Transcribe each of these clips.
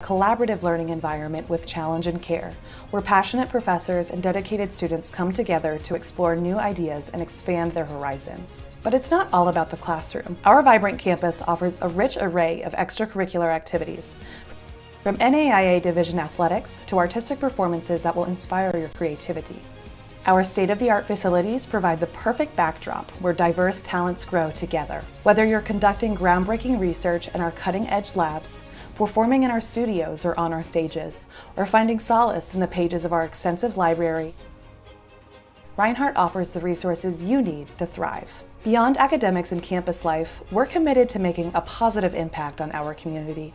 Collaborative learning environment with challenge and care, where passionate professors and dedicated students come together to explore new ideas and expand their horizons. But it's not all about the classroom. Our vibrant campus offers a rich array of extracurricular activities, from NAIA division athletics to artistic performances that will inspire your creativity. Our state-of-the-art facilities provide the perfect backdrop where diverse talents grow together. Whether you're conducting groundbreaking research in our cutting-edge labs, performing in our studios or on our stages, or finding solace in the pages of our extensive library, Reinhardt offers the resources you need to thrive. Beyond academics and campus life, we're committed to making a positive impact on our community.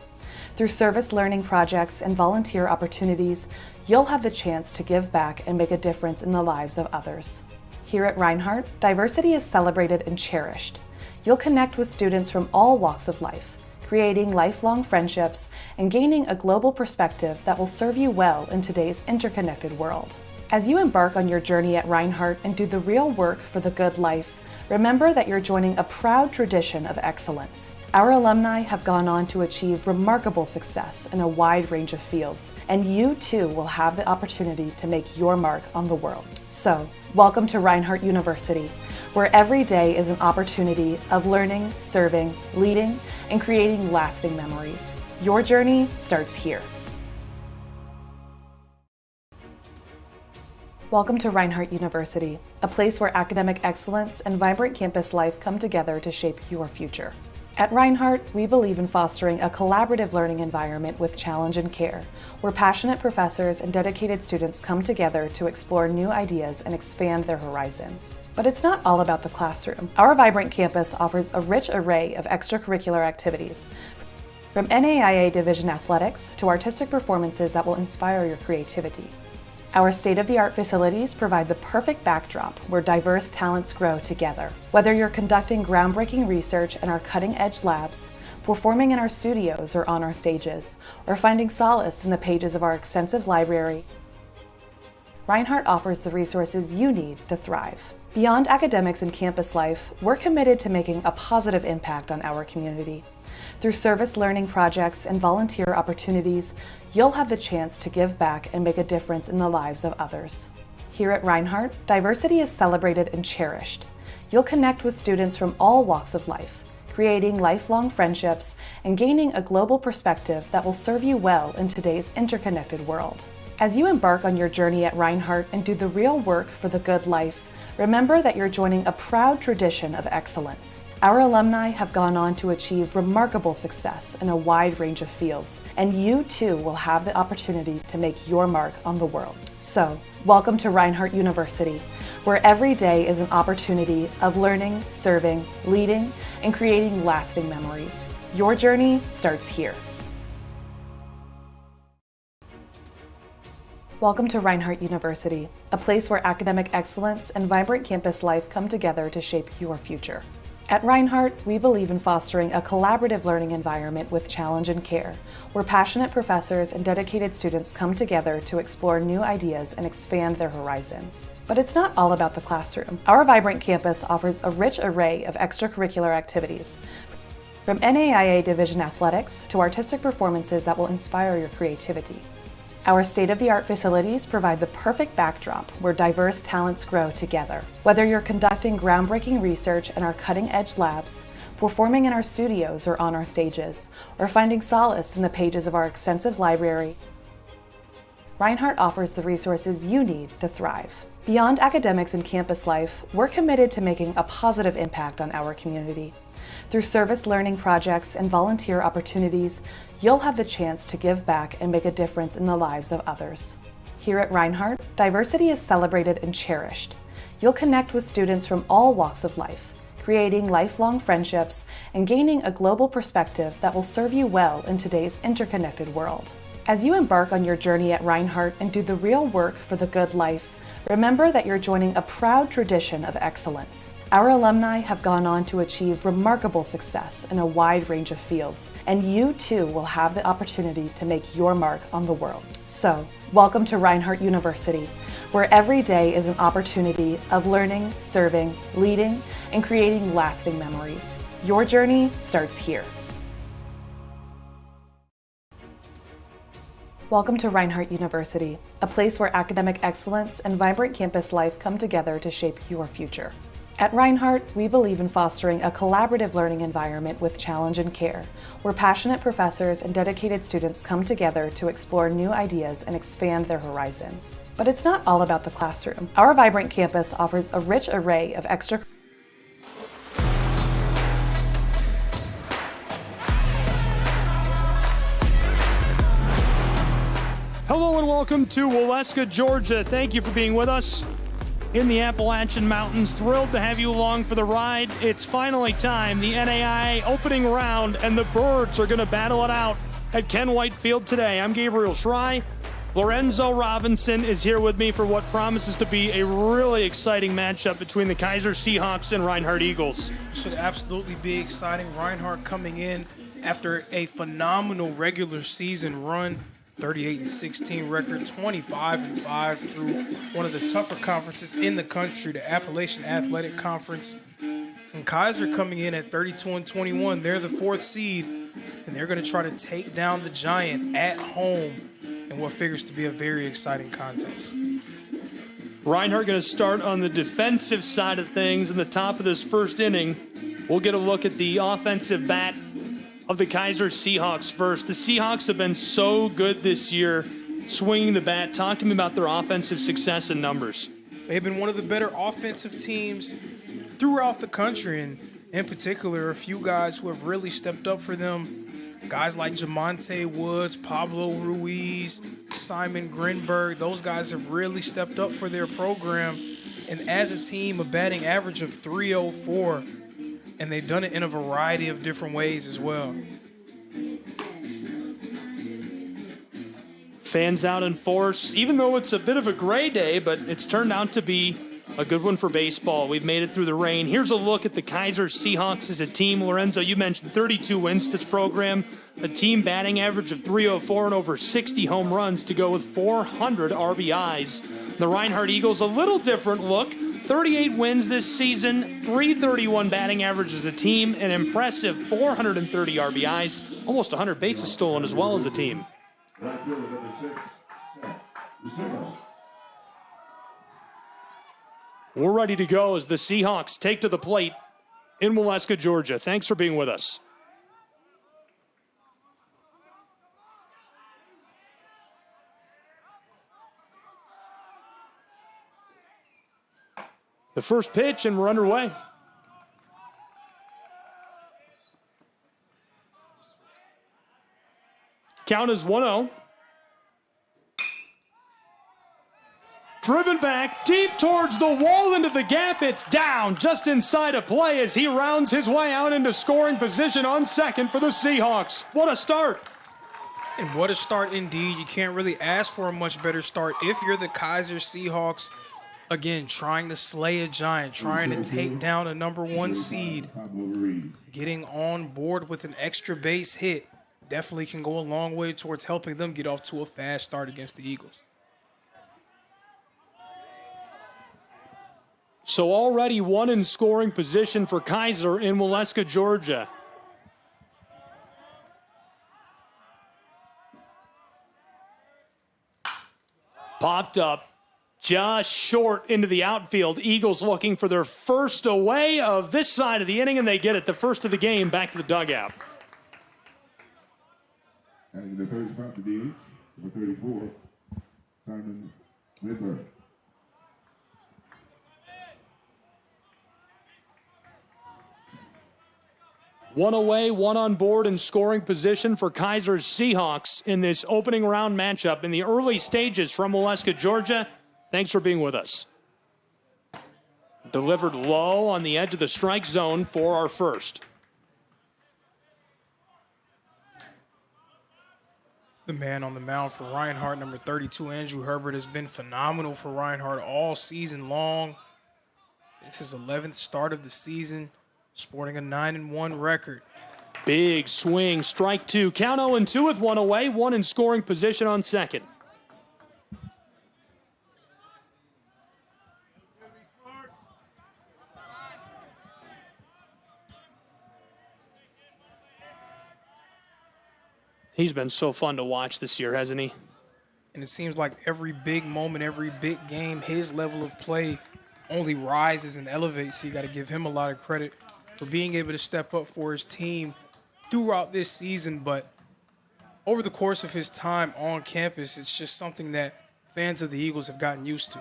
Through service learning projects and volunteer opportunities, you'll have the chance to give back and make a difference in the lives of others. Here at Reinhardt, diversity is celebrated and cherished. You'll connect with students from all walks of life, creating lifelong friendships and gaining a global perspective that will serve you well in today's interconnected world. As you embark on your journey at Reinhardt and do the real work for the good life, remember that you're joining a proud tradition of excellence. Our alumni have gone on to achieve remarkable success in a wide range of fields, and you too will have the opportunity to make your mark on the world. So, welcome to Reinhardt University, where every day is an opportunity of learning, serving, leading, and creating lasting memories. Your journey starts here. Welcome to Reinhardt University, a place where academic excellence and vibrant campus life come together to shape your future. At Reinhardt, we believe in fostering a collaborative learning environment with challenge and care, where passionate professors and dedicated students come together to explore new ideas and expand their horizons. But it's not all about the classroom. Our vibrant campus offers a rich array of extracurricular activities, from NAIA division athletics to artistic performances that will inspire your creativity. Our state-of-the-art facilities provide the perfect backdrop where diverse talents grow together. Whether you're conducting groundbreaking research in our cutting-edge labs, performing in our studios or on our stages, or finding solace in the pages of our extensive library, Reinhardt offers the resources you need to thrive. Beyond academics and campus life, we're committed to making a positive impact on our community. Through service learning projects and volunteer opportunities, you'll have the chance to give back and make a difference in the lives of others. Here at Reinhardt, diversity is celebrated and cherished. You'll connect with students from all walks of life, creating lifelong friendships and gaining a global perspective that will serve you well in today's interconnected world. As you embark on your journey at Reinhardt and do the real work for the good life, remember that you're joining a proud tradition of excellence. Our alumni have gone on to achieve remarkable success in a wide range of fields, and you too will have the opportunity to make your mark on the world. So, welcome to Reinhardt University, where every day is an opportunity of learning, serving, leading, and creating lasting memories. Your journey starts here. Welcome to Reinhardt University, a place where academic excellence and vibrant campus life come together to shape your future. At Reinhardt, we believe in fostering a collaborative learning environment with challenge and care, where passionate professors and dedicated students come together to explore new ideas and expand their horizons. But it's not all about the classroom. Our vibrant campus offers a rich array of extracurricular activities, from NAIA division athletics to artistic performances that will inspire your creativity. Our state-of-the-art facilities provide the perfect backdrop where diverse talents grow together. Whether you're conducting groundbreaking research in our cutting-edge labs, performing in our studios or on our stages, or finding solace in the pages of our extensive library, Reinhardt offers the resources you need to thrive. Beyond academics and campus life, we're committed to making a positive impact on our community. Through service learning projects and volunteer opportunities, you'll have the chance to give back and make a difference in the lives of others. Here at Reinhardt, diversity is celebrated and cherished. You'll connect with students from all walks of life, creating lifelong friendships and gaining a global perspective that will serve you well in today's interconnected world. As you embark on your journey at Reinhardt and do the real work for the good life, remember that you're joining a proud tradition of excellence. Our alumni have gone on to achieve remarkable success in a wide range of fields, and you too will have the opportunity to make your mark on the world. So, welcome to Reinhardt University, where every day is an opportunity of learning, serving, leading, and creating lasting memories. Your journey starts here. Welcome to Reinhardt University, a place where academic excellence and vibrant campus life come together to shape your future. At Reinhardt, we believe in fostering a collaborative learning environment with challenge and care, where passionate professors and dedicated students come together to explore new ideas and expand their horizons. But it's not all about the classroom. Our vibrant campus offers a rich array of extra Hello and welcome to Waleska, Georgia. Thank you for being with us in the Appalachian Mountains. Thrilled to have you along for the ride. It's finally time. The NAIA opening round, and the Birds are going to battle it out at Ken White Field today. I'm Gabriel Schrei. Lorenzo Robinson is here with me for what promises to be a really exciting matchup between the Kaiser Seahawks and Reinhardt Eagles. Should absolutely be exciting. Reinhardt coming in after a phenomenal regular season run. 38-16 record, 25-5 through one of the tougher conferences in the country, the Appalachian Athletic Conference. And Kaiser coming in at 32-21. They're the 4th seed, and they're going to try to take down the Giant at home in what figures to be a very exciting contest. Reinhardt going to start on the defensive side of things in the top of this first inning. We'll get a look at the offensive bat of the Kaiser Seahawks first. The Seahawks have been so good this year swinging the bat. Talk to me about their offensive success and numbers. They've been one of the better offensive teams throughout the country, and in particular, a few guys who have really stepped up for them. Guys like Jamonte Woods, Pablo Ruiz, Simon Grinberg, those guys have really stepped up for their program. And as a team, a batting average of .304. And they've done it in a variety of different ways as well. Fans out in force, even though it's a bit of a gray day, but it's turned out to be a good one for baseball. We've made it through the rain. Here's a look at the Kaiser Seahawks as a team. Lorenzo, you mentioned 32 wins this program, a team batting average of .304 and over 60 home runs to go with 400 RBIs. The Reinhardt Eagles, a little different look. 38 wins this season, .331 batting average as a team, an impressive 430 RBIs, almost 100 bases stolen as well as a team. We're ready to go as the Seahawks take to the plate in Waleska, Georgia. Thanks for being with us. The first pitch, and we're underway. Count is 1-0. Driven back, deep towards the wall into the gap. It's down just inside of play as he rounds his way out into scoring position on second for the Seahawks. What a start. And what a start indeed. You can't really ask for a much better start if you're the Kaiser Seahawks. Again, trying to slay a Giant, trying to take down a #1 seed. Getting on board with an extra base hit definitely can go a long way towards helping them get off to a fast start against the Eagles. So already one in scoring position for Kaiser in Waleska, Georgia. Popped up just short into the outfield. Eagles looking for their first away of this side of the inning, and they get it. The first of the game back to the dugout. And the first spot to DH, number 34, Simon Grinberg. One away, one on board in scoring position for Kaiser's Seahawks in this opening round matchup in the early stages from Waleska, Georgia. Thanks for being with us. Delivered low on the edge of the strike zone for our first. The man on the mound for Reinhardt, number 32, Andrew Herbert, has been phenomenal for Reinhardt all season long. This is 11th start of the season, sporting a 9-1 record. Big swing, strike two. Count 0-2 with one away, one in scoring position on second. He's been so fun to watch this year, hasn't he? And it seems like every big moment, every big game, his level of play only rises and elevates. So you got to give him a lot of credit for being able to step up for his team throughout this season. But over the course of his time on campus, it's just something that fans of the Eagles have gotten used to.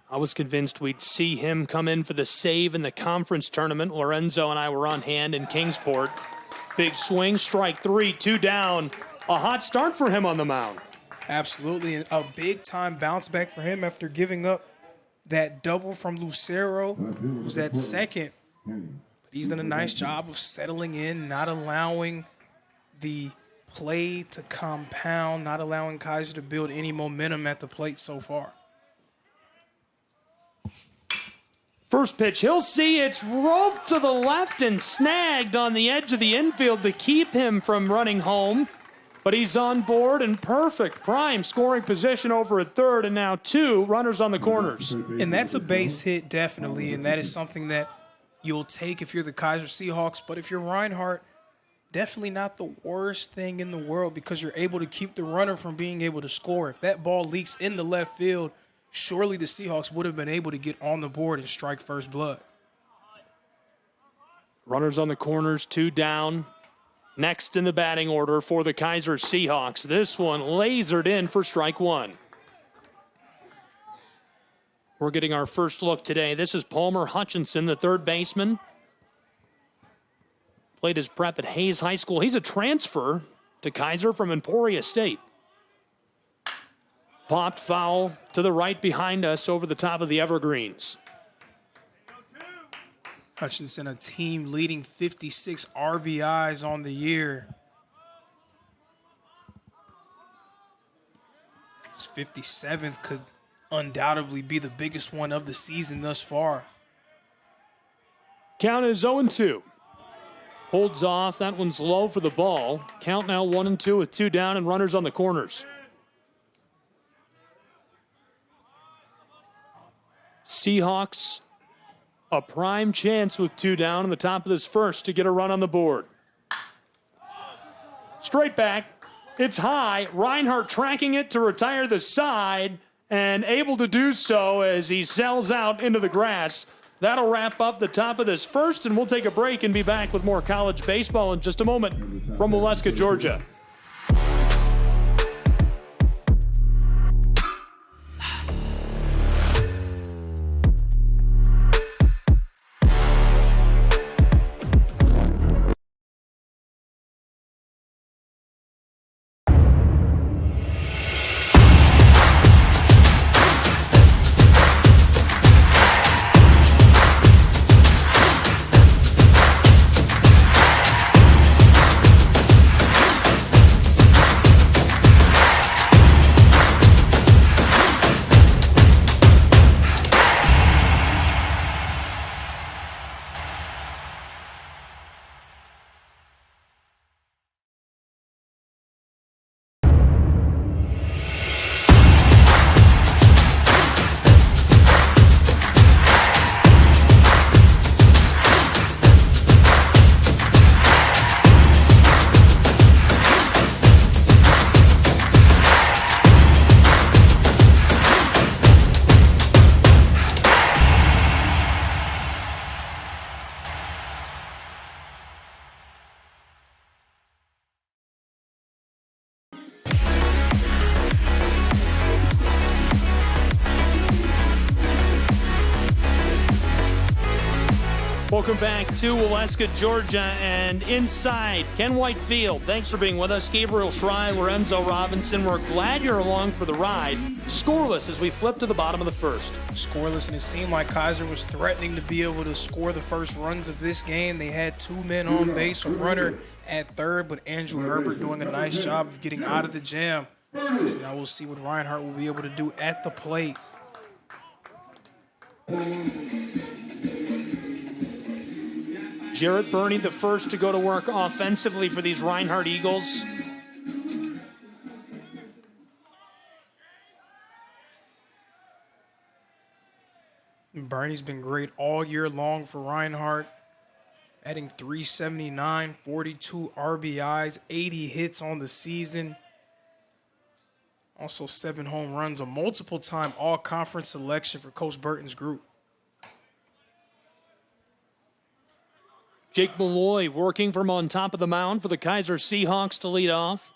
I was convinced we'd see him come in for the save in the conference tournament. Lorenzo and I were on hand in Kingsport. Big swing, strike three, 2 down. A hot start for him on the mound. Absolutely, and a big-time bounce back for him after giving up that double from Lucero, who's at second. But he's done a nice job of settling in, not allowing the play to compound, not allowing Kaiser to build any momentum at the plate so far. First pitch, he'll see it's roped to the left and snagged on the edge of the infield to keep him from running home. But he's on board and perfect prime scoring position over at third, and now 2 runners on the corners. And that's a base hit, definitely, and that is something that you'll take if you're the Kaiser Seahawks. But if you're Reinhardt, definitely not the worst thing in the world because you're able to keep the runner from being able to score. If that ball leaks in the left field, surely the Seahawks would have been able to get on the board and strike first blood. Runners on the corners, 2 down. Next in the batting order for the Kaiser Seahawks. This one lasered in for strike 1. We're getting our first look today. This is Palmer Hutchinson, the third baseman. Played his prep at Hayes High School. He's a transfer to Kaiser from Emporia State. Popped foul to the right behind us over the top of the evergreens. Hutchinson, a team leading 56 RBIs on the year. His 57th could undoubtedly be the biggest one of the season thus far. Count is 0-2. Holds off. That one's low for the ball. Count now 1-2 with 2 down and runners on the corners. Seahawks, a prime chance with 2 down in the top of this first to get a run on the board. Straight back. It's high. Reinhardt tracking it to retire the side and able to do so as he sells out into the grass. That'll wrap up the top of this first, and we'll take a break and be back with more college baseball in just a moment from Waleska, Georgia. Welcome back to Waleska, Georgia, and inside Ken White Field. Thanks for being with us. Gabriel Schrei, Lorenzo Robinson. We're glad you're along for the ride. Scoreless as we flip to the bottom of the first. Scoreless, and it seemed like Kaiser was threatening to be able to score the first runs of this game. They had 2 men on base, a runner at third, but Andrew Herbert doing a nice job of getting out of the jam. So now we'll see what Reinhardt will be able to do at the plate. Jarrett Burney, the first to go to work offensively for these Reinhardt Eagles. Burney's been great all year long for Reinhardt. Batting .379, 42 RBIs, 80 hits on the season. Also 7 home runs, a multiple-time all-conference selection for Coach Burton's group. Jake Malloy working from on top of the mound for the Kaiser Seahawks to lead off.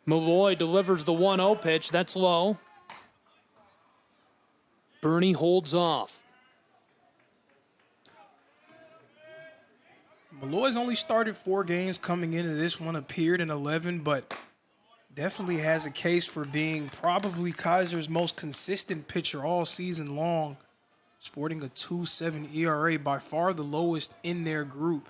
Malloy delivers the 1-0 pitch. That's low. Bernie holds off. Malloy's only started 4 games coming into this one, appeared in 11, but definitely has a case for being probably Kaiser's most consistent pitcher all season long, sporting a 2.7 ERA, by far the lowest in their group.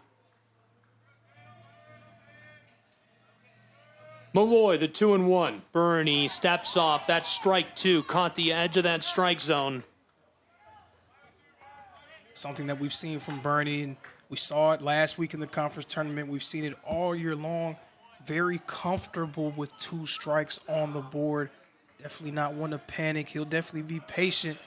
Malloy, the 2-1. Bernie steps off. That's strike 2. Caught the edge of that strike zone. Something that we've seen from Bernie, and we saw it last week in the conference tournament. We've seen it all year long. Very comfortable with 2 strikes on the board. Definitely not one to panic. He'll definitely be patient.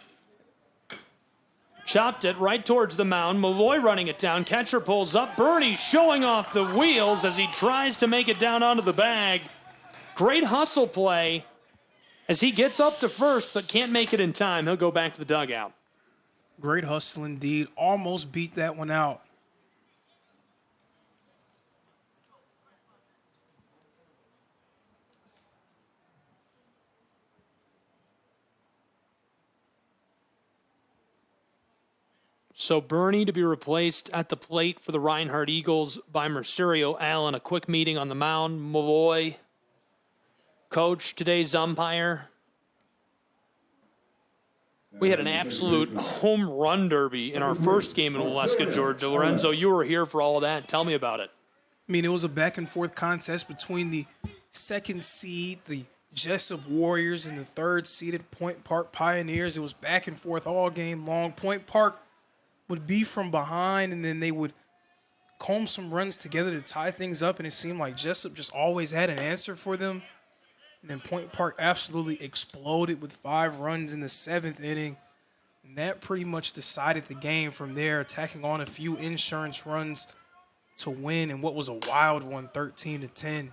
Chopped it right towards the mound. Malloy running it down. Catcher pulls up. Bernie showing off the wheels as he tries to make it down onto the bag. Great hustle play as he gets up to first but can't make it in time. He'll go back to the dugout. Great hustle indeed. Almost beat that one out. So Bernie to be replaced at the plate for the Reinhardt Eagles by Mercerio Allen. A quick meeting on the mound. Malloy, coach, today's umpire. We had an absolute home run derby in our first game in Waleska, Georgia. Lorenzo, you were here for all of that. Tell me about it. I mean, it was a back-and-forth contest between the second seed, the Jessup Warriors, and the third-seeded Point Park Pioneers. It was back and forth all game long. Point Park would be from behind, and then they would comb some runs together to tie things up, and it seemed like Jessup just always had an answer for them. And then Point Park absolutely exploded with 5 runs in the 7th inning. And that pretty much decided the game from there, attacking on a few insurance runs to win in what was a wild one, 13-10.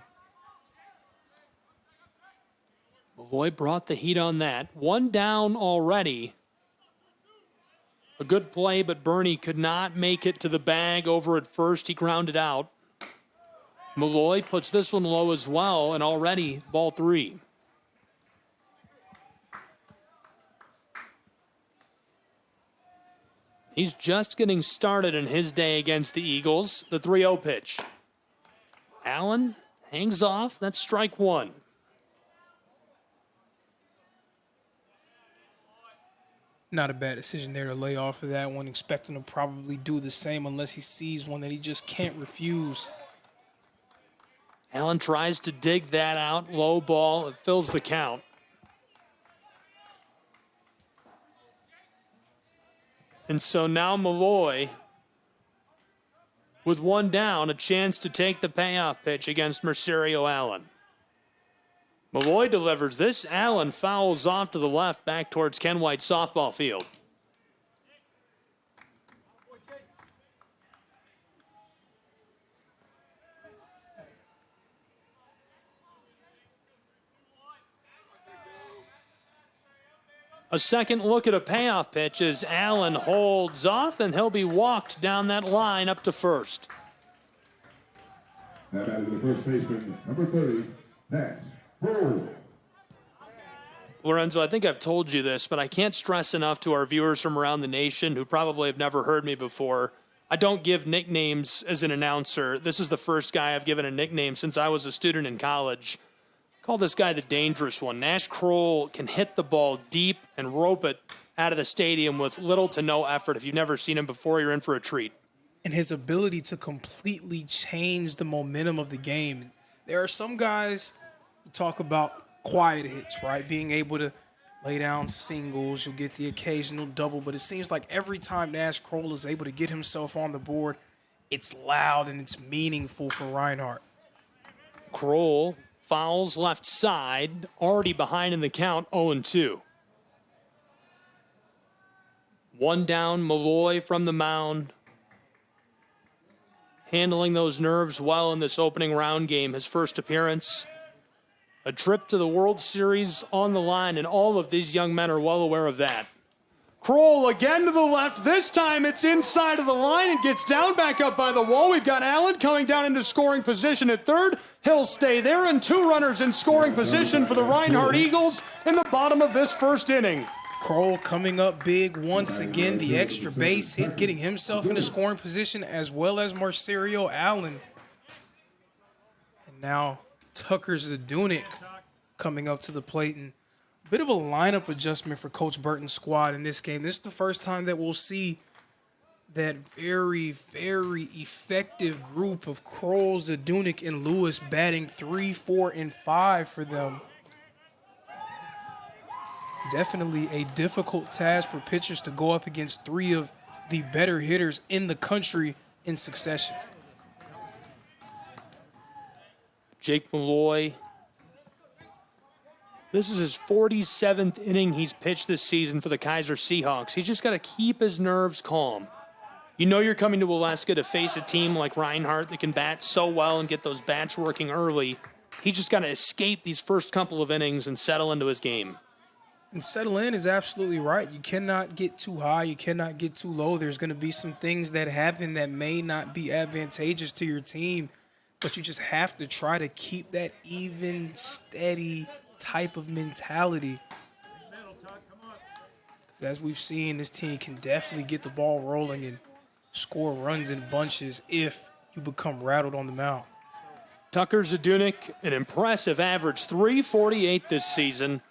Malloy brought the heat on that. 1 down already. A good play, but Bernie could not make it to the bag over at first. He grounded out. Malloy puts this one low as well, and already ball 3. He's just getting started in his day against the Eagles. The 3-0 pitch. Allen hangs off. That's strike 1. Not a bad decision there to lay off of that one, expecting to probably do the same unless he sees one that he just can't refuse. Allen tries to dig that out. Low ball. It fills the count. And so now Malloy, with 1 down, a chance to take the payoff pitch against Mercerio Allen. Malloy delivers this. Allen fouls off to the left back towards Ken White softball field. A second look at a payoff pitch as Allen holds off, and he'll be walked down that line up to first. Now back to the first baseman, number 30, Nash. Lorenzo, I think I've told you this, but I can't stress enough to our viewers from around the nation who probably have never heard me before. I don't give nicknames as an announcer. This is the first guy I've given a nickname since I was a student in college. Call this guy the dangerous one. Nash Kroll can hit the ball deep and rope it out of the stadium with little to no effort. If you've never seen him before, you're in for a treat. And his ability to completely change the momentum of the game. There are some guys who talk about quiet hits, right? Being able to lay down singles, you'll get the occasional double, but it seems like every time Nash Kroll is able to get himself on the board, it's loud and it's meaningful for Reinhardt. Kroll fouls left side, already behind in the count, 0-2. One down, Malloy from the mound. Handling those nerves well in this opening round game. His first appearance. A trip to the World Series on the line, and all of these young men are well aware of that. Kroll again to the left. This time it's inside of the line and gets down back up by the wall. We've got Allen coming down into scoring position at third. He'll stay there, and 2 runners in scoring position for the Reinhardt Eagles in the bottom of this first inning. Kroll coming up big once again. The extra base hit, getting himself in a scoring position, as well as Marcerio Allen. And now Tucker Zunic coming up to the plate, and a bit of a lineup adjustment for Coach Burton's squad in this game. This is the first time that we'll see that very, very effective group of Kroll, Zunic, and Lewis batting 3, 4, and 5 for them. Definitely a difficult task for pitchers to go up against 3 of the better hitters in the country in succession. Jake Malloy. This is his 47th inning he's pitched this season for the Kaiser Seahawks. He's just got to keep his nerves calm. You know you're coming to Waleska to face a team like Reinhardt that can bat so well and get those bats working early. He's just got to escape these first couple of innings and settle into his game. And settle in is absolutely right. You cannot get too high. You cannot get too low. There's going to be some things that happen that may not be advantageous to your team, but you just have to try to keep that even, steady type of mentality. As we've seen, this team can definitely get the ball rolling and score runs in bunches if you become rattled on the mound. Tucker Zunic, an impressive average, .348 this season.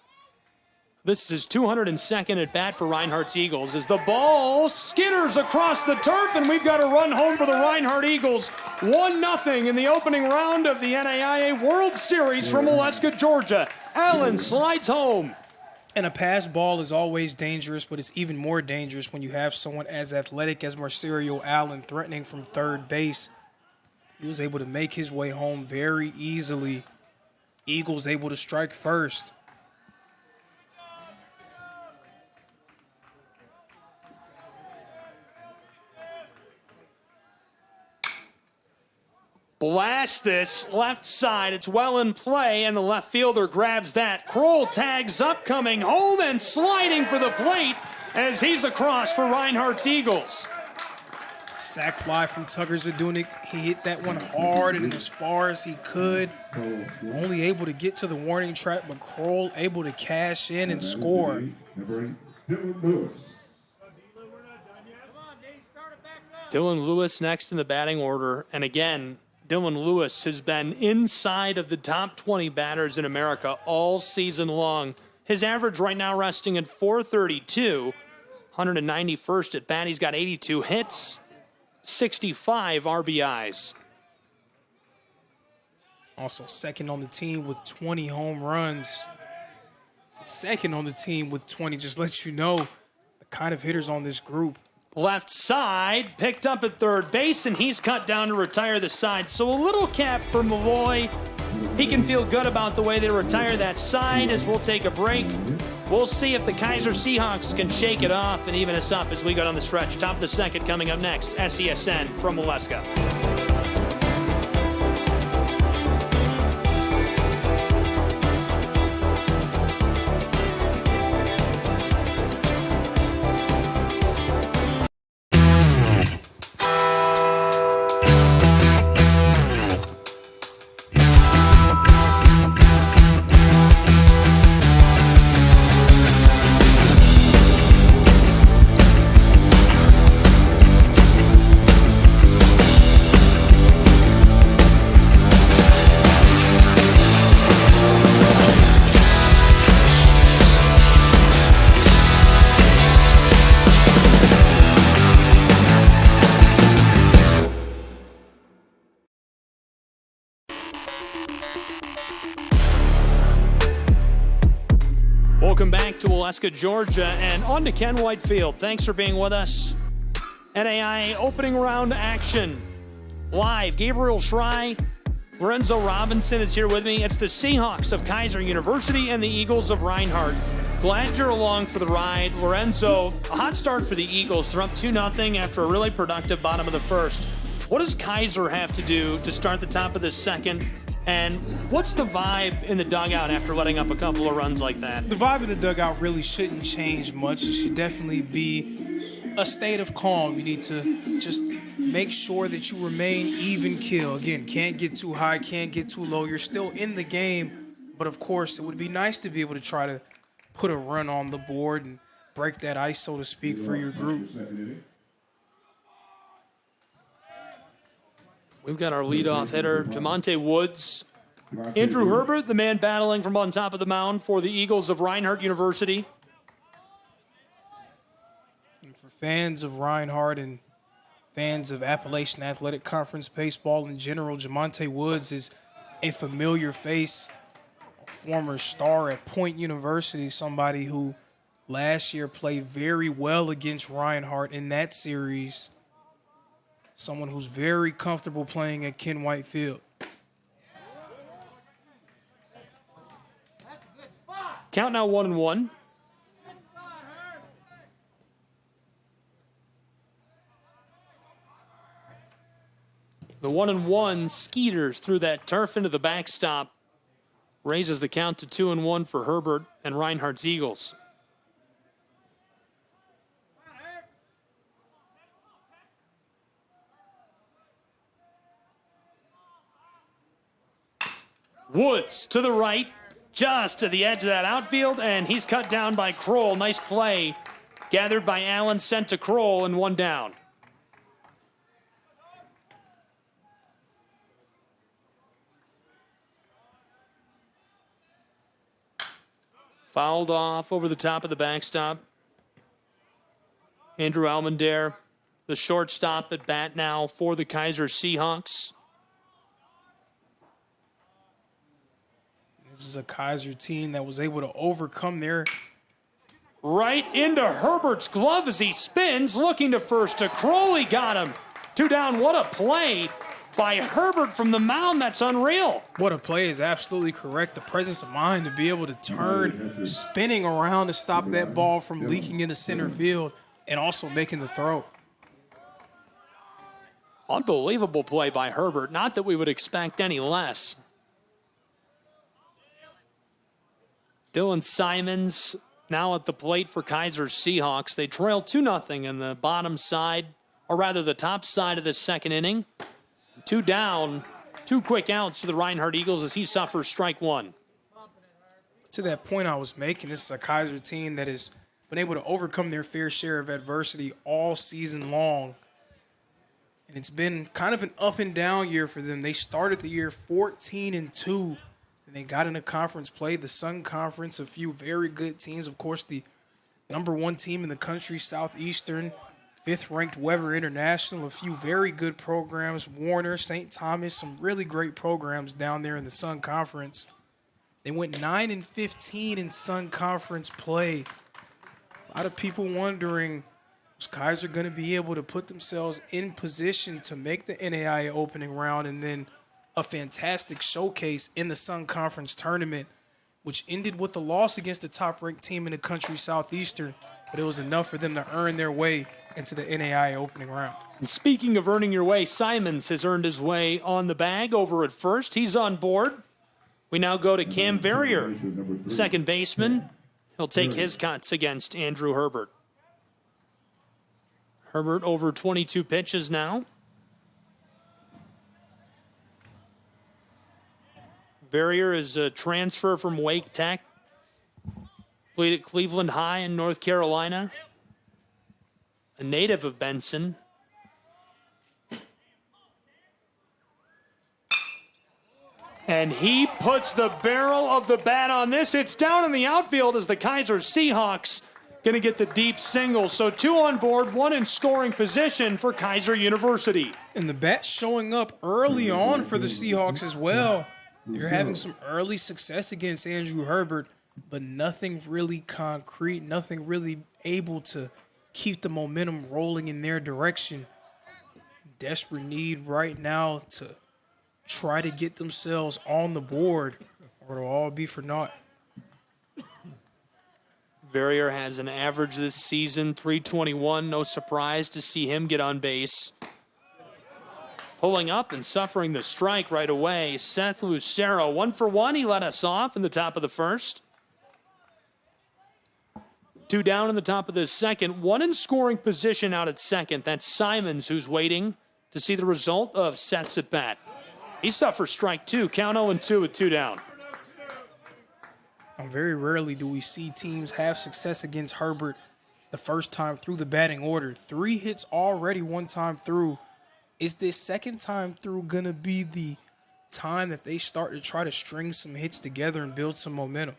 This is his 202nd at bat for Reinhardt's Eagles as the ball skitters across the turf, and we've got a run home for the Reinhardt Eagles. 1-0 in the opening round of the NAIA World Series from Waleska, Georgia. Allen slides home. And a pass ball is always dangerous, but it's even more dangerous when you have someone as athletic as Marcerio Allen threatening from third base. He was able to make his way home very easily. Eagles able to strike first. Blast this left side. It's well in play, and the left fielder grabs that. Kroll tags up, coming home and sliding for the plate as he's across for Reinhardt's Eagles. Sack fly from Tucker Zunic. He hit that one hard and as far as he could. Only able to get to the warning track, but Kroll able to cash in and score. Dylan Lewis next in the batting order, and again, Dylan Lewis has been inside of the top 20 batters in America all season long. His average right now resting at .432, 191st at bat. He's got 82 hits, 65 RBIs. Also second on the team with 20 home runs. Second on the team with 20 just lets you know the kind of hitters on this group. Left side, picked up at third base, and he's cut down to retire the side. So a little cap for Malloy. He can feel good about the way they retire that side as we'll take a break. We'll see if the Kaiser Seahawks can shake it off and even us up as we go down the stretch. Top of the second coming up next. SESN from Waleska. Welcome back to Waleska, Georgia, and on to Ken Whitefield. Thanks for being with us. NAIA opening round action. Live, Gabriel Schrei, Lorenzo Robinson is here with me. It's the Seahawks of Keiser University and the Eagles of Reinhardt. Glad you're along for the ride. Lorenzo, a hot start for the Eagles. They're up 2-0 after a really productive bottom of the first. What does Kaiser have to do to start the top of the second? And what's the vibe in the dugout after letting up a couple of runs like that? The vibe in the dugout really shouldn't change much. It should definitely be a state of calm. You need to just make sure that you remain even keel. Again, can't get too high, can't get too low. You're still in the game, but of course, it would be nice to be able to try to put a run on the board and break that ice, so to speak, for your group. We've got our leadoff hitter, Jamonte Woods. Andrew Herbert, the man battling from on top of the mound for the Eagles of Reinhardt University. And for fans of Reinhardt and fans of Appalachian Athletic Conference baseball in general, Jamonte Woods is a familiar face, a former star at Point University, somebody who last year played very well against Reinhardt in that series. Someone who's very comfortable playing at Ken White Field. Count now 1-1. The 1-1 Skeeters through that turf into the backstop. Raises the count to 2-1 for Herbert and Reinhardt's Eagles. Woods to the right, just to the edge of that outfield, and he's cut down by Kroll. Nice play. Gathered by Allen, sent to Kroll, and one down. Fouled off over the top of the backstop. Andrew Almendaire, the shortstop at bat now for the Keiser Seahawks. This is a Kaiser team that was able to overcome their... Right into Herbert's glove as he spins, looking to first to Kroll. He got him. 2 down. What a play by Herbert from the mound. That's unreal. What a play is absolutely correct. The presence of mind to be able to turn, spinning around to stop that ball from leaking into center field and also making the throw. Unbelievable play by Herbert. Not that we would expect any less. Dylan Simons now at the plate for Kaiser Seahawks. They trail 2-0 in the bottom side, or rather the top side of the second inning. 2 down, 2 quick outs to the Reinhardt Eagles as he suffers strike one. To that point I was making, this is a Kaiser team that has been able to overcome their fair share of adversity all season long. And it's been kind of an up and down year for them. They started the year 14-2. And they got into conference play, the Sun Conference, a few very good teams. Of course, the #1 team in the country, Southeastern, 5th-ranked Weber International, a few very good programs, Warner, St. Thomas, some really great programs down there in the Sun Conference. They went 9-15 in Sun Conference play. A lot of people wondering, was Kaiser going to be able to put themselves in position to make the NAIA opening round, and then a fantastic showcase in the Sun Conference tournament, which ended with a loss against the top-ranked team in the country, Southeastern, but it was enough for them to earn their way into the NAIA opening round. And speaking of earning your way, Simons has earned his way on the bag over at first. He's on board. We now go to Cam Verrier, second baseman. He'll take his cuts against Andrew Herbert. Herbert over 22 pitches now. Verrier is a transfer from Wake Tech. Played at Cleveland High in North Carolina. A native of Benson. And he puts the barrel of the bat on this. It's down in the outfield as the Kaiser Seahawks going to get the deep single. So 2 on board, 1 in scoring position for Kaiser University. And the bat showing up early on for the Seahawks as well. They're having some early success against Andrew Herbert, but nothing really concrete, nothing really able to keep the momentum rolling in their direction. Desperate need right now to try to get themselves on the board, or it'll all be for naught. Verrier has an average this season, 321. No surprise to see him get on base. Pulling up and suffering the strike right away, Seth Lucero. 1 for 1. He let us off in the top of the first. 2 down in the top of the second. 1 in scoring position out at second. That's Simons, who's waiting to see the result of Seth's at bat. He suffers strike 2. Count 0-2 with 2 down. Very rarely do we see teams have success against Herbert the first time through the batting order. 3 hits already one time through. Is this second time through going to be the time that they start to try to string some hits together and build some momentum?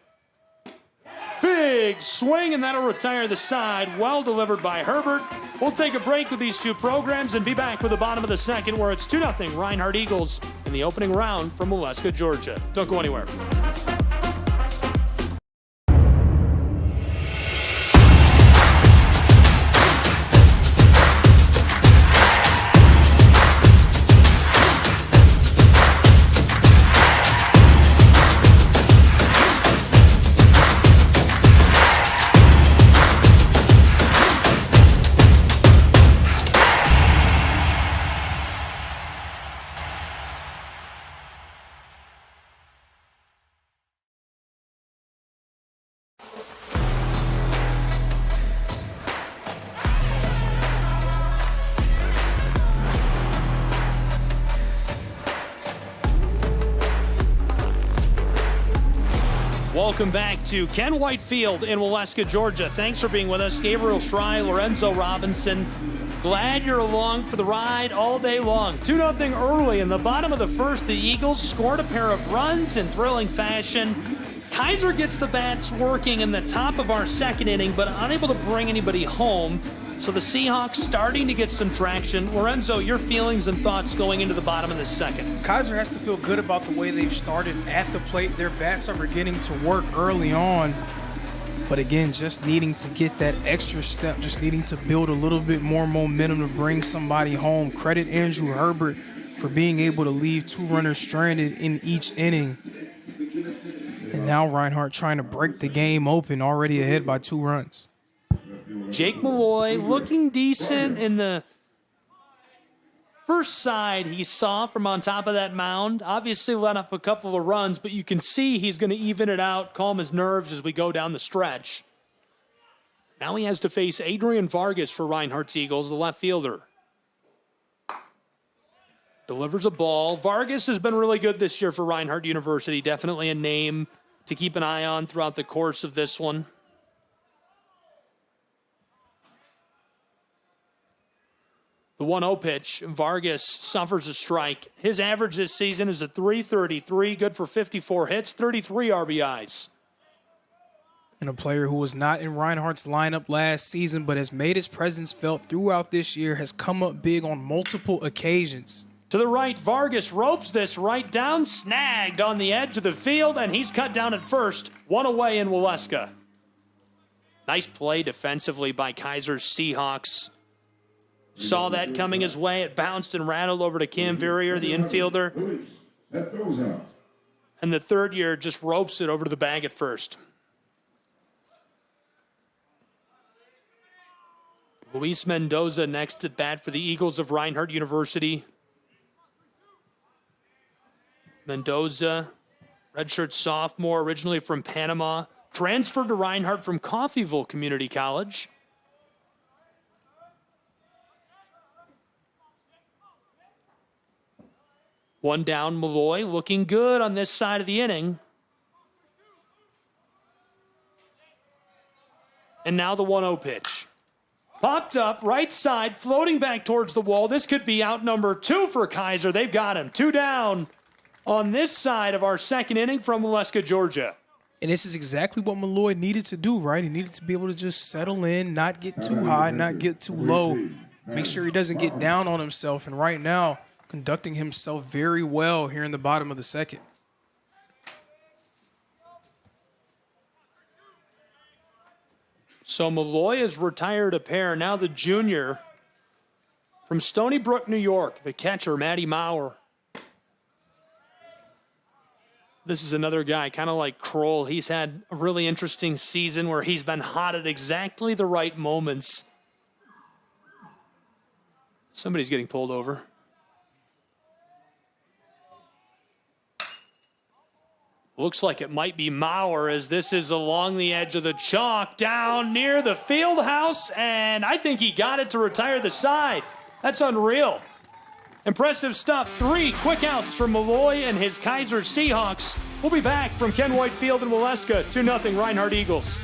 Big swing, and that'll retire the side. Well delivered by Herbert. We'll take a break with these two programs and be back with the bottom of the second, where it's 2-0 Reinhardt Eagles in the opening round from Waleska, Georgia. Don't go anywhere. Welcome back to Ken White Field in Waleska, Georgia. Thanks for being with us. Gabriel Schrei, Lorenzo Robinson. Glad you're along for the ride all day long. 2-0 early in the bottom of the first. The Eagles scored a pair of runs in thrilling fashion. Kaiser gets the bats working in the top of our second inning, but unable to bring anybody home. So the Seahawks starting to get some traction. Lorenzo, your feelings and thoughts going into the bottom of the second? Kaiser has to feel good about the way they've started at the plate. Their bats are beginning to work early on. But again, just needing to get that extra step, just needing to build a little bit more momentum to bring somebody home. Credit Andrew Herbert for being able to leave 2 runners stranded in each inning. And now Reinhardt trying to break the game open, already ahead by 2 runs. Jake Malloy looking decent in the first side he saw from on top of that mound. Obviously let up a couple of runs, but you can see he's going to even it out, calm his nerves as we go down the stretch. Now he has to face Adrian Vargas for Reinhardt's Eagles, the left fielder. Delivers a ball. Vargas has been really good this year for Reinhardt University. Definitely a name to keep an eye on throughout the course of this one. The 1-0 pitch, Vargas suffers a strike. His average this season is a .333, good for 54 hits, 33 RBIs. And a player who was not in Reinhardt's lineup last season but has made his presence felt throughout this year, has come up big on multiple occasions. To the right, Vargas ropes this right down, snagged on the edge of the field, and he's cut down at first. 1 away in Waleska. Nice play defensively by Kaiser's Seahawks. Saw that coming his way. It bounced and rattled over to Cam Verrier, the infielder. And the third year just ropes it over to the bag at first. Luis Mendoza next at bat for the Eagles of Reinhardt University. Mendoza, redshirt sophomore, originally from Panama. Transferred to Reinhardt from Coffeyville Community College. One down, Malloy looking good on this side of the inning. And now the 1-0 pitch. Popped up, right side, floating back towards the wall. This could be out number 2 for Kaiser. They've got him. 2 down on this side of our second inning from Waleska, Georgia. And this is exactly what Malloy needed to do, right? He needed to be able to just settle in, not get too high, not get too low. Make sure he doesn't get down on himself. And right now, conducting himself very well here in the bottom of the second. So Malloy has retired a pair. Now the junior from Stony Brook, New York, the catcher, Matty Maurer. This is another guy, kind of like Kroll. He's had a really interesting season where he's been hot at exactly the right moments. Somebody's getting pulled over. Looks like it might be Maurer, as this is along the edge of the chalk down near the field house, and I think he got it to retire the side. That's unreal. Impressive stuff. 3 quick outs from Malloy and his Kaiser Seahawks. We'll be back from Ken White Field in Waleska. 2-0 Reinhardt Eagles.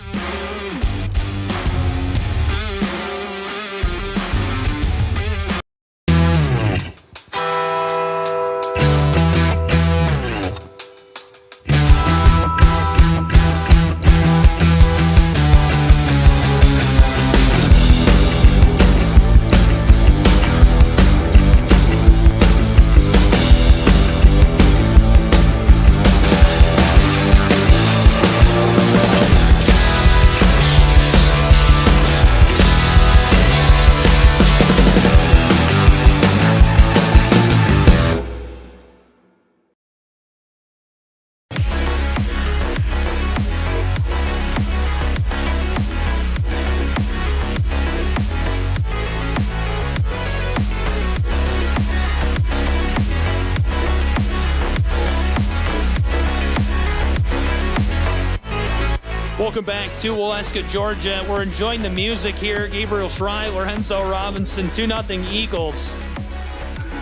Welcome back to Waleska, Georgia. We're enjoying the music here. Gabriel Schrei, Lorenzo Robinson, 2-0 Eagles.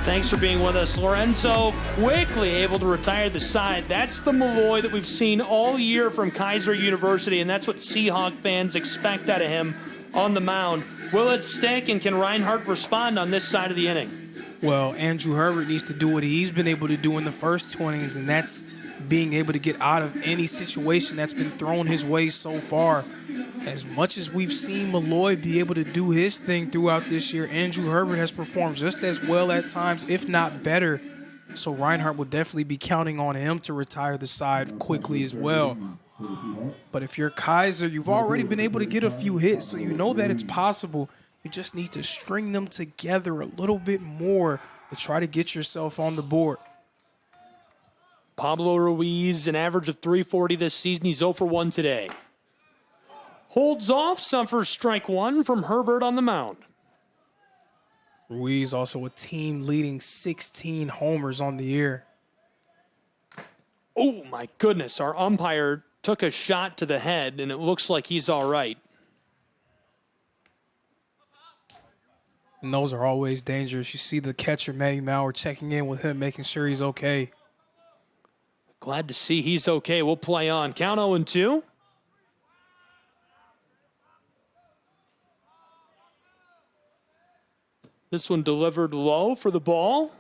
Thanks for being with us. Lorenzo quickly able to retire the side. That's the Malloy that we've seen all year from Keiser University, and that's what Seahawk fans expect out of him on the mound. Will it stick, and can Reinhardt respond on this side of the inning? Well, Andrew Herbert needs to do what he's been able to do in the first 2 innings, and that's being able to get out of any situation that's been thrown his way so far. As much as we've seen Malloy be able to do his thing throughout this year, Andrew Herbert has performed just as well at times, if not better. So Reinhardt will definitely be counting on him to retire the side quickly as well. But if you're Kaiser, you've already been able to get a few hits, so you know that it's possible. You just need to string them together a little bit more to try to get yourself on the board. Pablo Ruiz, an average of .340 this season. He's 0 for 1 today. Holds off, suffers strike 1 from Herbert on the mound. Ruiz also a team-leading 16 homers on the year. Oh, my goodness. Our umpire took a shot to the head, and it looks like he's all right. And those are always dangerous. You see the catcher, Matty Maurer, checking in with him, making sure he's okay. Glad to see he's okay. We'll play on. Count 0-2. This one delivered low for the ball.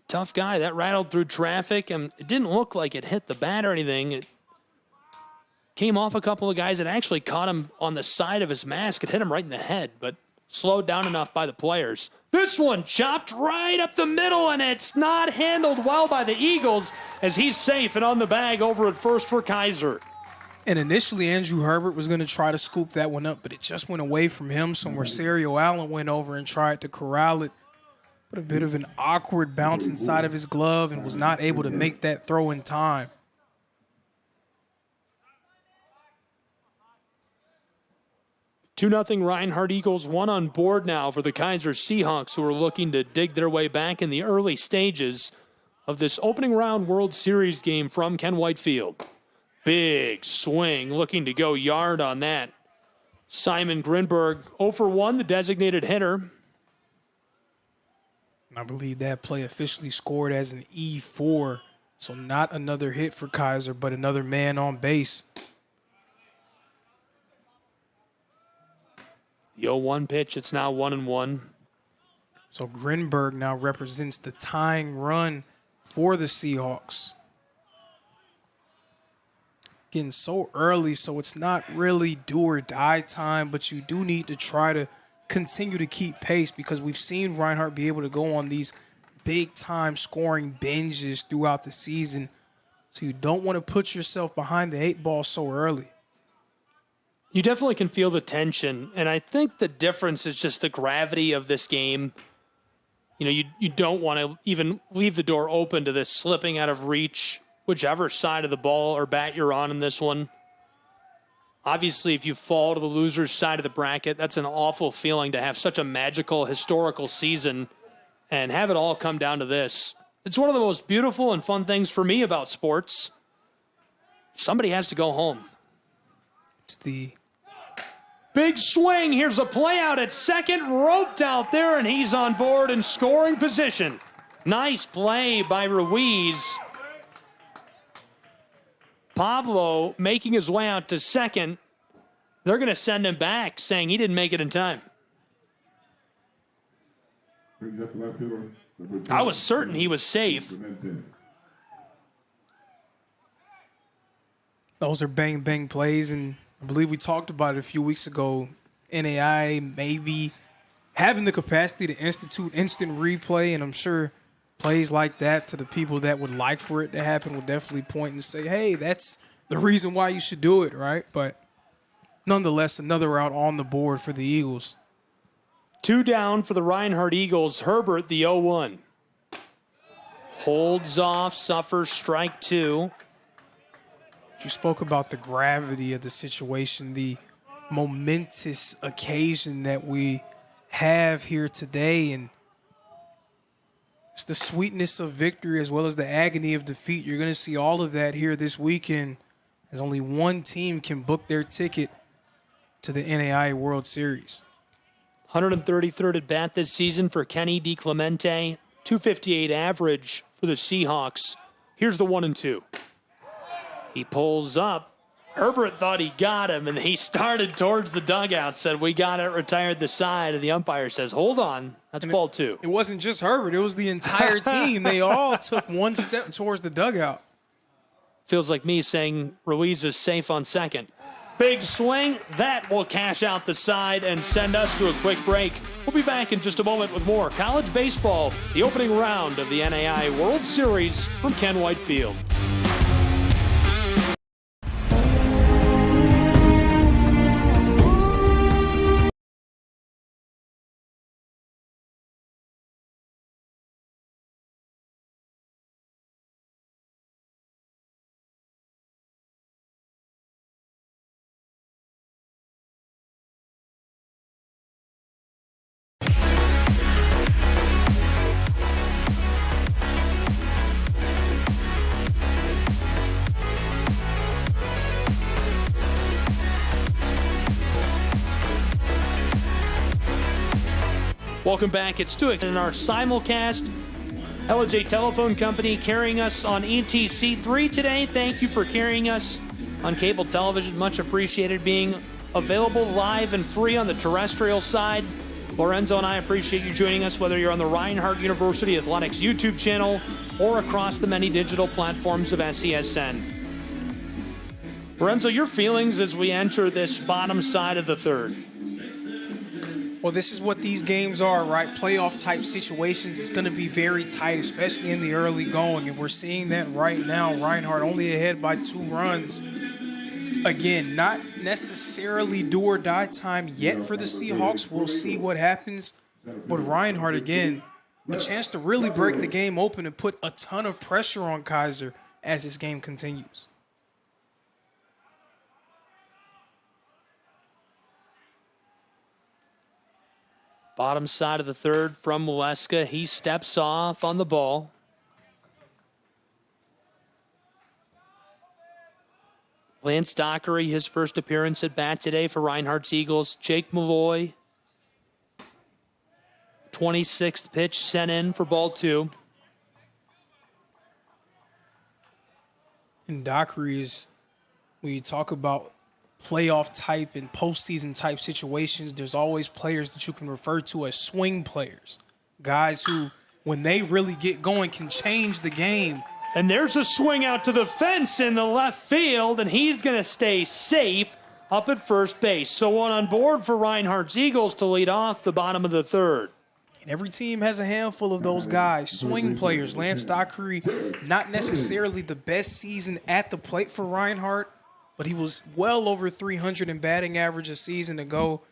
Tough guy. That rattled through traffic, and it didn't look like it hit the bat or anything. It came off a couple of guys that actually caught him on the side of his mask. It hit him right in the head, but slowed down enough by the players. This one chopped right up the middle, and it's not handled well by the Eagles as he's safe and on the bag over at first for Kaiser. And initially, Andrew Herbert was going to try to scoop that one up, but it just went away from him. So Mercerio Allen went over and tried to corral it. But a bit of an awkward bounce inside of his glove and was not able to make that throw in time. Two 2-0 Reinhardt Eagles, 1 on board now for the Kaiser Seahawks, who are looking to dig their way back in the early stages of this opening round World Series game from Ken White Field. Big swing, looking to go yard on that. Simon Grinberg, 0 for 1, the designated hitter. I believe that play officially scored as an E4. So not another hit for Kaiser, but another man on base. The 0-1 pitch, it's now 1-1. So Grinberg now represents the tying run for the Seahawks. Getting so early, so it's not really do or die time, but you do need to try to continue to keep pace because we've seen Reinhardt be able to go on these big-time scoring binges throughout the season. So you don't want to put yourself behind the 8 ball so early. You definitely can feel the tension, and I think the difference is just the gravity of this game. you don't want to even leave the door open to this slipping out of reach, whichever side of the ball or bat you're on in this one. Obviously, if you fall to the loser's side of the bracket, that's an awful feeling to have such a magical, historical season and have it all come down to this. It's one of the most beautiful and fun things for me about sports. Somebody has to go home. It's the big swing. Here's a play out at second, roped out there, and he's on board in scoring position. Nice play by Ruiz. Pablo making his way out to second. They're going to send him back, saying he didn't make it in time. I was certain he was safe. Those are bang plays, and I believe we talked about it a few weeks ago. NAIA maybe having the capacity to institute instant replay, and I'm sure plays like that to the people that would like for it to happen would definitely point and say, hey, that's the reason why you should do it, right? But nonetheless, another out on the board for the Eagles. 2 down for the Reinhardt Eagles. Herbert, the 0-1. Holds off, suffers strike 2. You spoke about the gravity of the situation, the momentous occasion that we have here today, and it's the sweetness of victory as well as the agony of defeat. You're going to see all of that here this weekend, as only one team can book their ticket to the NAIA World Series. 133rd at bat this season for Kenny DiClemente. 258 average for the Seahawks. Here's the 1-2. He pulls up. Herbert thought he got him, and he started towards the dugout, said, we got it, retired the side, and the umpire says, hold on, that's ball 2. It wasn't just Herbert. It was the entire team. They all took one step towards the dugout. Feels like me saying Ruiz is safe on second. Big swing. That will cash out the side and send us to a quick break. We'll be back in just a moment with more college baseball, the opening round of the NAIA World Series from Ken White Field. Welcome back. It's Stuick in our simulcast. LJ Telephone Company carrying us on ETC3 today. Thank you for carrying us on cable television. Much appreciated, being available live and free on the terrestrial side. Lorenzo and I appreciate you joining us, whether you're on the Reinhardt University Athletics YouTube channel or across the many digital platforms of SESN. Lorenzo, your feelings as we enter this bottom side of the third? Well, this is what these games are, right? Playoff-type situations. It's going to be very tight, especially in the early going, and we're seeing that right now. Reinhardt only ahead by 2 runs. Again, not necessarily do-or-die time yet for the Seahawks. We'll see what happens. But Reinhardt, again, a chance to really break the game open and put a ton of pressure on Kaiser as this game continues. Bottom side of the third from Waleska. He steps off on the ball. Lance Dockery, his first appearance at bat today for Reinhardt's Eagles. Jake Malloy, 26th pitch sent in for ball 2. And Dockery is, when you talk about playoff type and postseason type situations, there's always players that you can refer to as swing players. Guys who, when they really get going, can change the game. And there's a swing out to the fence in the left field, and he's going to stay safe up at first base. So one on board for Reinhardt's Eagles to lead off the bottom of the third. And every team has a handful of those guys, swing players. Lance Dockery, not necessarily the best season at the plate for Reinhardt, but he was well over 300 in batting average a season ago.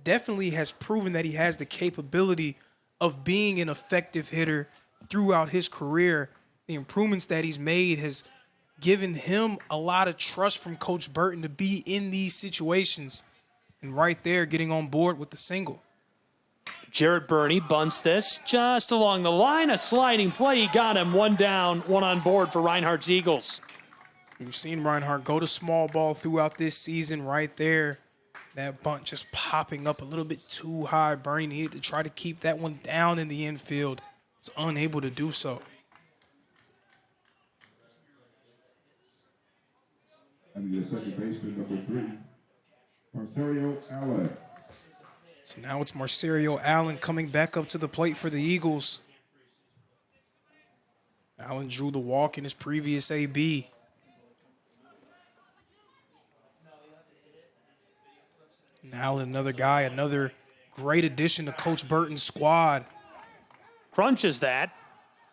Definitely has proven that he has the capability of being an effective hitter throughout his career. The improvements that he's made has given him a lot of trust from Coach Burton to be in these situations. And right there, getting on board with the single. Jarrett Burney bunts this just along the line. A sliding play. He got him. One down, one on board for Reinhardt's Eagles. We've seen Reinhardt go to small ball throughout this season right there. That bunt just popping up a little bit too high. Burney needed to try to keep that one down in the infield. Was unable to do so. And your second baseman, number 3, Marcerio Allen. So now it's Marcerio Allen coming back up to the plate for the Eagles. Allen drew the walk in his previous AB. And Allen, another guy, another great addition to Coach Burton's squad. Crunches that.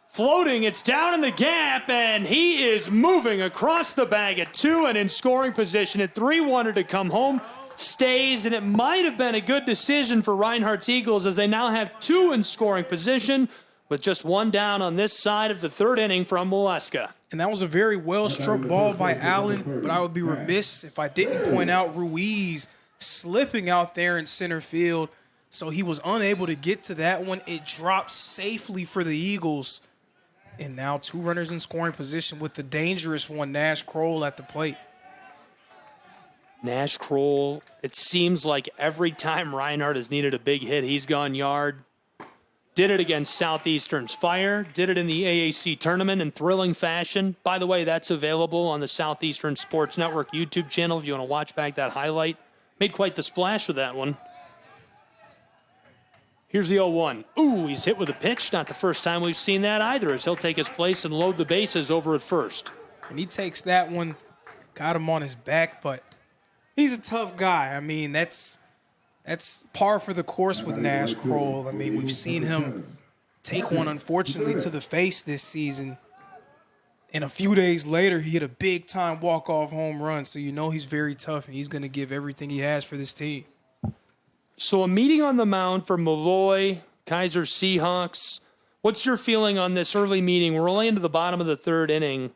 Floating, it's down in the gap, and he is moving across the bag at 2 and in scoring position at 3. Wanted to come home. Stays, and it might have been a good decision for Reinhardt's Eagles as they now have 2 in scoring position with just 1 down on this side of the 3rd inning from Waleska. And that was a very well-struck ball by Allen, but I would be remiss if I didn't point out Ruiz slipping out there in center field. So he was unable to get to that one. It dropped safely for the Eagles. And now 2 runners in scoring position with the dangerous one, Nash Kroll, at the plate. Nash Kroll, it seems like every time Reinhardt has needed a big hit, he's gone yard. Did it against Southeastern's Fire. Did it in the AAC tournament in thrilling fashion. By the way, that's available on the Southeastern Sports Network YouTube channel if you want to watch back that highlight. Made quite the splash with that one. Here's the 0-1. Ooh, he's hit with a pitch. Not the first time we've seen that either, as he'll take his place and load the bases over at first. And he takes that one, got him on his back, but he's a tough guy. I mean, that's par for the course with Nash Kroll. I mean, we've seen him take one, unfortunately, to the face this season. And a few days later, he hit a big-time walk-off home run. So you know he's very tough, and he's going to give everything he has for this team. So a meeting on the mound for Malloy, Kaiser Seahawks. What's your feeling on this early meeting? We're only into the bottom of the 3rd inning,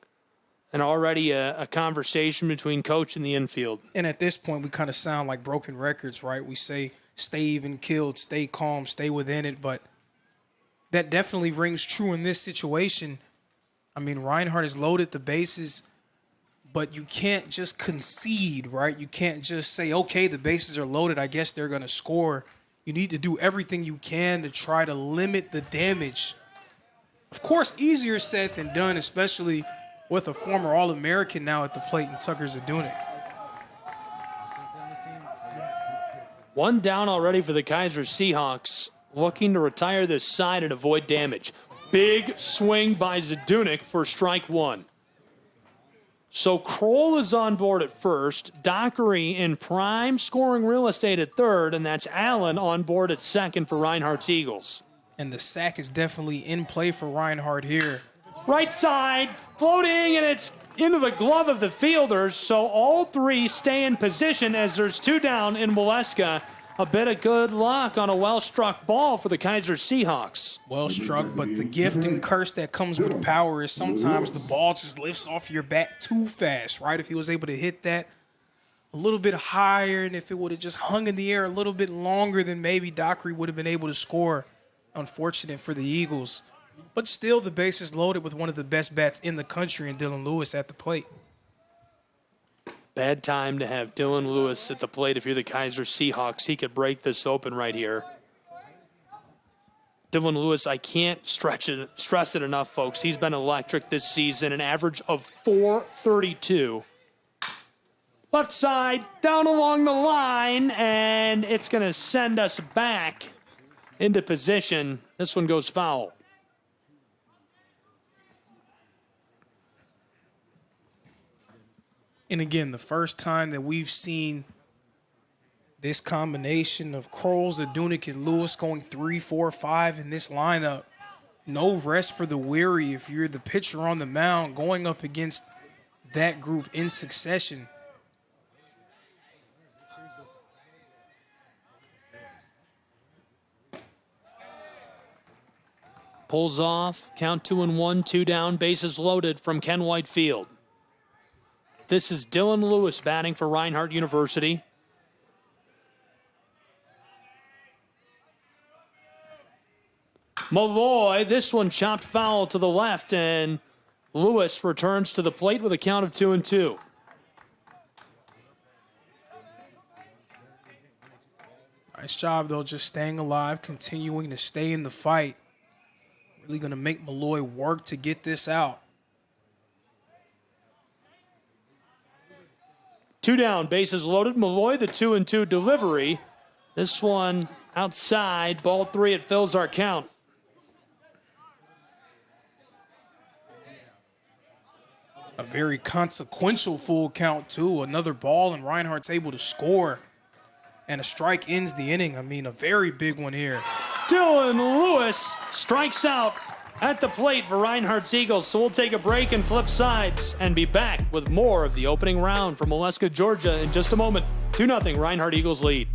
and already a conversation between coach and the infield. And at this point, we kind of sound like broken records, right? We say, stay even killed, stay calm, stay within it. But that definitely rings true in this situation. I mean, Reinhardt has loaded the bases, but you can't just concede, right? You can't just say, okay, the bases are loaded, I guess they're going to score. You need to do everything you can to try to limit the damage. Of course, easier said than done, especially with a former All-American now at the plate in Tucker Zunic. 1 down already for the Kaiser Seahawks, looking to retire this side and avoid damage. Big swing by Zunic for strike 1. So Kroll is on board at first, Dockery in prime scoring real estate at 3rd, and that's Allen on board at 2nd for Reinhardt's Eagles. And the sack is definitely in play for Reinhardt here. Right side, floating, and it's into the glove of the fielders, so all 3 stay in position as there's 2 down in Waleska. A bit of good luck on a well-struck ball for the Kaiser Seahawks. Well struck, but the gift and curse that comes with power is sometimes the ball just lifts off your bat too fast, right? If he was able to hit that a little bit higher, and if it would have just hung in the air a little bit longer, then maybe Dockery would have been able to score. Unfortunate for the Eagles. But still, the bases loaded with one of the best bats in the country in Dylan Lewis at the plate. Bad time to have Dylan Lewis at the plate if you're the Kaiser Seahawks. He could break this open right here. Dylan Lewis, I can't stress it enough, folks. He's been electric this season, an average of .432. Left side, down along the line, and it's going to send us back into position. This one goes foul. And again, the first time that we've seen this combination of Kroll, Zunic, and Lewis going 3, 4, 5 in this lineup. No rest for the weary if you're the pitcher on the mound going up against that group in succession. Pulls off, count 2-1, 2 down, bases loaded from Ken Whitefield. This is Dylan Lewis batting for Reinhardt University. Malloy, this one chopped foul to the left, and Lewis returns to the plate with a count of 2-2. Nice job, though, just staying alive, continuing to stay in the fight. Really going to make Malloy work to get this out. 2 down, bases loaded. Malloy, the 2-2 delivery. This one outside, ball 3, it fills our count. A very consequential full count, too. Another ball, and Reinhardt's able to score. And a strike ends the inning. I mean, a very big one here. Dylan Lewis strikes out at the plate for Reinhardt's Eagles. So we'll take a break and flip sides and be back with more of the opening round from Waleska, Georgia in just a moment. 2-0 Reinhardt Eagles lead.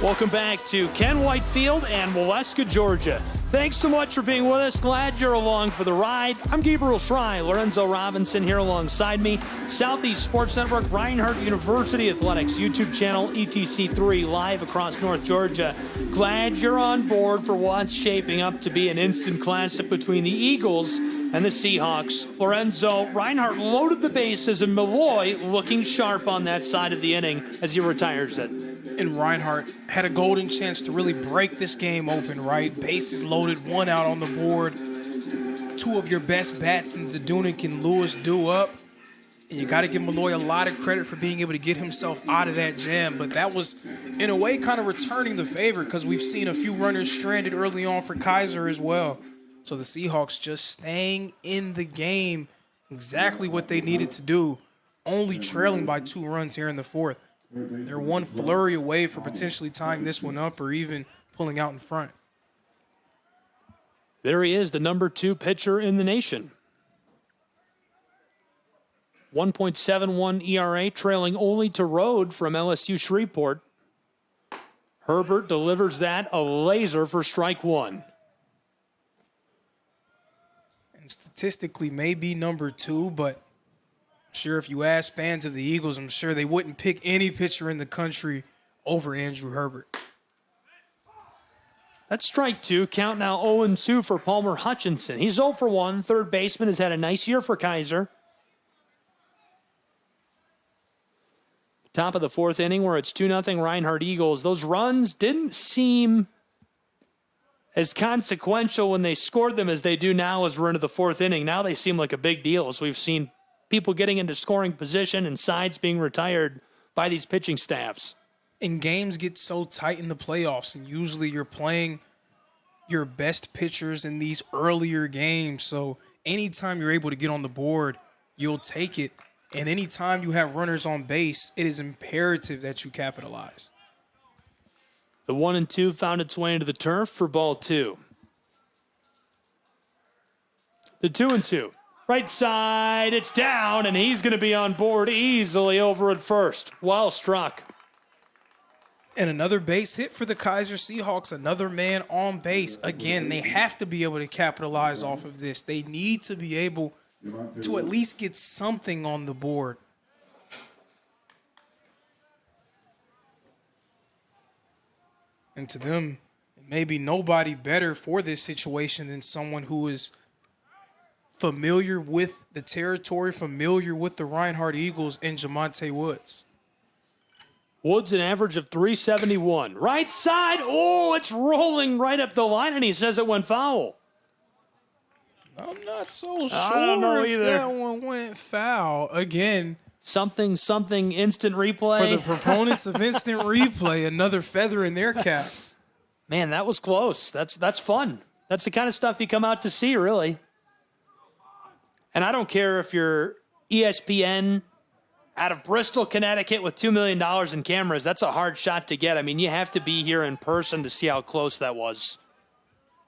Welcome back to Ken Whitefield and Waleska, Georgia. Thanks so much for being with us. Glad you're along for the ride. I'm Gabriel Schry. Lorenzo Robinson here alongside me. Southeast Sports Network, Reinhardt University Athletics YouTube channel, ETC3, live across North Georgia. Glad you're on board for what's shaping up to be an instant classic between the Eagles and the Seahawks. Lorenzo, Reinhardt loaded the bases, and Malloy looking sharp on that side of the inning as he retires it. And Reinhardt had a golden chance to really break this game open, right? Bases loaded, 1 out on the board. 2 of your best bats in Zunic and Lewis due up. And you got to give Malloy a lot of credit for being able to get himself out of that jam. But that was, in a way, kind of returning the favor because we've seen a few runners stranded early on for Kaiser as well. So the Seahawks just staying in the game, exactly what they needed to do, only trailing by 2 runs here in the 4th. They're one flurry away for potentially tying this one up or even pulling out in front. There he is, the number 2 pitcher in the nation. 1.71 ERA, trailing only to Rode from LSU Shreveport. Herbert delivers that, a laser for strike 1. And statistically, maybe number 2, but I'm sure if you ask fans of the Eagles, I'm sure they wouldn't pick any pitcher in the country over Andrew Herbert. That's strike 2. Count now 0-2 for Palmer Hutchinson. He's 0 for 1. Third baseman has had a nice year for Kaiser. Top of the 4th inning where it's 2-0 Reinhardt Eagles. Those runs didn't seem as consequential when they scored them as they do now as we're into the 4th inning. Now they seem like a big deal as we've seen people getting into scoring position and sides being retired by these pitching staffs. And games get so tight in the playoffs, and usually you're playing your best pitchers in these earlier games. So anytime you're able to get on the board, you'll take it. And anytime you have runners on base, it is imperative that you capitalize. The 1-2 found its way into the turf for ball 2. The 2-2. Right side, it's down, and he's going to be on board easily over at first. Well struck. And another base hit for the Kaiser Seahawks, another man on base. Again, they have to be able to capitalize off of this. They need to be able to at least get something on the board. And to them, maybe nobody better for this situation than someone who is familiar with the territory, familiar with the Reinhardt Eagles, and Jamonte Woods. Woods an average of 371. Right side, oh, it's rolling right up the line, and he says it went foul. I'm not so I don't know sure if either. that one went foul. Again, something instant replay. For the proponents of instant replay, another feather in their cap. Man, that was close. That's fun. That's the kind of stuff you come out to see, really. And I don't care if you're ESPN out of Bristol, Connecticut with $2 million in cameras. That's a hard shot to get. I mean, you have to be here in person to see how close that was.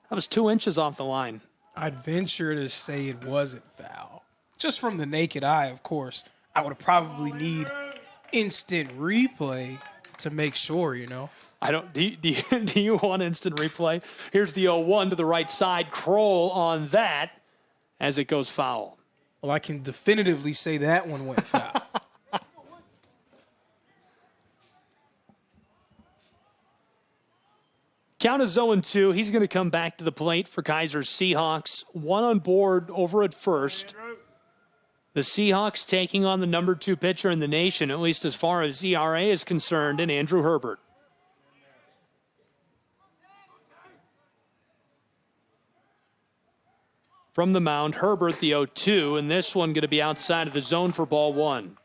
That was 2 inches off the line. I'd venture to say it wasn't foul. Just from the naked eye, of course. I would probably need instant replay to make sure, you know. I don't. Do you want instant replay? Here's the 0-1 to the right side. Kroll on that as it goes foul. Well, I can definitively say that one went foul. Count is 0-2. He's going to come back to the plate for Kaiser Seahawks. 1 on board over at first. The Seahawks taking on the number 2 pitcher in the nation, at least as far as ERA is concerned, in Andrew Herbert. From the mound, Herbert, the 0-2, and this one going to be outside of the zone for ball 1.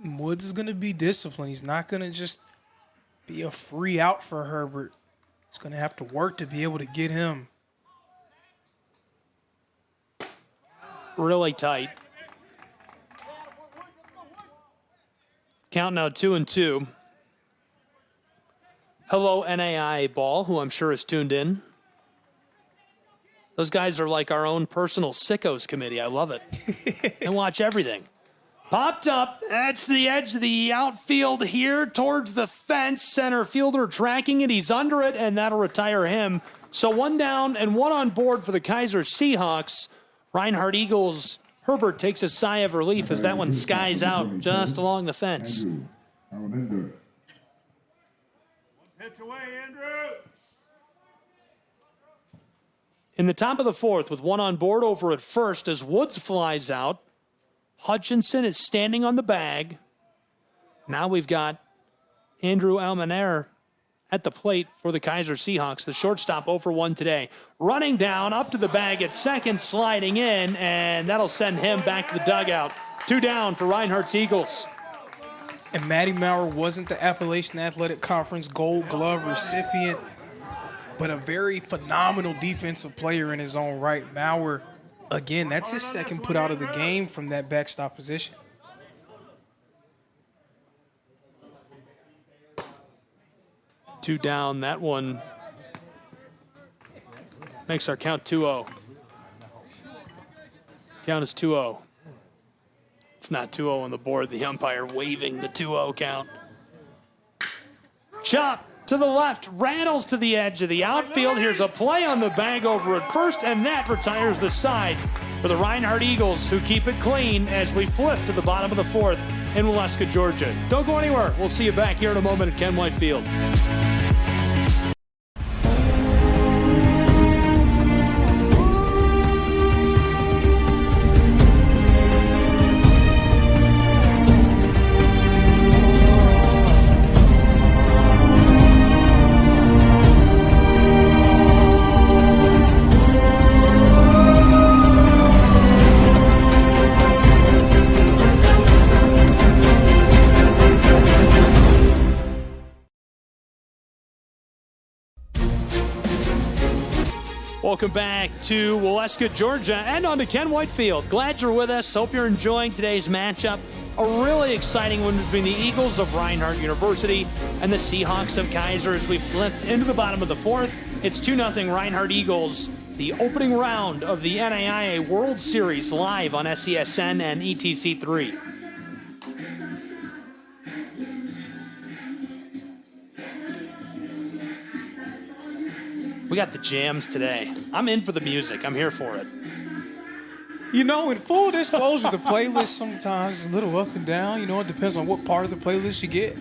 Woods is going to be disciplined. He's not going to just be a free out for Herbert. He's going to have to work to be able to get him. Really tight. Count now 2-2. Hello, NAIA ball, who I'm sure is tuned in. Those guys are like our own personal sickos committee. I love it. And watch everything. Popped up. That's the edge of the outfield here towards the fence. Center fielder tracking it. He's under it, and that'll retire him. So 1 down and 1 on board for the Kaiser Seahawks. Reinhardt Eagles. Herbert takes a sigh of relief as that one skies out just along the fence. In the top of the 4th with 1 on board over at first as Woods flies out. Hutchinson is standing on the bag. Now we've got Andrew Almaner at the plate for the Kaiser Seahawks. The shortstop 0-for-1 today. Running down up to the bag at second, sliding in, and that'll send him back to the dugout. 2 down for Reinhardt's Eagles. And Matty Maurer wasn't the Appalachian Athletic Conference Gold Glove recipient, but a very phenomenal defensive player in his own right. Maurer, again, that's his second put out of the game from that backstop position. Two down. That one makes our count 2-0. Count is 2-0. It's not 2-0 on the board. The umpire waving the 2-0 count. Chop to the left, rattles to the edge of the outfield. Here's a play on the bag over at first, and that retires the side for the Reinhardt Eagles, who keep it clean as we flip to the bottom of the 4th in Waleska, Georgia. Don't go anywhere. We'll see you back here in a moment at Ken White Field. Welcome back to Waleska, Georgia, and on to Ken White Field. Glad you're with us. Hope you're enjoying today's matchup. A really exciting one between the Eagles of Reinhardt University and the Seahawks of Kaiser as we flipped into the bottom of the 4th. It's 2-0 Reinhardt Eagles, the opening round of the NAIA World Series live on SESN and ETC3. We got the jams today. I'm in for the music. I'm here for it. You know, in full disclosure, the playlist sometimes is a little up and down. You know, it depends on what part of the playlist you get.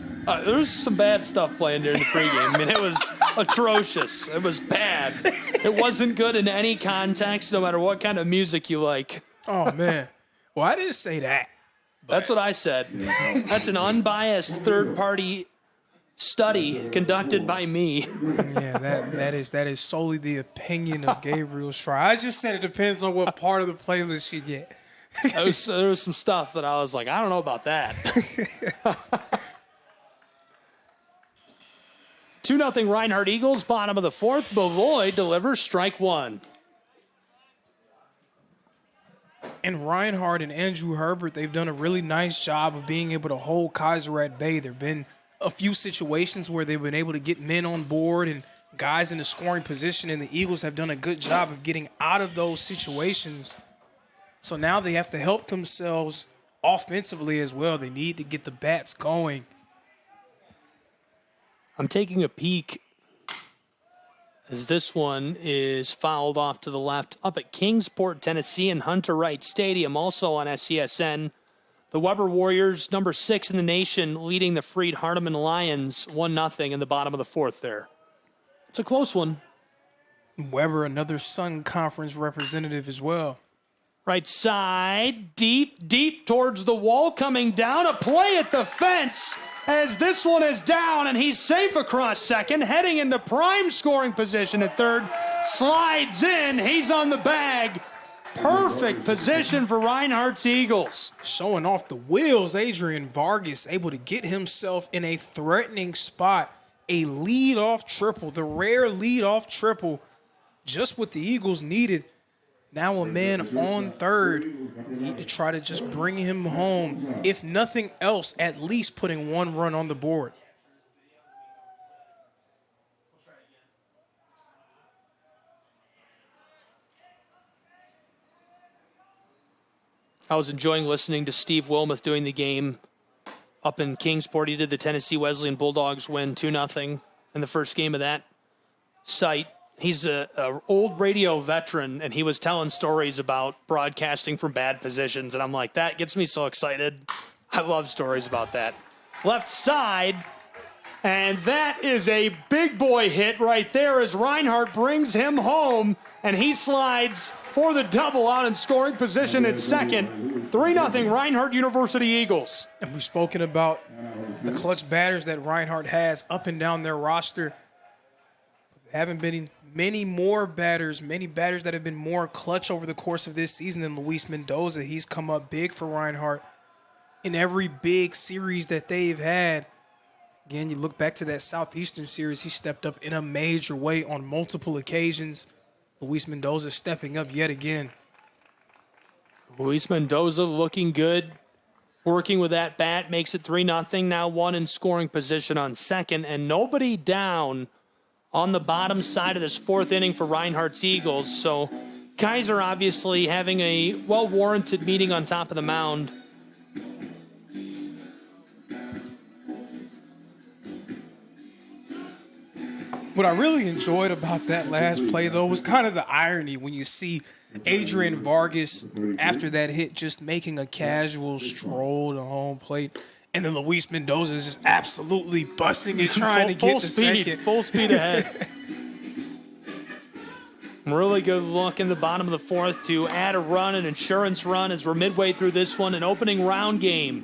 There's some bad stuff playing during the pregame. I mean, it was atrocious. It was bad. It wasn't good in any context, no matter what kind of music you like. Oh, man. Well, I didn't say that. That's what I said. That's an unbiased third-party study conducted by me. Yeah, that is solely the opinion of Gabriel Schreier. I just said it depends on what part of the playlist you get. There was some stuff that I was like, I don't know about that. 2-0 Reinhardt Eagles, bottom of the fourth. Beloy delivers strike one. And Reinhardt and Andrew Herbert, they've done a really nice job of being able to hold Kaiser at bay. There have been a few situations where they've been able to get men on board and guys in the scoring position, and the Eagles have done a good job of getting out of those situations. So now they have to help themselves offensively as well. They need to get the bats going. I'm taking a peek as this one is fouled off to the left up at Kingsport, Tennessee, and Hunter Wright Stadium, also on SCSN. The Weber Warriors, number 6 in the nation, leading the Freed Hardeman Lions 1-0 in the bottom of the fourth there. It's a close one. Weber, another Sun Conference representative as well. Right side, deep towards the wall, coming down. A play at the fence as this one is down, and he's safe across second, heading into prime scoring position at third. Slides in, he's on the bag. Perfect position for Reinhardt's Eagles. Showing off the wheels, Adrian Vargas able to get himself in a threatening spot. A leadoff triple, the rare leadoff triple, just what the Eagles needed. Now a man on third. Need to try to just bring him home. If nothing else, at least putting one run on the board. I was enjoying listening to Steve Wilmuth doing the game up in Kingsport. He did the Tennessee Wesleyan Bulldogs win 2-0 in the first game of that site. He's an old radio veteran, and he was telling stories about broadcasting from bad positions, and I'm like, that gets me so excited. I love stories about that. Left side, and that is a big boy hit right there as Reinhardt brings him home, and he slides for the double out in scoring position at second. 3-0 Reinhardt University Eagles. And we've spoken about the clutch batters that Reinhardt has up and down their roster. There haven't been many batters that have been more clutch over the course of this season than Luis Mendoza. He's come up big for Reinhardt in every big series that they've had. Again, you look back to that Southeastern series, he stepped up in a major way on multiple occasions. Luis Mendoza stepping up yet again. Luis Mendoza looking good, working with that bat, makes it 3-0. Now one in scoring position on second, and nobody down on the bottom side of this fourth inning for Reinhardt's Eagles. So Kaiser obviously having a well-warranted meeting on top of the mound. What I really enjoyed about that last play, though, was kind of the irony when you see Adrian Vargas, after that hit, just making a casual stroll to home plate. And then Luis Mendoza is just absolutely busting it, trying to get to second. Full speed ahead. Really good look in the bottom of the fourth to add a run, an insurance run, as we're midway through this one, an opening round game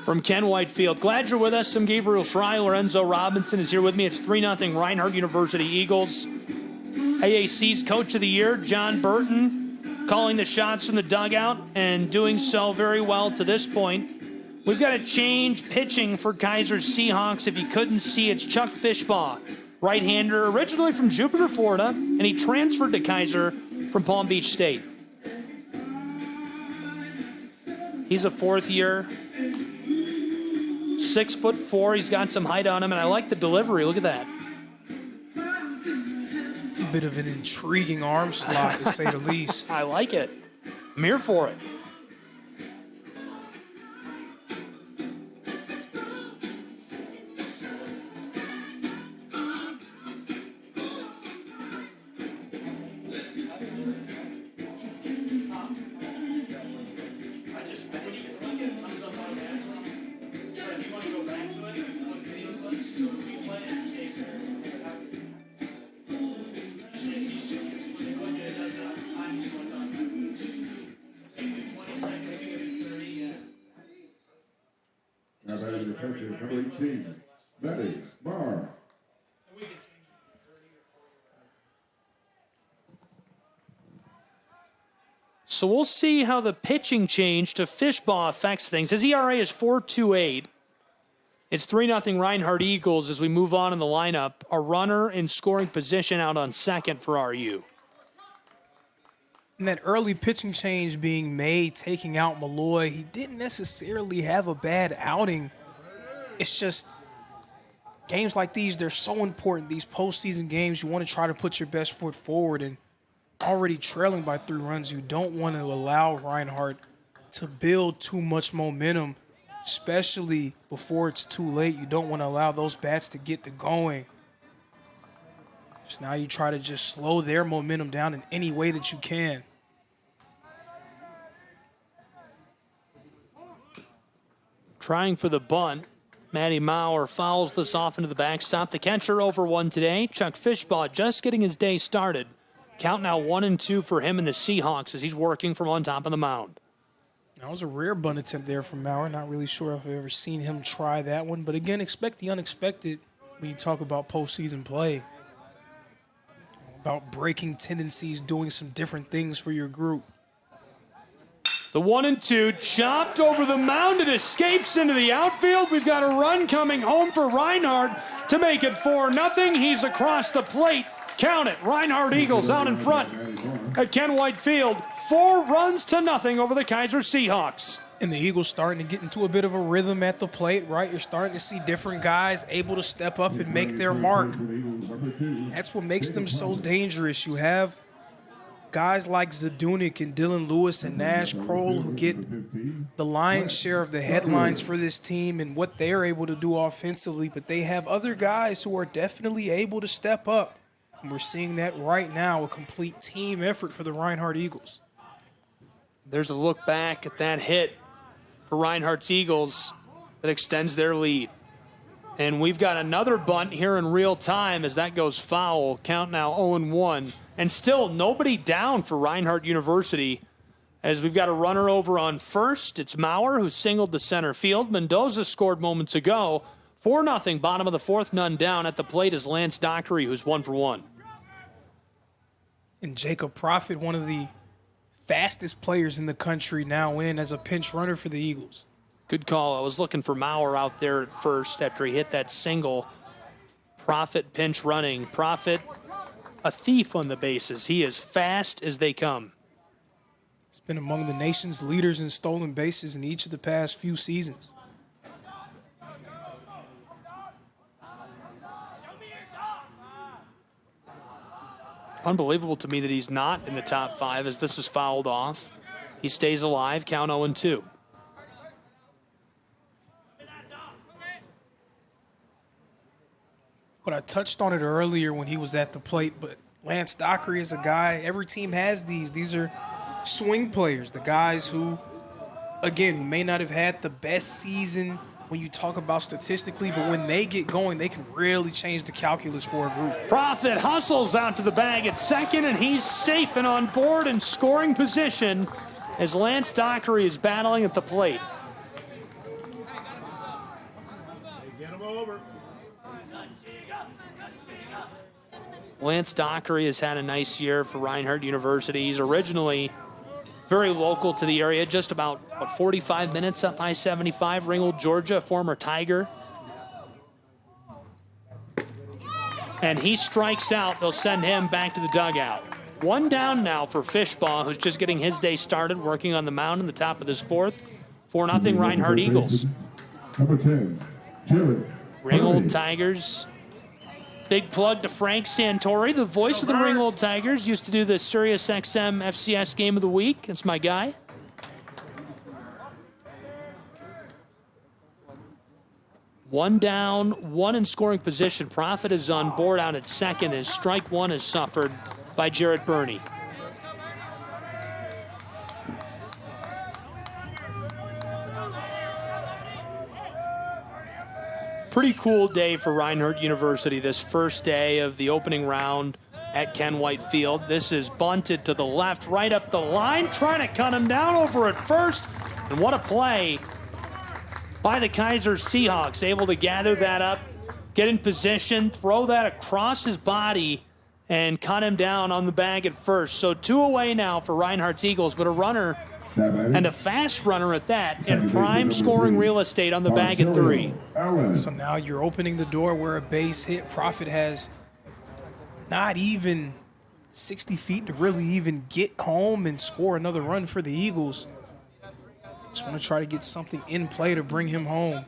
from Ken Whitefield. Glad you're with us. I'm Gabriel Schreier. Lorenzo Robinson is here with me. It's 3-0 Reinhardt University Eagles. AAC's Coach of the Year, John Burton, calling the shots from the dugout and doing so very well to this point. We've got a change pitching for Kaiser's Seahawks. If you couldn't see, it's Chuck Fishbaugh, right-hander, originally from Jupiter, Florida, and he transferred to Kaiser from Palm Beach State. He's a fourth year, 6'4". He's got some height on him, and I like the delivery. Look at that. A bit of an intriguing arm slot, to say the least. I like it. I'm here for it. Now batting the pitcher, number 18, Betty Barr. So we'll see how the pitching change to Fishbaugh affects things. His ERA is 4.28. It's 3-0 Reinhardt Eagles as we move on in the lineup. A runner in scoring position out on second for RU. And that early pitching change being made, taking out Malloy, he didn't necessarily have a bad outing. It's just games like these, they're so important. These postseason games, you want to try to put your best foot forward. And already trailing by 3 runs, you don't want to allow Reinhardt to build too much momentum, especially before it's too late. You don't want to allow those bats to get to going. So now you try to just slow their momentum down in any way that you can. Trying for the bunt. Matty Maurer fouls this off into the backstop. The catcher over 1 today. Chuck Fishbaugh just getting his day started. Count now 1-2 for him and the Seahawks as he's working from on top of the mound. That was a rare bunt attempt there from Maurer. Not really sure if I've ever seen him try that one. But again, expect the unexpected when you talk about postseason play. About breaking tendencies, doing some different things for your group. The 1-2 chopped over the mound. It escapes into the outfield. We've got a run coming home for Reinhardt to make it 4-0. He's across the plate. Count it. Reinhardt Eagles out in front at Ken White Field. 4-0 over the Kaiser Seahawks. And the Eagles starting to get into a bit of a rhythm at the plate, right? You're starting to see different guys able to step up and make their mark. That's what makes them so dangerous. You have guys like Zunic and Dylan Lewis and Nash Kroll who get the lion's share of the headlines for this team and what they're able to do offensively, but they have other guys who are definitely able to step up. And we're seeing that right now, a complete team effort for the Reinhardt Eagles. There's a look back at that hit for Reinhardt's Eagles that extends their lead. And we've got another bunt here in real time as that goes foul. Count now 0-1. And still nobody down for Reinhardt University as we've got a runner over on first. It's Maurer who singled to center field. Mendoza scored moments ago. 4-0, bottom of the fourth, none down. At the plate is Lance Dockery, who's 1 for 1. And Jacob Prophet, one of the fastest players in the country, now in as a pinch runner for the Eagles. Good call. I was looking for Maurer out there at first after he hit that single. Prophet pinch running. Prophet, a thief on the bases. He is fast as they come. He's been among the nation's leaders in stolen bases in each of the past few seasons. Unbelievable to me that he's not in the top 5 as this is fouled off. He stays alive, count 0-2. But I touched on it earlier when he was at the plate, but Lance Dockery is a guy, every team has these. These are swing players, the guys who, again, who may not have had the best season when you talk about statistically, but when they get going, they can really change the calculus for a group. Prophet hustles out to the bag at second, and he's safe and on board in scoring position as Lance Dockery is battling at the plate. Lance Dockery has had a nice year for Reinhardt University. He's originally very local to the area, just about 45 minutes up I-75, Ringgold, Georgia, former Tiger. And he strikes out. They'll send him back to the dugout. 1 down now for Fishbaugh, who's just getting his day started, working on the mound in the top of this fourth. 4-0 Reinhardt Eagles. Number 10, Jared. Ringgold Tigers. Big plug to Frank Santori, the voice of the Ringgold Tigers. Used to do the Sirius XM FCS Game of the Week. That's my guy. One down, 1 in scoring position. Prophet is on board out at second as strike 1 is suffered by Jarrett Burney. Pretty cool day for Reinhardt University, this first day of the opening round at Ken White Field. This is bunted to the left, right up the line, trying to cut him down over at first. And what a play by the Keiser Seahawks, able to gather that up get in position, throw that across his body, and cut him down on the bag at first. So 2 away now for Reinhardt's Eagles, but a runner, and a fast runner at that, in prime scoring real estate on the bag at 3. So now you're opening the door where a base hit. Profit has not even 60 feet to really even get home and score another run for the Eagles. Just want to try to get something in play to bring him home.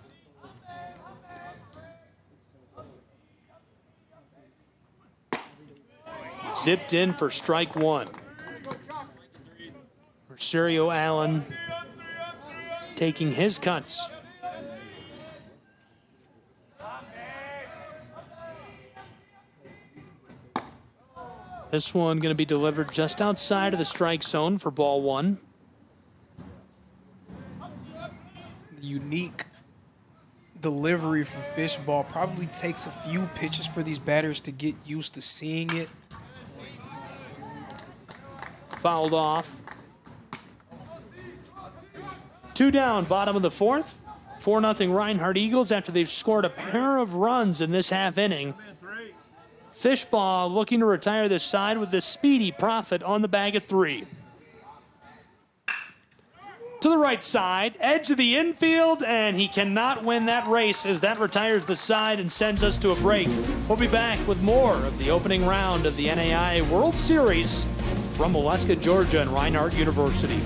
Zipped in for strike 1. Rosario Allen taking his cuts. This one going to be delivered just outside of the strike zone for ball 1. The unique delivery from Fishball probably takes a few pitches for these batters to get used to seeing it. Fouled off. 2 down, bottom of the 4th. 4-0 Reinhardt Eagles after they've scored a pair of runs in this half inning. Fishball looking to retire this side with the speedy Profit on the bag at 3. To the right side, edge of the infield, and he cannot win that race as that retires the side and sends us to a break. We'll be back with more of the opening round of the NAIA World Series from Waleska, Georgia and Reinhardt University.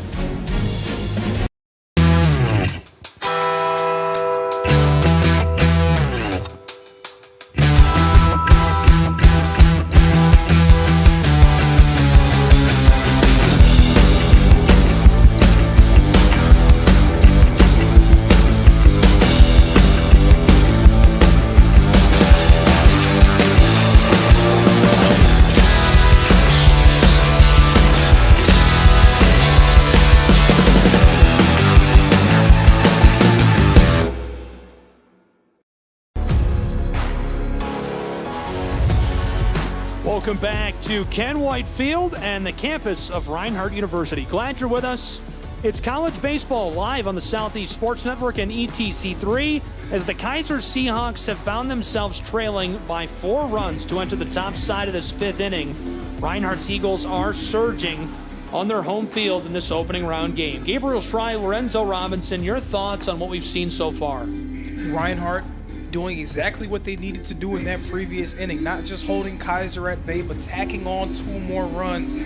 Welcome back to Ken White Field and the campus of Reinhardt University. Glad you're with us. It's college baseball live on the Southeast Sports Network and ETC3 as the Kaiser Seahawks have found themselves trailing by 4 runs to enter the top side of this 5th inning. Reinhardt's Eagles are surging on their home field in this opening round game. Gabriel Schrei, Lorenzo Robinson, your thoughts on what we've seen so far? Reinhardt doing exactly what they needed to do in that previous inning, not just holding Kaiser at bay, but tacking on 2 more runs.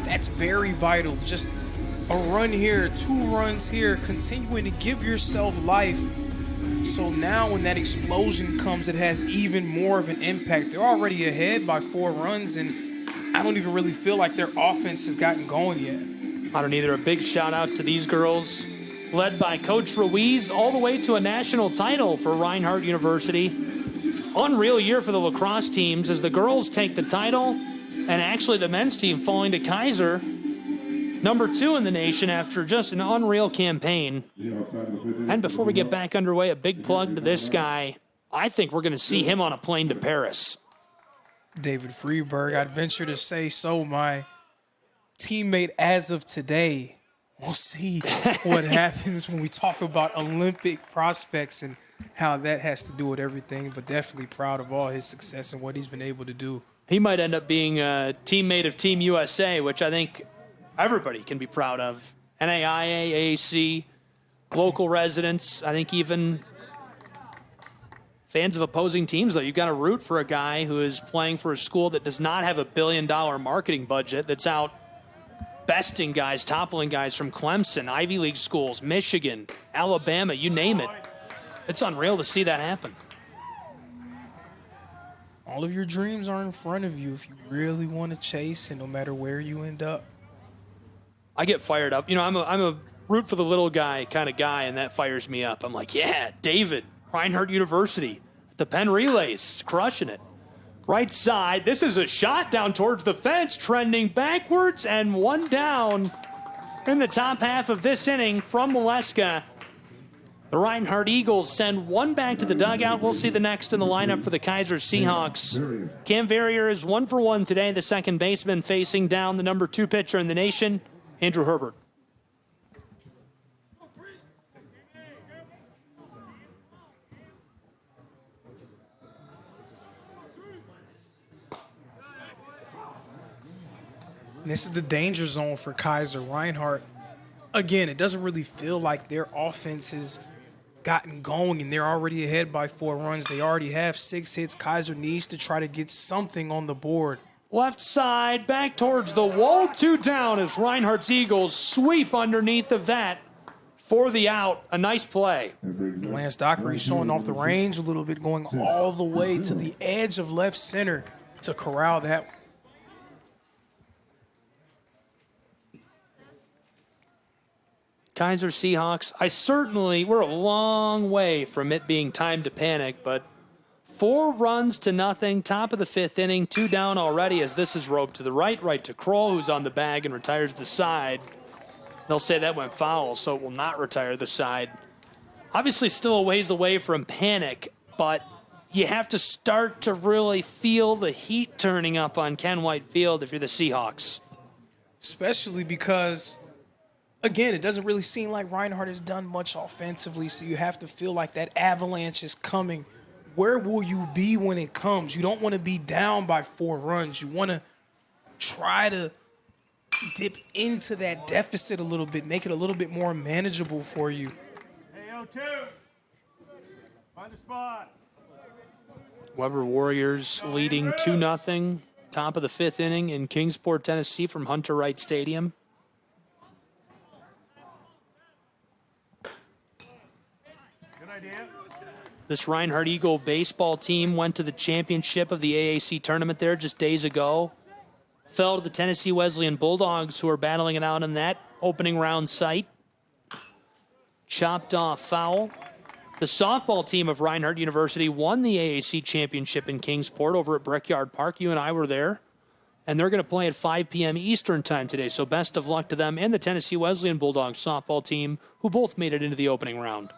That's very vital. Just a run here, 2 runs here, continuing to give yourself life. So now when that explosion comes, it has even more of an impact. They're already ahead by 4 runs, and I don't even really feel like their offense has gotten going yet. I don't either. A big shout out to these girls, led by Coach Ruiz, all the way to a national title for Reinhardt University. Unreal year for the lacrosse teams as the girls take the title, and actually the men's team falling to Kaiser, number 2 in the nation after just an unreal campaign. And before we get back underway, a big plug to this guy. I think we're going to see him on a plane to Paris. David Freeberg, I'd venture to say so, my teammate as of today. We'll see what happens when we talk about Olympic prospects and how that has to do with everything, but definitely proud of all his success and what he's been able to do. He might end up being a teammate of Team USA, which I think everybody can be proud of. NAIA, AAC, local residents, I think even fans of opposing teams, though. You've got to root for a guy who is playing for a school that does not have $1 billion marketing budget, that's out besting guys, toppling guys from Clemson, Ivy League schools, Michigan, Alabama, you name it. It's unreal to see that happen. All of your dreams are in front of you if you really want to chase, and no matter where you end up. I get fired up. You know, I'm a root for the little guy kind of guy, and that fires me up. I'm like, yeah, David, Reinhardt University, the Penn Relays, crushing it. Right side, this is a shot down towards the fence, trending backwards, and 1 down in the top half of this inning from Waleska. The Reinhardt Eagles send 1 back to the dugout. We'll see the next in the lineup for the Keiser Seahawks. Cam Verrier is 1 for 1 today, the second baseman facing down the number 2 pitcher in the nation, Andrew Herbert. This is the danger zone for Kaiser. Reinhardt, again, it doesn't really feel like their offense has gotten going and they're already ahead by 4 runs. They already have 6 hits. Kaiser needs to try to get something on the board. Left side, back towards the wall, 2 down as Reinhardt's Eagles sweep underneath of that for the out. A nice play. Lance Dockery showing off the range a little bit, going all the way to the edge of left center to corral that. Kaiser Seahawks, we're a long way from it being time to panic, but 4 runs to nothing, top of the 5th inning, 2 down already as this is roped to the right to Kroll, who's on the bag and retires the side. They'll say that went foul, so it will not retire the side. Obviously still a ways away from panic, but you have to start to really feel the heat turning up on Ken White Field if you're the Seahawks. Especially because, again, it doesn't really seem like Reinhardt has done much offensively, so you have to feel like that avalanche is coming. Where will you be when it comes? You don't want to be down by 4 runs. You want to try to dip into that deficit a little bit, make it a little bit more manageable for you. Hey, 0-2. Find a spot. Weber Warriors leading 2-0, top of the 5th inning in Kingsport, Tennessee from Hunter Wright Stadium. Good idea. This Reinhardt Eagle baseball team went to the championship of the AAC tournament there just days ago. Fell to the Tennessee Wesleyan Bulldogs, who are battling it out in that opening round site. Chopped off foul. The softball team of Reinhardt University won the AAC championship in Kingsport over at Brickyard Park. You and I were there. And they're going to play at 5 p.m. Eastern time today. So best of luck to them and the Tennessee Wesleyan Bulldogs softball team, who both made it into the opening round.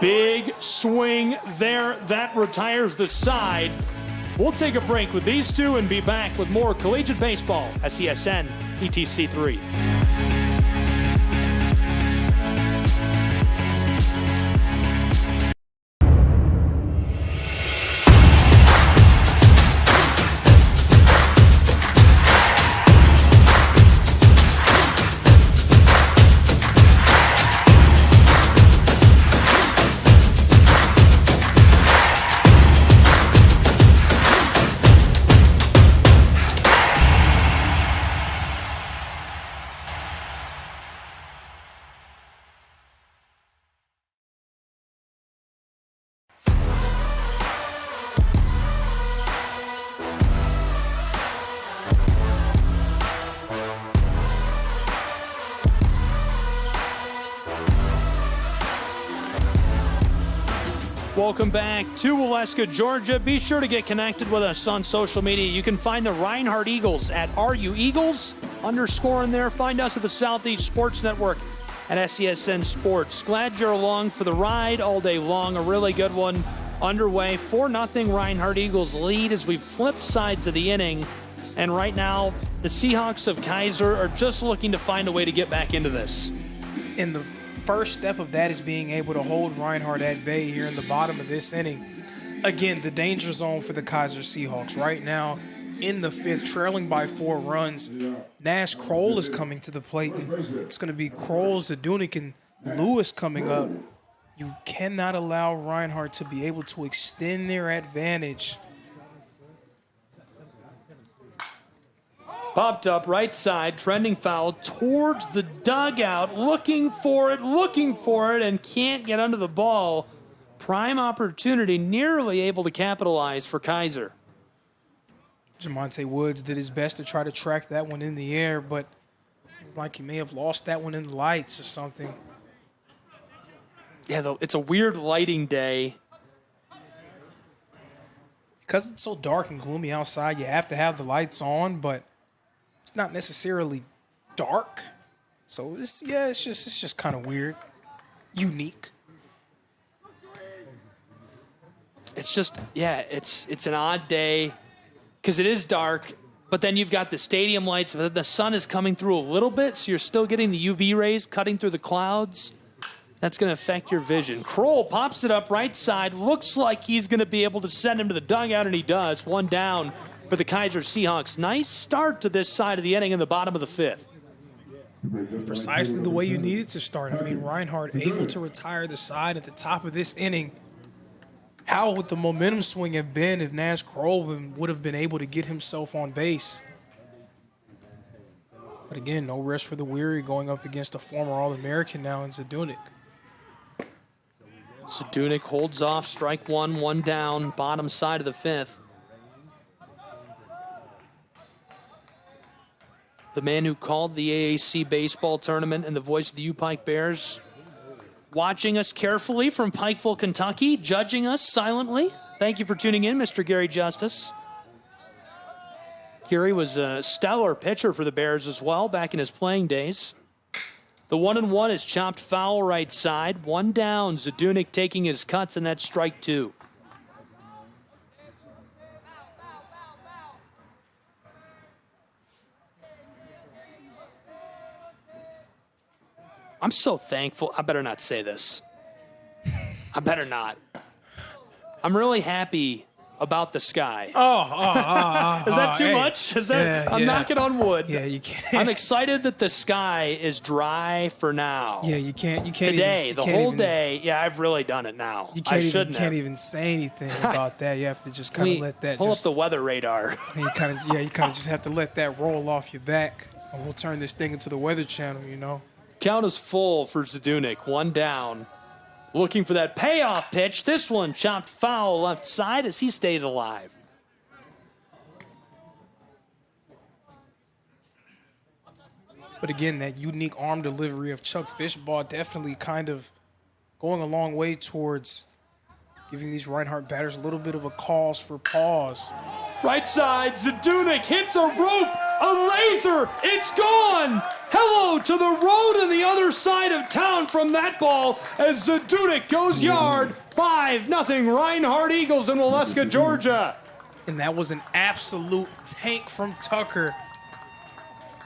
Big swing there. That retires the side. We'll take a break with these two and be back with more collegiate baseball. SESN ETC 3. Welcome back to Waleska, Georgia. Be sure to get connected with us on social media. You can find the Reinhardt Eagles at RUEagles _ in there. Find us at the Southeast Sports Network at SESN Sports. Glad you're along for the ride all day long. A really good one underway. 4-0 Reinhardt Eagles lead as we flip sides of the inning. And right now, the Seahawks of Kaiser are just looking to find a way to get back into this. In the first step of that is being able to hold Reinhardt at bay here in the bottom of this inning. Again, the danger zone for the Kaiser Seahawks right now in the 5th, trailing by 4 runs. Nash Kroll is coming to the plate. It's going to be Kroll, Zunic, and Lewis coming up. You cannot allow Reinhardt to be able to extend their advantage. Popped up right side, trending foul towards the dugout, looking for it, and can't get under the ball. Prime opportunity, nearly able to capitalize for Kaiser. Jamonte Woods did his best to try to track that one in the air, but it's like he may have lost that one in the lights or something. Yeah, though, it's a weird lighting day. Because it's so dark and gloomy outside, you have to have the lights on, but it's not necessarily dark. So it's just kind of weird. Unique. It's just, it's an odd day because it is dark, but then you've got the stadium lights, but the sun is coming through a little bit, so you're still getting the UV rays cutting through the clouds. That's going to affect your vision. Kroll pops it up right side. Looks like he's going to be able to send him to the dugout, and he does. 1 down for the Kaiser Seahawks. Nice start to this side of the inning in the bottom of the 5th. Precisely the way you needed to start. I mean, Reinhardt able to retire the side at the top of this inning. How would the momentum swing have been if Nash Kroll would have been able to get himself on base? But again, no rest for the weary going up against a former All-American now in Zunic. Zunic holds off, strike one, one down, bottom side of the 5th. The man who called the AAC baseball tournament and the voice of the U-Pike Bears, watching us carefully from Pikeville, Kentucky, judging us silently. Thank you for tuning in, Mr. Gary Justice. Gary was a stellar pitcher for the Bears as well back in his playing days. The 1-1 is chopped foul right side. One down, Zunic taking his cuts, and that's strike 2. I'm so thankful. I better not say this. I better not. I'm really happy about the sky. Is that too much? Is that? I'm knocking on wood. Yeah, you can't. I'm excited that the sky is dry for now. Yeah, you can't. Today, even, the whole day. Yeah, I've really done it now. You can't even say anything about that. You have to just kind of let that. Pull up the weather radar. You kind of just have to let that roll off your back, and we'll turn this thing into the Weather Channel. You know. Count is full for Zunic. One down. Looking for that payoff pitch. This one chopped foul left side as he stays alive. But again, that unique arm delivery of Chuck Fishbaugh definitely kind of going a long way towards giving these Reinhardt batters a little bit of a cause for pause. Right side, Zunic hits a rope, a laser, it's gone! Hello to the road on the other side of town from that ball as Zunic goes yard. 5-0 Reinhardt Eagles in Waleska, Georgia. And that was an absolute tank from Tucker.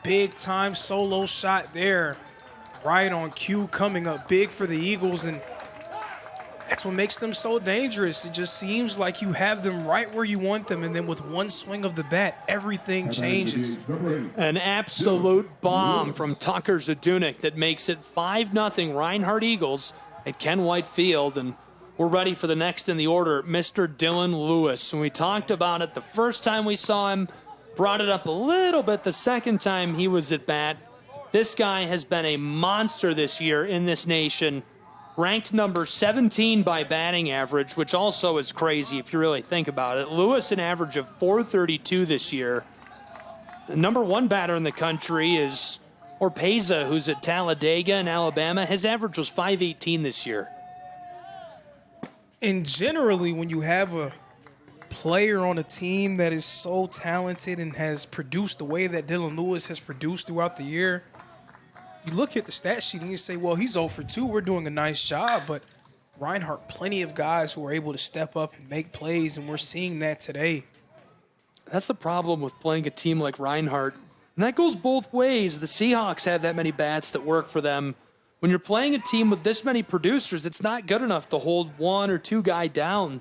Big time solo shot there. Right on cue, coming up big for the Eagles, and that's what makes them so dangerous. It just seems like you have them right where you want them, and then with one swing of the bat, everything changes. An absolute bomb from Tucker Zunic that makes it 5-0 Reinhardt Eagles at Ken White Field, and we're ready for the next in the order, Mr. Dylan Lewis. And we talked about it the first time we saw him, brought it up a little bit the second time he was at bat. This guy has been a monster this year in this nation. Ranked number 17 by batting average, which also is crazy if you really think about it. Lewis, an average of .432 this year. The number 1 batter in the country is Orpeza, who's at Talladega in Alabama. His average was .518 this year. And generally, when you have a player on a team that is so talented and has produced the way that Dylan Lewis has produced throughout the year, you look at the stat sheet and you say, well, he's 0 for 2. We're doing a nice job. But Reinhardt, plenty of guys who are able to step up and make plays, and we're seeing that today. That's the problem with playing a team like Reinhardt. And that goes both ways. The Seahawks have that many bats that work for them. When you're playing a team with this many producers, it's not good enough to hold 1 or 2 guy down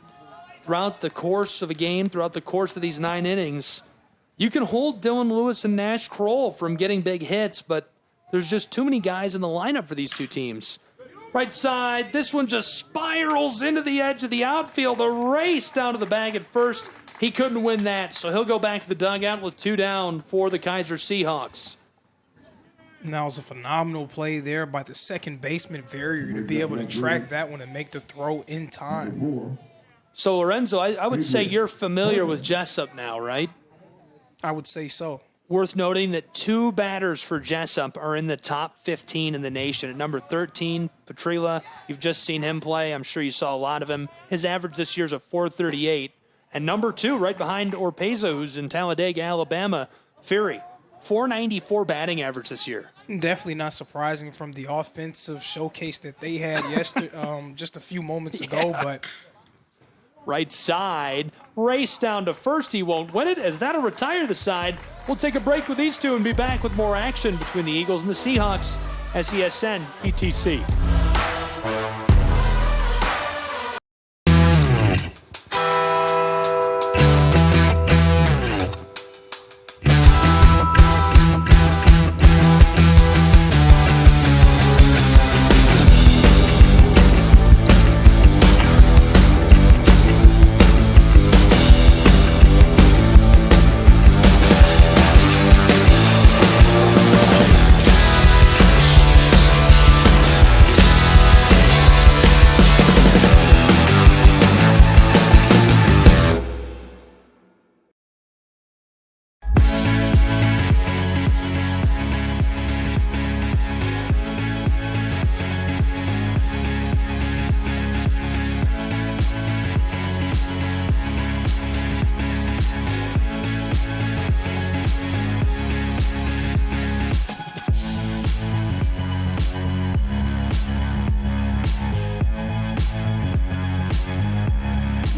throughout the course of a game, throughout the course of these 9 innings. You can hold Dylan Lewis and Nash Kroll from getting big hits, but there's just too many guys in the lineup for these two teams. Right side, this one just spirals into the edge of the outfield. A race down to the bag at first. He couldn't win that, so he'll go back to the dugout with 2 down for the Kaiser Seahawks. And that was a phenomenal play there by the second baseman, Verrier, to be able to track that one and make the throw in time. So, Lorenzo, I would say you're familiar with Jessup now, right? I would say so. Worth noting that 2 batters for Jessup are in the top 15 in the nation. At number 13, Petrila, you've just seen him play. I'm sure you saw a lot of him. His average this year is a .438. And number 2, right behind Orpeza, who's in Talladega, Alabama, Fury, .494 batting average this year. Definitely not surprising from the offensive showcase that they had yesterday, just a few moments ago, but... Right side, race down to first. He won't win it as that'll retire the side. We'll take a break with these two and be back with more action between the Eagles and the Seahawks. SESN ETC.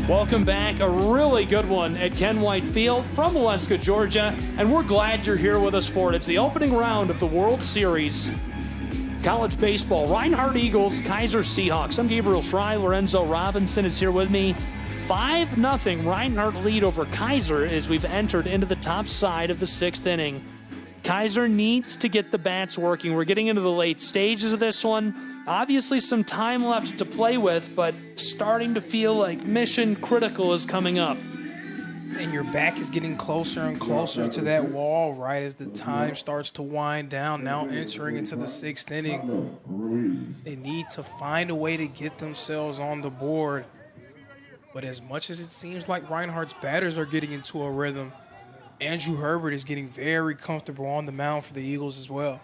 Welcome back. A really good one at Ken White Field from Waleska, Georgia. And we're glad you're here with us for it. It's the opening round of the World Series. College baseball, Reinhardt Eagles, Kaiser Seahawks. I'm Gabriel Schrei. Lorenzo Robinson is here with me. 5-0 Reinhardt lead over Kaiser as we've entered into the top side of the 6th inning. Kaiser needs to get the bats working. We're getting into the late stages of this one. Obviously some time left to play with, but starting to feel like mission critical is coming up. And your back is getting closer and closer to that wall right as the time starts to wind down, now entering into the 6th inning. They need to find a way to get themselves on the board. But as much as it seems like Reinhardt's batters are getting into a rhythm, Andrew Herbert is getting very comfortable on the mound for the Eagles as well.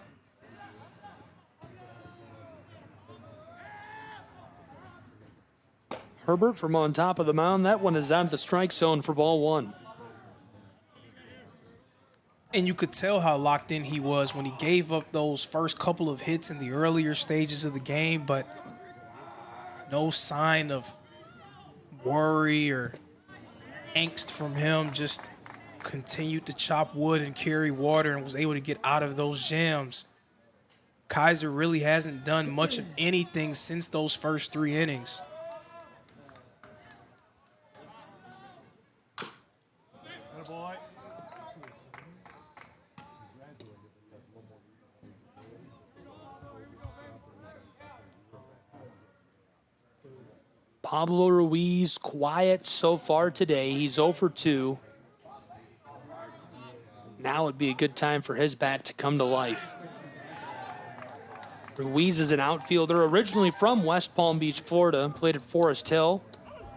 Herbert from on top of the mound. That one is out of the strike zone for ball 1. And you could tell how locked in he was when he gave up those first couple of hits in the earlier stages of the game, but no sign of worry or angst from him. Just continued to chop wood and carry water and was able to get out of those jams. Kaiser really hasn't done much of anything since those first 3 innings. Boy. Pablo Ruiz quiet so far today. He's 0 for 2. Now would be a good time for his bat to come to life. Ruiz is an outfielder originally from West Palm Beach, Florida, played at Forest Hill,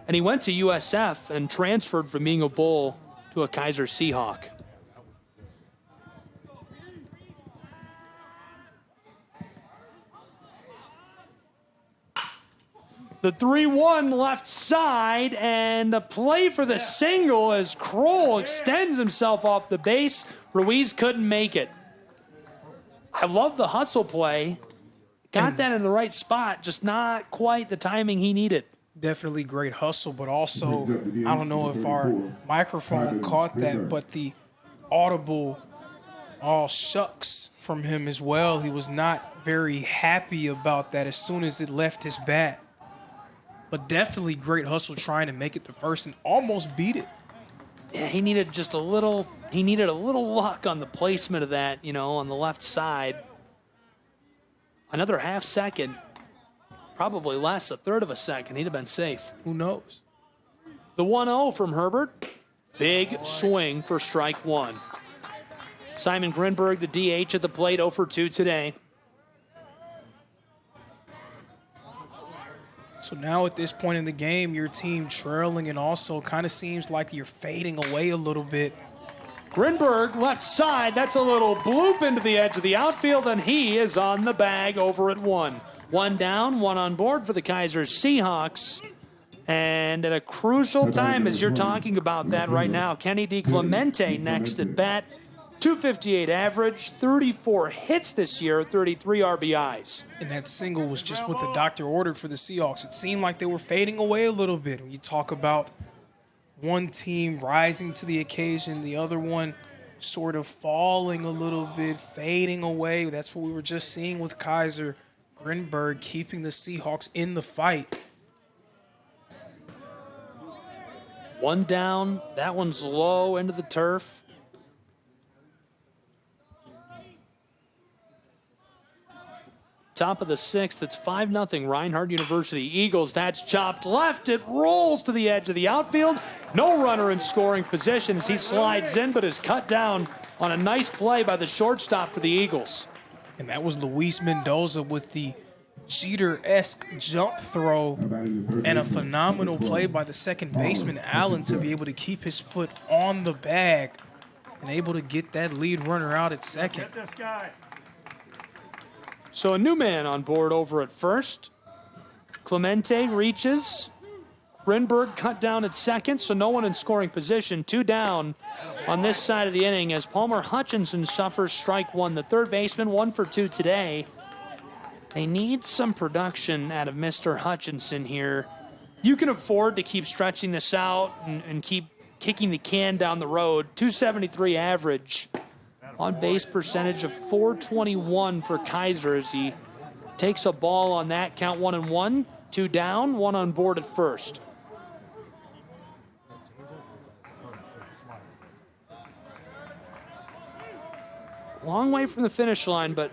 and he went to USF and transferred from being a Bull to a Kaiser Seahawk. The 3-1 left side, and the play for the single as Kroll extends himself off the base. Ruiz couldn't make it. I love the hustle play. Got that in the right spot, just not quite the timing he needed. Definitely great hustle, but also, I don't know if our microphone caught that, but the audible "all shucks" from him as well. He was not very happy about that as soon as it left his bat. But definitely great hustle trying to make it to first and almost beat it. Yeah, he needed just a little luck on the placement of that, on the left side. Another half second, probably less, a third of a second, he'd have been safe. Who knows? The 1-0 from Herbert. Big swing for strike 1. Simon Grinberg, the DH at the plate, 0 for 2 today. So now at this point in the game, your team trailing and also kind of seems like you're fading away a little bit. Grinberg, left side, that's a little bloop into the edge of the outfield, and he is on the bag over at 1. 1 down, 1 on board for the Kaiser Seahawks. And at a crucial time, as you're talking about that right now, Kenny DiClemente next at bat. 258 average, 34 hits this year, 33 RBIs. And that single was just what the doctor ordered for the Seahawks. It seemed like they were fading away a little bit. When you talk about one team rising to the occasion, the other one sort of falling a little bit, fading away. That's what we were just seeing with Kaiser. Grinberg keeping the Seahawks in the fight. 1 down, that one's low into the turf. Top of the 6th, it's 5-0 Reinhardt University Eagles. That's chopped left. It rolls to the edge of the outfield. No runner in scoring position as he slides in, but is cut down on a nice play by the shortstop for the Eagles. And that was Luis Mendoza with the Jeter-esque jump throw and a phenomenal play by the second baseman, Allen, to be able to keep his foot on the bag and able to get that lead runner out at second. Get this guy. So a new man on board over at first. Clemente reaches. Grinberg cut down at second, so no one in scoring position. 2 down on this side of the inning as Palmer Hutchinson suffers strike 1. The third baseman, 1 for 2 today. They need some production out of Mr. Hutchinson here you can afford to keep stretching this out and keep kicking the can down the road. 273 average. On base percentage of 421 for Kaiser as he takes a ball on that. Count 1-1, 2 down, 1 on board at first. Long way from the finish line, but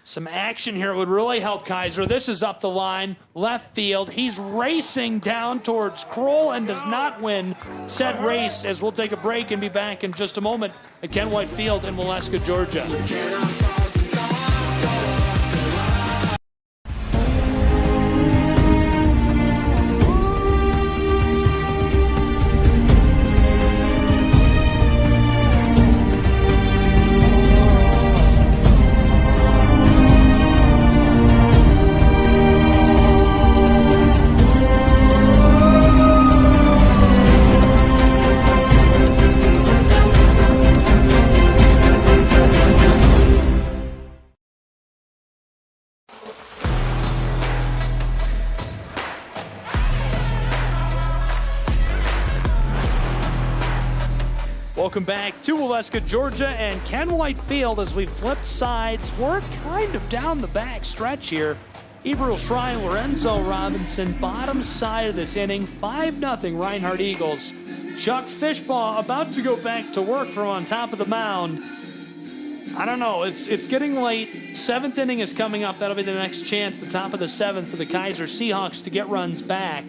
some action here would really help Kaiser. This is up the line, left field. He's racing down towards Kroll and does not win said race, as we'll take a break and be back in just a moment at Ken White Field in Waleska, Georgia. Welcome back to Waleska, Georgia, and Ken White Field as we flipped sides. We're kind of down the back stretch here. Eberl Shrine, Lorenzo Robinson, bottom side of this inning, 5-0 Reinhardt Eagles. Chuck Fishbaugh about to go back to work from on top of the mound. I don't know, it's getting late. 7th inning is coming up. That'll be the next chance, the top of the 7th for the Kaiser Seahawks to get runs back.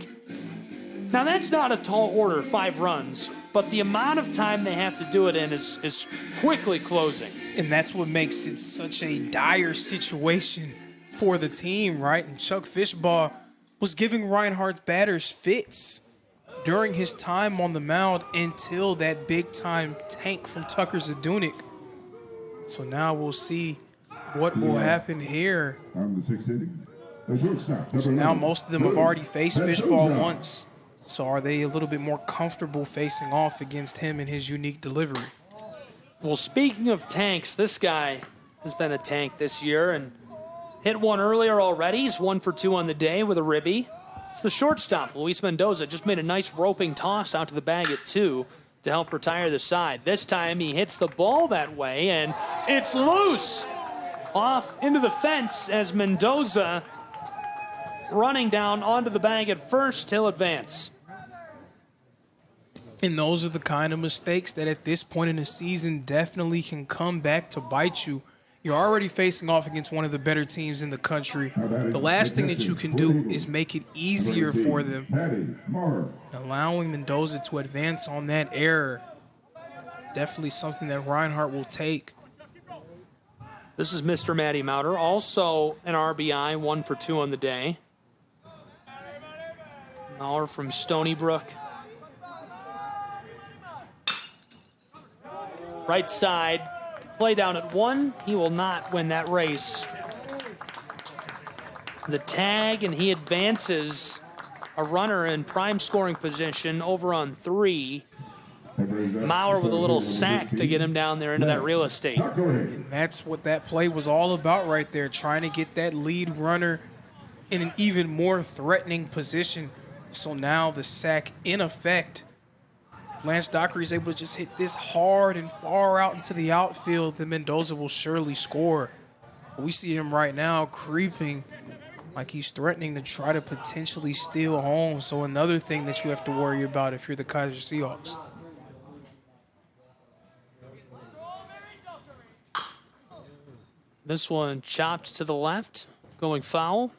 Now that's not a tall order, 5 runs. But the amount of time they have to do it in is quickly closing. And that's what makes it such a dire situation for the team, right? And Chuck Fishbaugh was giving Reinhardt batters fits during his time on the mound until that big-time tank from Tucker Zunic. So now we'll see what will happen here. On the 6th inning, a shortstop. So now most of them have already faced Fishbaugh once. So are they a little bit more comfortable facing off against him and his unique delivery? Well, speaking of tanks, this guy has been a tank this year and hit one earlier already. He's 1 for 2 on the day with a ribby. It's the shortstop, Luis Mendoza, just made a nice roping toss out to the bag at 2 to help retire the side. This time he hits the ball that way, and it's loose. Off into the fence as Mendoza running down onto the bag at first. He'll advance. And those are the kind of mistakes that at this point in the season definitely can come back to bite you. You're already facing off against one of the better teams in the country. The last thing that you can do is make it easier for them. Allowing Mendoza to advance on that error, definitely something that Reinhardt will take. This is Mr. Matty Mauter, also an RBI, 1 for 2 on the day. Maurer from Stony Brook. Right side, play down at 1. He will not win that race. The tag, and he advances a runner in prime scoring position over on 3. Maurer with a little sack to get him down there into that real estate. And that's what that play was all about right there, trying to get that lead runner in an even more threatening position. So now the sack in effect. Lance Dockery is able to just hit this hard and far out into the outfield, then Mendoza will surely score. But we see him right now creeping like he's threatening to try to potentially steal home. So another thing that you have to worry about if you're the Kaiser Seahawks. This one chopped to the left, going foul.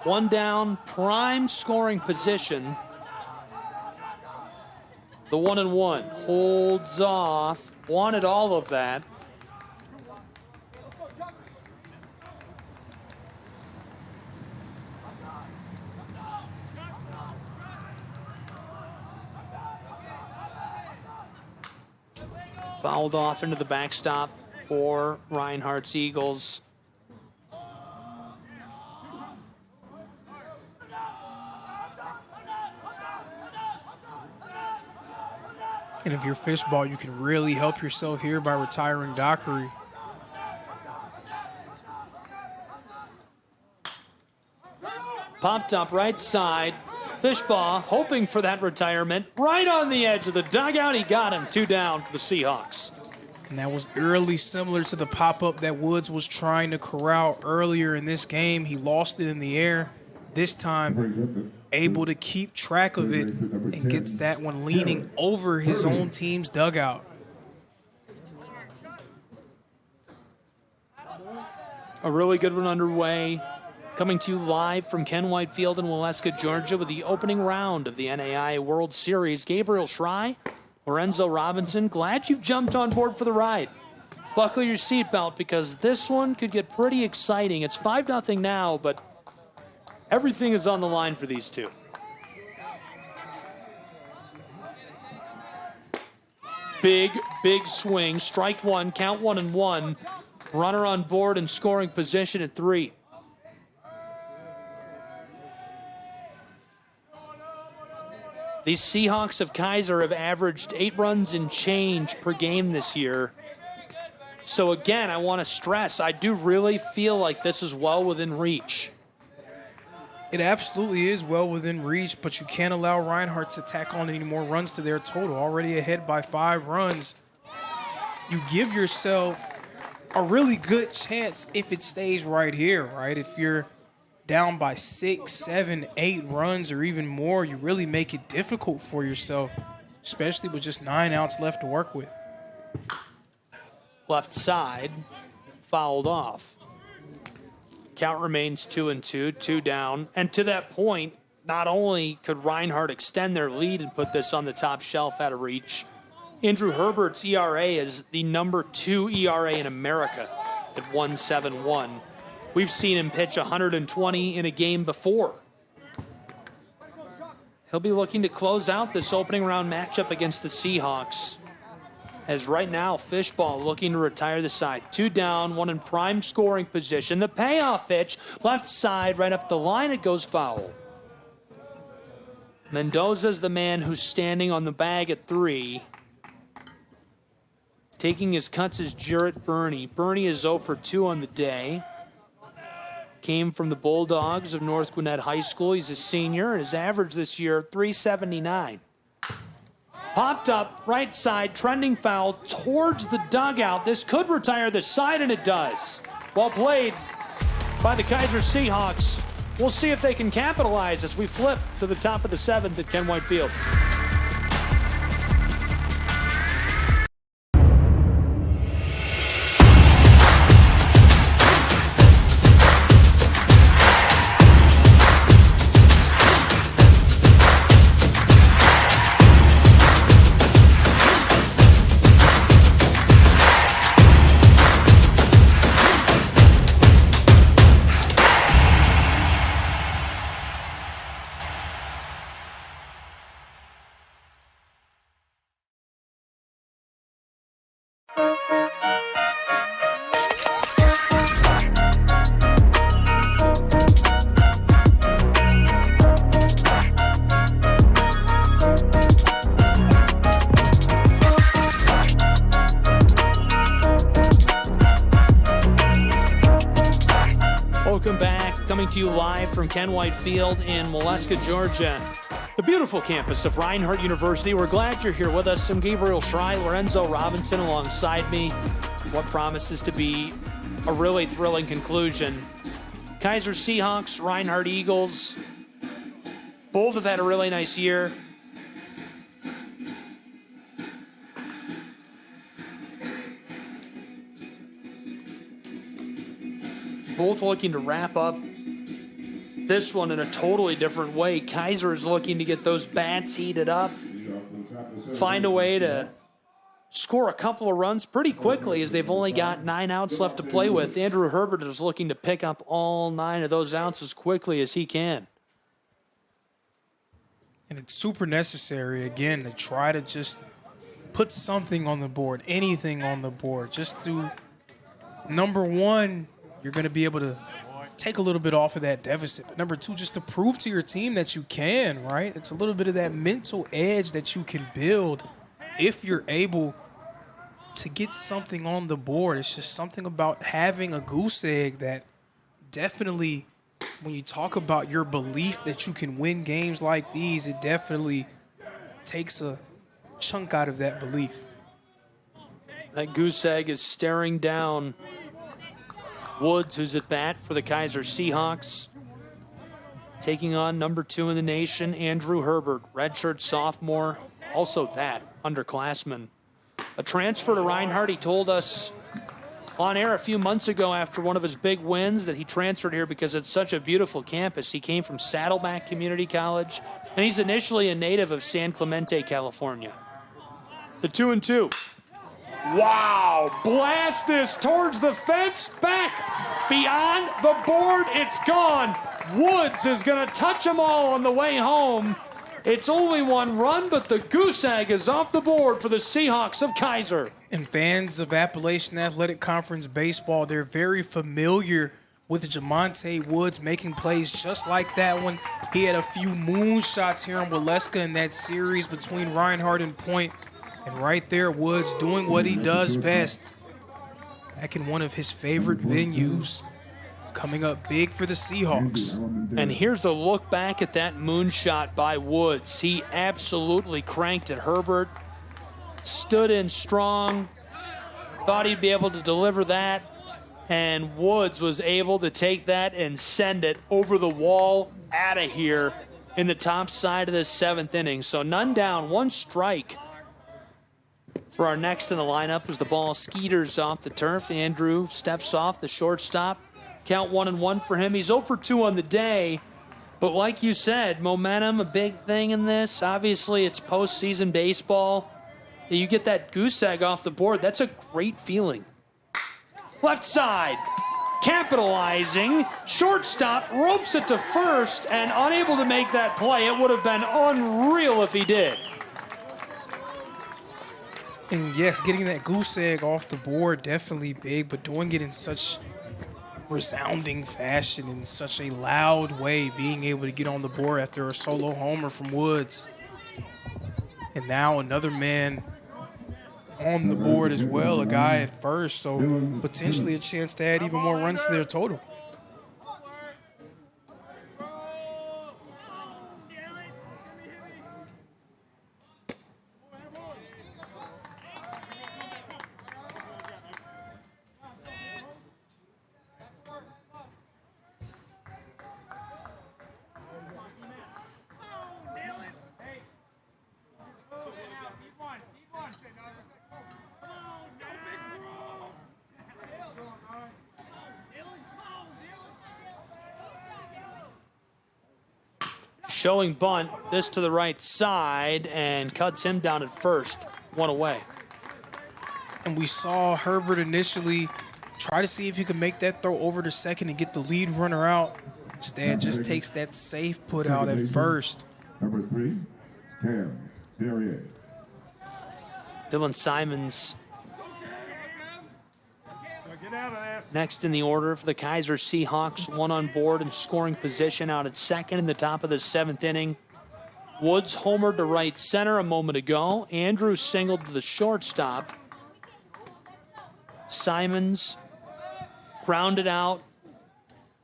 One down, prime scoring position. The 1-1 holds off, wanted all of that. Fouled off into the backstop for Reinhardt's Eagles. And if you're Fishball, you can really help yourself here by retiring Dockery. Popped up right side. Fishbaugh hoping for that retirement. Right on the edge of the dugout. He got him. 2 down for the Seahawks. And that was eerily similar to the pop-up that Woods was trying to corral earlier in this game. He lost it in the air. This time, able to keep track of it and gets that one leaning over his own team's dugout. A really good one underway. Coming to you live from Ken White Field in Waleska, Georgia, with the opening round of the NAIA World Series. Gabriel Schrei, Lorenzo Robinson, glad you've jumped on board for the ride. Buckle your seatbelt because this one could get pretty exciting. It's 5-0 now, but everything is on the line for these two. Big swing. Strike one, count 1-1. Runner on board and scoring position at 3. These Seahawks of Kaiser have averaged 8 runs and change per game this year. So again, I want to stress, I do really feel like this is well within reach. It absolutely is well within reach, but you can't allow Reinhardt to tack on any more runs to their total. Already ahead by 5 runs. You give yourself a really good chance if it stays right here, right? If you're down by 6, 7, 8 runs or even more, you really make it difficult for yourself, especially with just 9 outs left to work with. Left side, fouled off. Count remains 2-2, 2 down. And to that point, not only could Reinhardt extend their lead and put this on the top shelf out of reach, Andrew Herbert's ERA is the number 2 ERA in America at 1.71. We've seen him pitch 120 in a game before. He'll be looking to close out this opening round matchup against the Seahawks. As right now, Fishball looking to retire the side. 2 down, 1 in prime scoring position. The payoff pitch, left side, right up the line, it goes foul. Mendoza's the man who's standing on the bag at 3. Taking his cuts is Jarrett Burney. Burney is 0 for 2 on the day. Came from the Bulldogs of North Gwinnett High School. He's a senior, and his average this year, 379. Popped up, right side, trending foul towards the dugout. This could retire the side, and it does. Well played by the Kaiser Seahawks. We'll see if they can capitalize as we flip to the top of the 7th at Ken White Field. Welcome back. Coming to you live from Ken White Field in Waleska, Georgia. The beautiful campus of Reinhardt University. We're glad you're here with us. I'm Gabriel Schrei, Lorenzo Robinson alongside me. What promises to be a really thrilling conclusion. Kaiser Seahawks, Reinhardt Eagles. Both have had a really nice year. Both looking to wrap up this one in a totally different way. Kaiser is looking to get those bats heated up, find a way to score a couple of runs pretty quickly as they've only got 9 outs left to play with. Andrew Herbert is looking to pick up all 9 of those outs as quickly as he can. And it's super necessary, again, to try to just put something on the board, anything on the board, just to, number one, you're going to be able to take a little bit off of that deficit. But number 2, just to prove to your team that you can, right? It's a little bit of that mental edge that you can build if you're able to get something on the board, it's just something about having a goose egg that definitely, when you talk about your belief that you can win games like these, it definitely takes a chunk out of that belief. That goose egg is staring down Woods, who's at bat for the Keiser Seahawks. Taking on number 2 in the nation, Andrew Herbert, redshirt sophomore, also that underclassman. A transfer to Reinhardt. He told us on air a few months ago after one of his big wins that he transferred here because it's such a beautiful campus. He came from Saddleback Community College, and he's initially a native of San Clemente, California. The 2-2. Wow, blast this towards the fence, back, beyond the board, it's gone. Woods is gonna touch them all on the way home. It's only 1 run, but the goose egg is off the board for the Seahawks of Kaiser. And fans of Appalachian Athletic Conference baseball, they're very familiar with Jamonte Woods making plays just like that one. He had a few moonshots here on Waleska in that series between Reinhardt and Point. And right there, Woods doing what he does best. Back in one of his favorite venues, coming up big for the Seahawks. And here's a look back at that moonshot by Woods. He absolutely cranked at Herbert, stood in strong, thought he'd be able to deliver that, and Woods was able to take that and send it over the wall, out of here in the top side of the 7th inning. So none down, 1 strike for our next in the lineup as the ball skeeters off the turf. Andrew steps off, the shortstop. Count 1-1 for him. He's 0 for 2 on the day. But like you said, momentum, a big thing in this. Obviously, it's postseason baseball. You get that goose egg off the board. That's a great feeling. Left side, capitalizing. Shortstop ropes it to first and unable to make that play. It would have been unreal if he did. And yes, getting that goose egg off the board, definitely big, but doing it in such resounding fashion, in such a loud way, being able to get on the board after a solo homer from Woods. And now another man on the board as well, a guy at first, so potentially a chance to add even more runs to their total. Showing bunt, this to the right side, and cuts him down at first. 1 away. And we saw Herbert initially try to see if he could make that throw over to second and get the lead runner out. Instead, just takes that safe put out at first. Number 3, Cam Derriere. Dylan Simons Get out of there. next in the order for the Kaiser Seahawks. 1 on board and scoring position out at second in the top of the 7th inning. Woods homered to right center a moment ago. Andrew singled to the shortstop. Simons grounded out.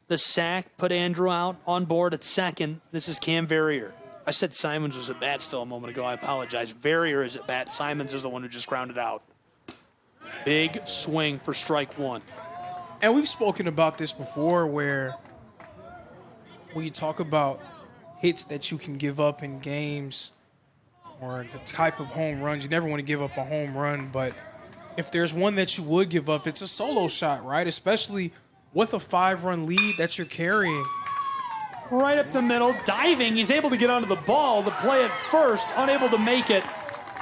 The sack put Andrew out on board at second. This is Cam Verrier. I said Simons was at bat still a moment ago. I apologize. Verrier is at bat. Simons is the one who just grounded out. Big swing for strike 1. And we've spoken about this before, where when you talk about hits that you can give up in games or the type of home runs, you never want to give up a home run, but if there's one that you would give up, it's a solo shot, right? Especially with a 5-run lead that you're carrying. Right up the middle, diving. He's able to get onto the ball. The play at first, unable to make it.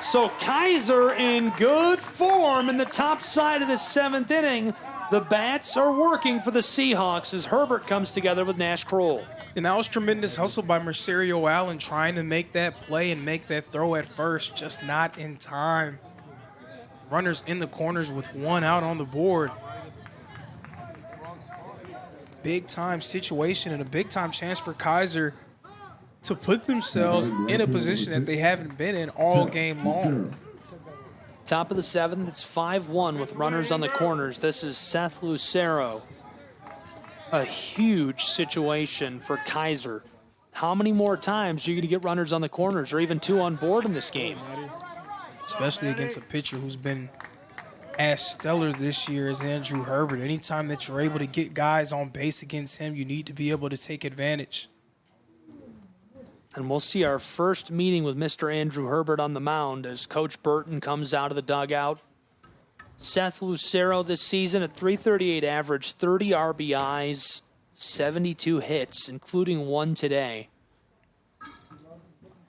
So Kaiser in good form in the top side of the 7th inning. The bats are working for the Seahawks as Herbert comes together with Nash Kroll. And that was tremendous hustle by Mercerio Allen trying to make that play and make that throw at first, just not in time. Runners in the corners with 1 out on the board. Big time situation and a big time chance for Kaiser to put themselves in a position that they haven't been in all game long. Top of the 7th, it's 5-1 with runners on the corners. This is Seth Lucero. A huge situation for Kaiser. How many more times are you going to get runners on the corners or even 2 on board in this game? Especially against a pitcher who's been as stellar this year as Andrew Herbert. Anytime that you're able to get guys on base against him, you need to be able to take advantage. And we'll see our first meeting with Mr. Andrew Herbert on the mound as Coach Burton comes out of the dugout. Seth Lucero this season at .338 average, 30 RBIs, 72 hits, including 1 today.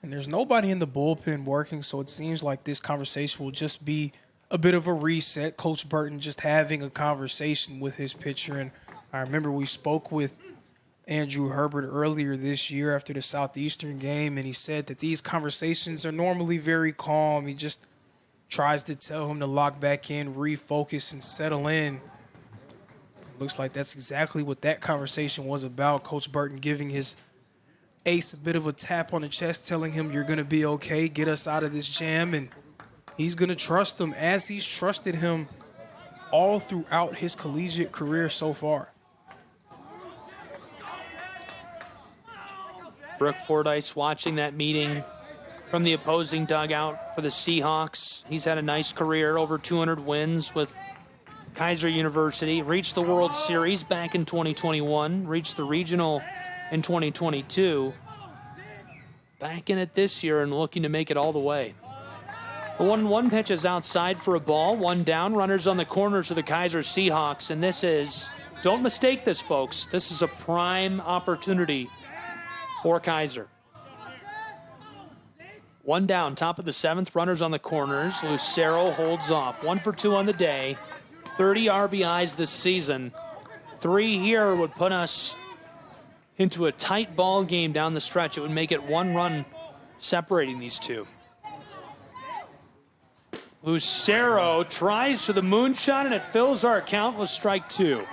And there's nobody in the bullpen working, so it seems like this conversation will just be a bit of a reset. Coach Burton just having a conversation with his pitcher. And I remember we spoke with Andrew Herbert earlier this year after the Southeastern game, and he said that these conversations are normally very calm. He just tries to tell him to lock back in, refocus, and settle in. It looks like that's exactly what that conversation was about. Coach Burton giving his ace a bit of a tap on the chest, telling him you're going to be okay, get us out of this jam, and he's going to trust him as he's trusted him all throughout his collegiate career so far. Brooke Fordyce watching that meeting from the opposing dugout for the Seahawks. He's had a nice career, over 200 wins with Keiser University. Reached the World Series back in 2021. Reached the regional in 2022. Back in it this year and looking to make it all the way. The 1-1 pitch is outside for a ball. 1 down, runners on the corners of the Keiser Seahawks. And this is, don't mistake this, folks, this is a prime opportunity for Kaiser. 1 down, top of the 7th, runners on the corners. Lucero holds off. 1 for 2 on the day. 30 RBIs this season. 3 here would put us into a tight ball game down the stretch. It would make it 1 run separating these two. Lucero tries for the moonshot, and it fills our account with strike 2.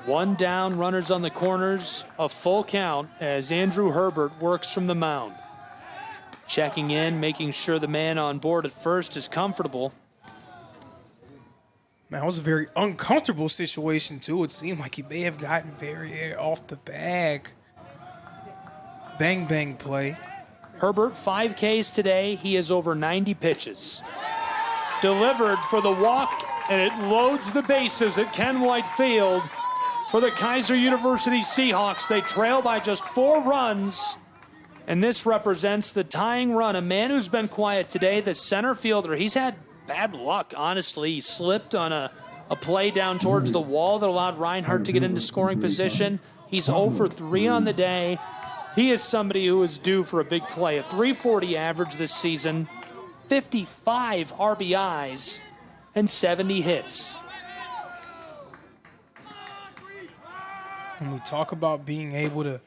One down, runners on the corners, a full count as Andrew Herbert works from the mound. Checking in, making sure the man on board at first is comfortable. Man, that was a very uncomfortable situation, too. It seemed like he may have gotten very off the bag. Bang, bang play. Herbert, 5 Ks today. He has over 90 pitches. Delivered for the walk, and it loads the bases at Ken White Field. For the Keiser University Seahawks, they trail by just 4 runs, and this represents the tying run. A man who's been quiet today, the center fielder, he's had bad luck, honestly. He slipped on a play down towards the wall that allowed Reinhardt to get into scoring position. He's 0 for 3 on the day. He is somebody who is due for a big play. A .340 average this season, 55 RBIs, and 70 hits. When we talk about being able to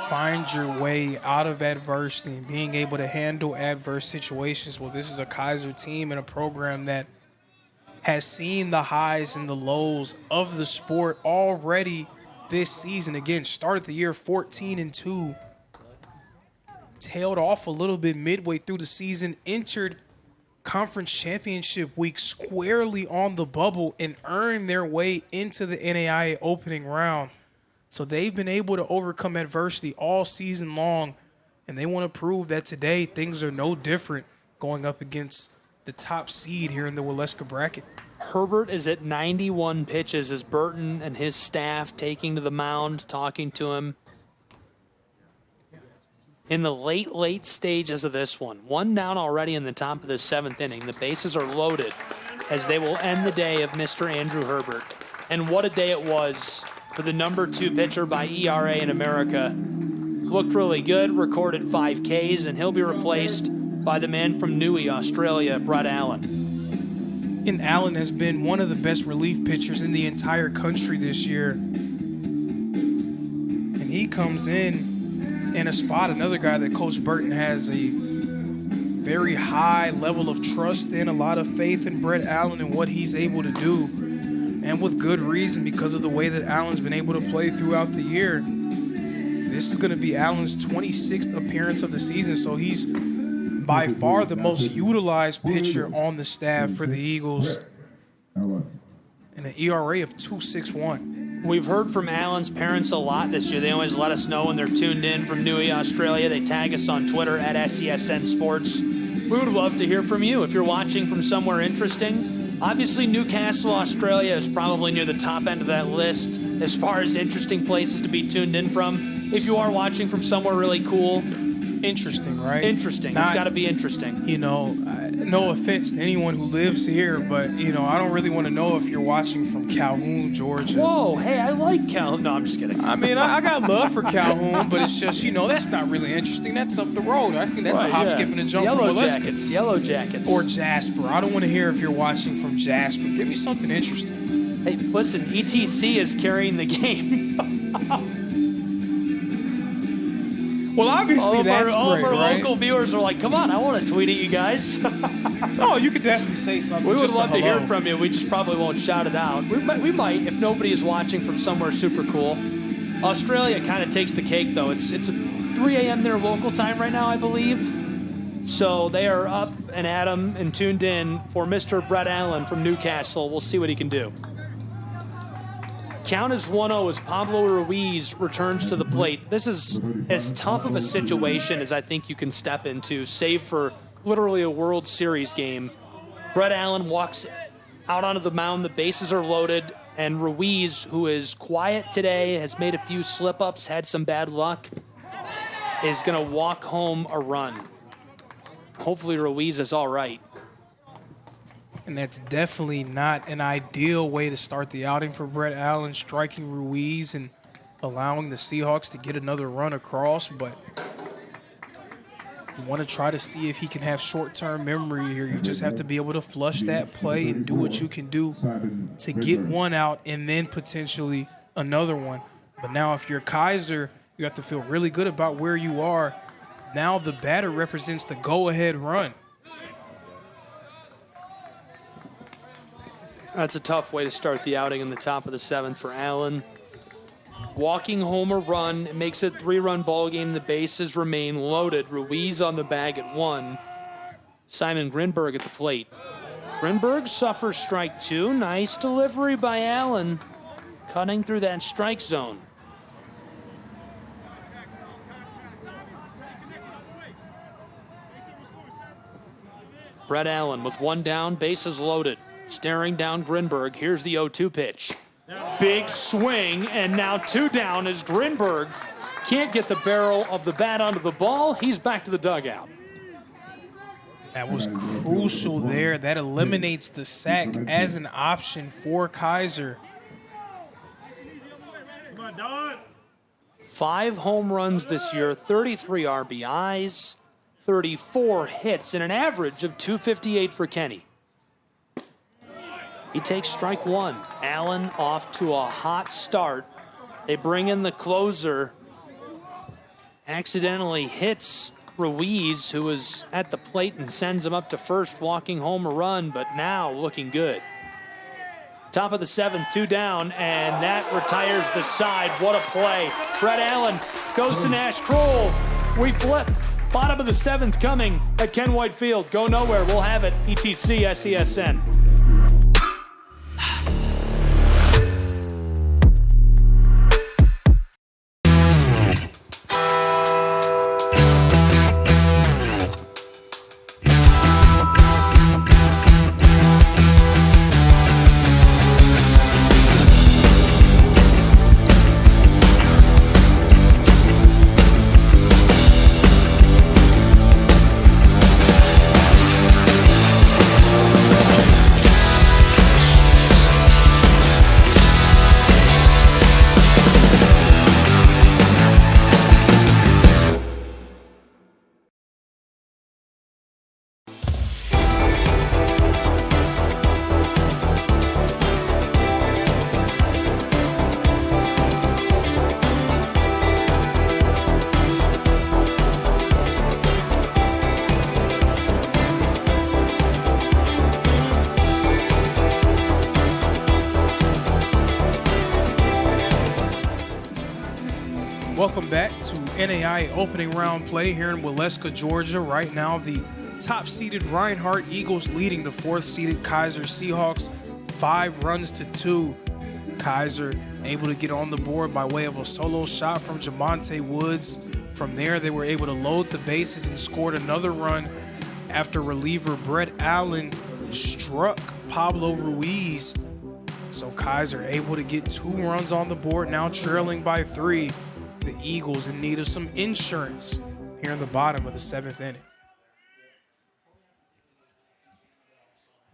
find your way out of adversity and being able to handle adverse situations, well, this is a Kaiser team and a program that has seen the highs and the lows of the sport already this season. Again, started the year 14-2, tailed off a little bit midway through the season, entered conference championship week squarely on the bubble, and earned their way into the NAIA opening round. So they've been able to overcome adversity all season long, and they want to prove that today things are no different going up against the top seed here in the Waleska bracket. Herbert is at 91 pitches as Burton and his staff taking to the mound, talking to him. In the late stages of this one, 1 down already in the top of the 7th inning. The bases are loaded as they will end the day of Mr. Andrew Herbert. And what a day it was for the number 2 pitcher by ERA in America. Looked really good, recorded 5 Ks, and he'll be replaced by the man from Nui, Australia, Brett Allen. And Allen has been one of the best relief pitchers in the entire country this year. And he comes in a spot, another guy that Coach Burton has a very high level of trust in, a lot of faith in Brett Allen and what he's able to do. and with good reason because of the way that Allen's been able to play throughout the year. This is going to be Allen's 26th appearance of the season, so he's by far the most utilized pitcher on the staff for the Eagles, and an ERA of 2.61. We've heard from Allen's parents a lot this year. They always let us know when they're tuned in from NAIA, Australia. They tag us on Twitter at SESN Sports. We would love to hear from you if you're watching from somewhere interesting. Obviously, Newcastle, Australia is probably near the top end of that list as far as interesting places to be tuned in from. If you are watching from somewhere really cool. Interesting, right? Interesting. It's got to be interesting. You know, no offense to anyone who lives here, but, you know, I don't really want to know if you're watching from Calhoun, Georgia. Whoa, hey, I like Calhoun. No, I'm just kidding. I mean, I got love for Calhoun, but it's just, you know, that's not really interesting. That's up the road. I think that's a hop, skip, and a jump from Waleska. Yellow Jackets. Or Jasper. I don't want to hear if you're watching from Jasper. Give me something interesting. Hey, listen, ETC is carrying the game. Well, obviously that's all great, of our right? local viewers are like, come on, I want to tweet at you guys. No, you could definitely say something. We would just love to hear hello. from you. We just probably won't shout it out. We might if nobody is watching from somewhere super cool. Australia kind of takes the cake, though. It's 3 a.m. their local time right now, I believe. So they are up and at 'em and tuned in for Mr. Brett Allen from Newcastle. We'll see what he can do. Count is 1-0 as Pablo Ruiz returns to the plate. This is as tough of a situation as I think you can step into, save for literally a World Series game. Brett Allen walks out onto the mound. The bases are loaded. And Ruiz, who is quiet today, has made a few slip-ups, had some bad luck, is going to walk home a run. Hopefully Ruiz is all right. And that's definitely not an ideal way to start the outing for Brett Allen, striking Ruiz and allowing the Seahawks to get another run across. But you want to try to see if he can have short-term memory here. You just have to be able to flush that play and do what you can do to get one out and then potentially another one. But now if you're Kaiser, you have to feel really good about where you are. Now the batter represents the go-ahead run. That's a tough way to start the outing in the top of the 7th for Allen. Walking home a run, it makes it a 3-run ball game. The bases remain loaded. Ruiz on the bag at 1. Simon Grinberg at the plate. Grinberg suffers strike 2. Nice delivery by Allen, cutting through that strike zone. Brett Allen with 1 down, bases loaded. Staring down Grinberg. Here's the 0-2 pitch. Big swing, and now 2 down as Grinberg can't get the barrel of the bat onto the ball. He's back to the dugout. That was crucial there. That eliminates the sack as an option for Kaiser. Come on, Don. 5 home runs this year, 33 RBIs, 34 hits, and an average of 258 for Kenny. He takes strike 1. Allen off to a hot start. They bring in the closer. Accidentally hits Ruiz, who was at the plate, and sends him up to first, walking home a run, but now looking good. Top of the 7th, 2 down, and that retires the side. What a play. Brett Allen goes to Nash Kroll. We flip. Bottom of the 7th coming at Ken White Field. Go nowhere. We'll have it. ETC SESN. Welcome back to NAIA opening round play here in Waleska, Georgia. Right now, the top-seeded Reinhardt Eagles leading the fourth-seeded Kaiser Seahawks 5 runs to 2. Kaiser able to get on the board by way of a solo shot from Jamonte Woods. From there, they were able to load the bases and scored another run after reliever Brett Allen struck Pablo Ruiz. So Kaiser able to get 2 runs on the board, now trailing by 3. The Eagles in need of some insurance here in the bottom of the 7th inning.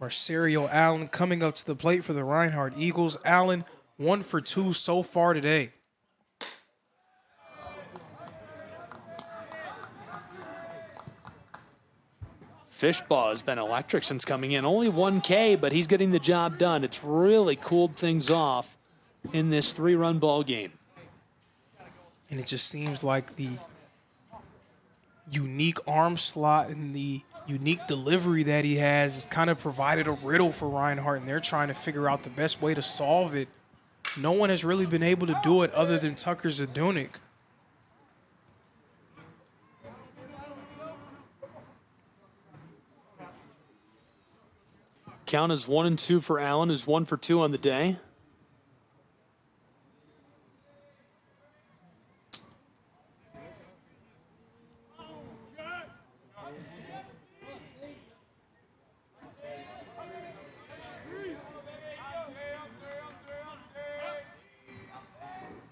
Marcerio Allen coming up to the plate for the Reinhardt Eagles. Allen 1 for 2 so far today. Fishbaugh has been electric since coming in. Only 1 K, but he's getting the job done. It's really cooled things off in this 3-run ball game. And it just seems like the unique arm slot and the unique delivery that he has kind of provided a riddle for Reinhardt, and they're trying to figure out the best way to solve it. No one has really been able to do it other than Tucker Zunic. Count is 1-2 for Allen, who's 1 for 2 on the day.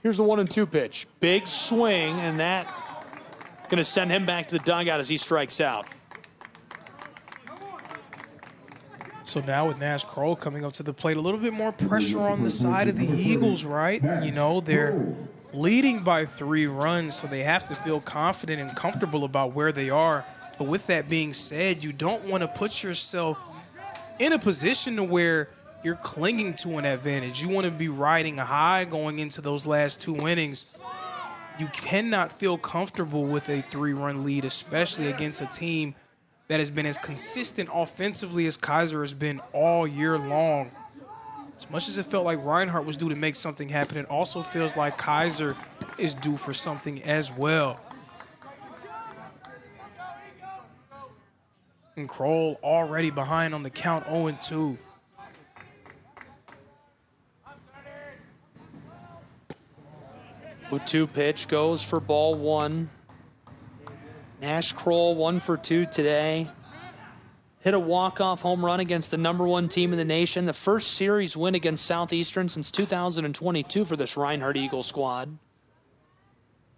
Here's the 1-2 pitch. Big swing, and that going to send him back to the dugout as he strikes out. So now with Nash Kroll coming up to the plate, a little bit more pressure on the side of the Eagles, right? You know, they're leading by 3 runs, so they have to feel confident and comfortable about where they are. But with that being said, you don't want to put yourself in a position to where you're clinging to an advantage. You want to be riding high going into those last 2 innings. You cannot feel comfortable with a 3-run lead, especially against a team that has been as consistent offensively as Kaiser has been all year long. As much as it felt like Reinhardt was due to make something happen, it also feels like Kaiser is due for something as well. And Kroll already behind on the count, 0-2. The 2 pitch goes for ball 1. Nash Kroll 1 for 2 today. Hit a walk-off home run against the #1 team in the nation. The first series win against Southeastern since 2022 for this Reinhardt Eagle squad.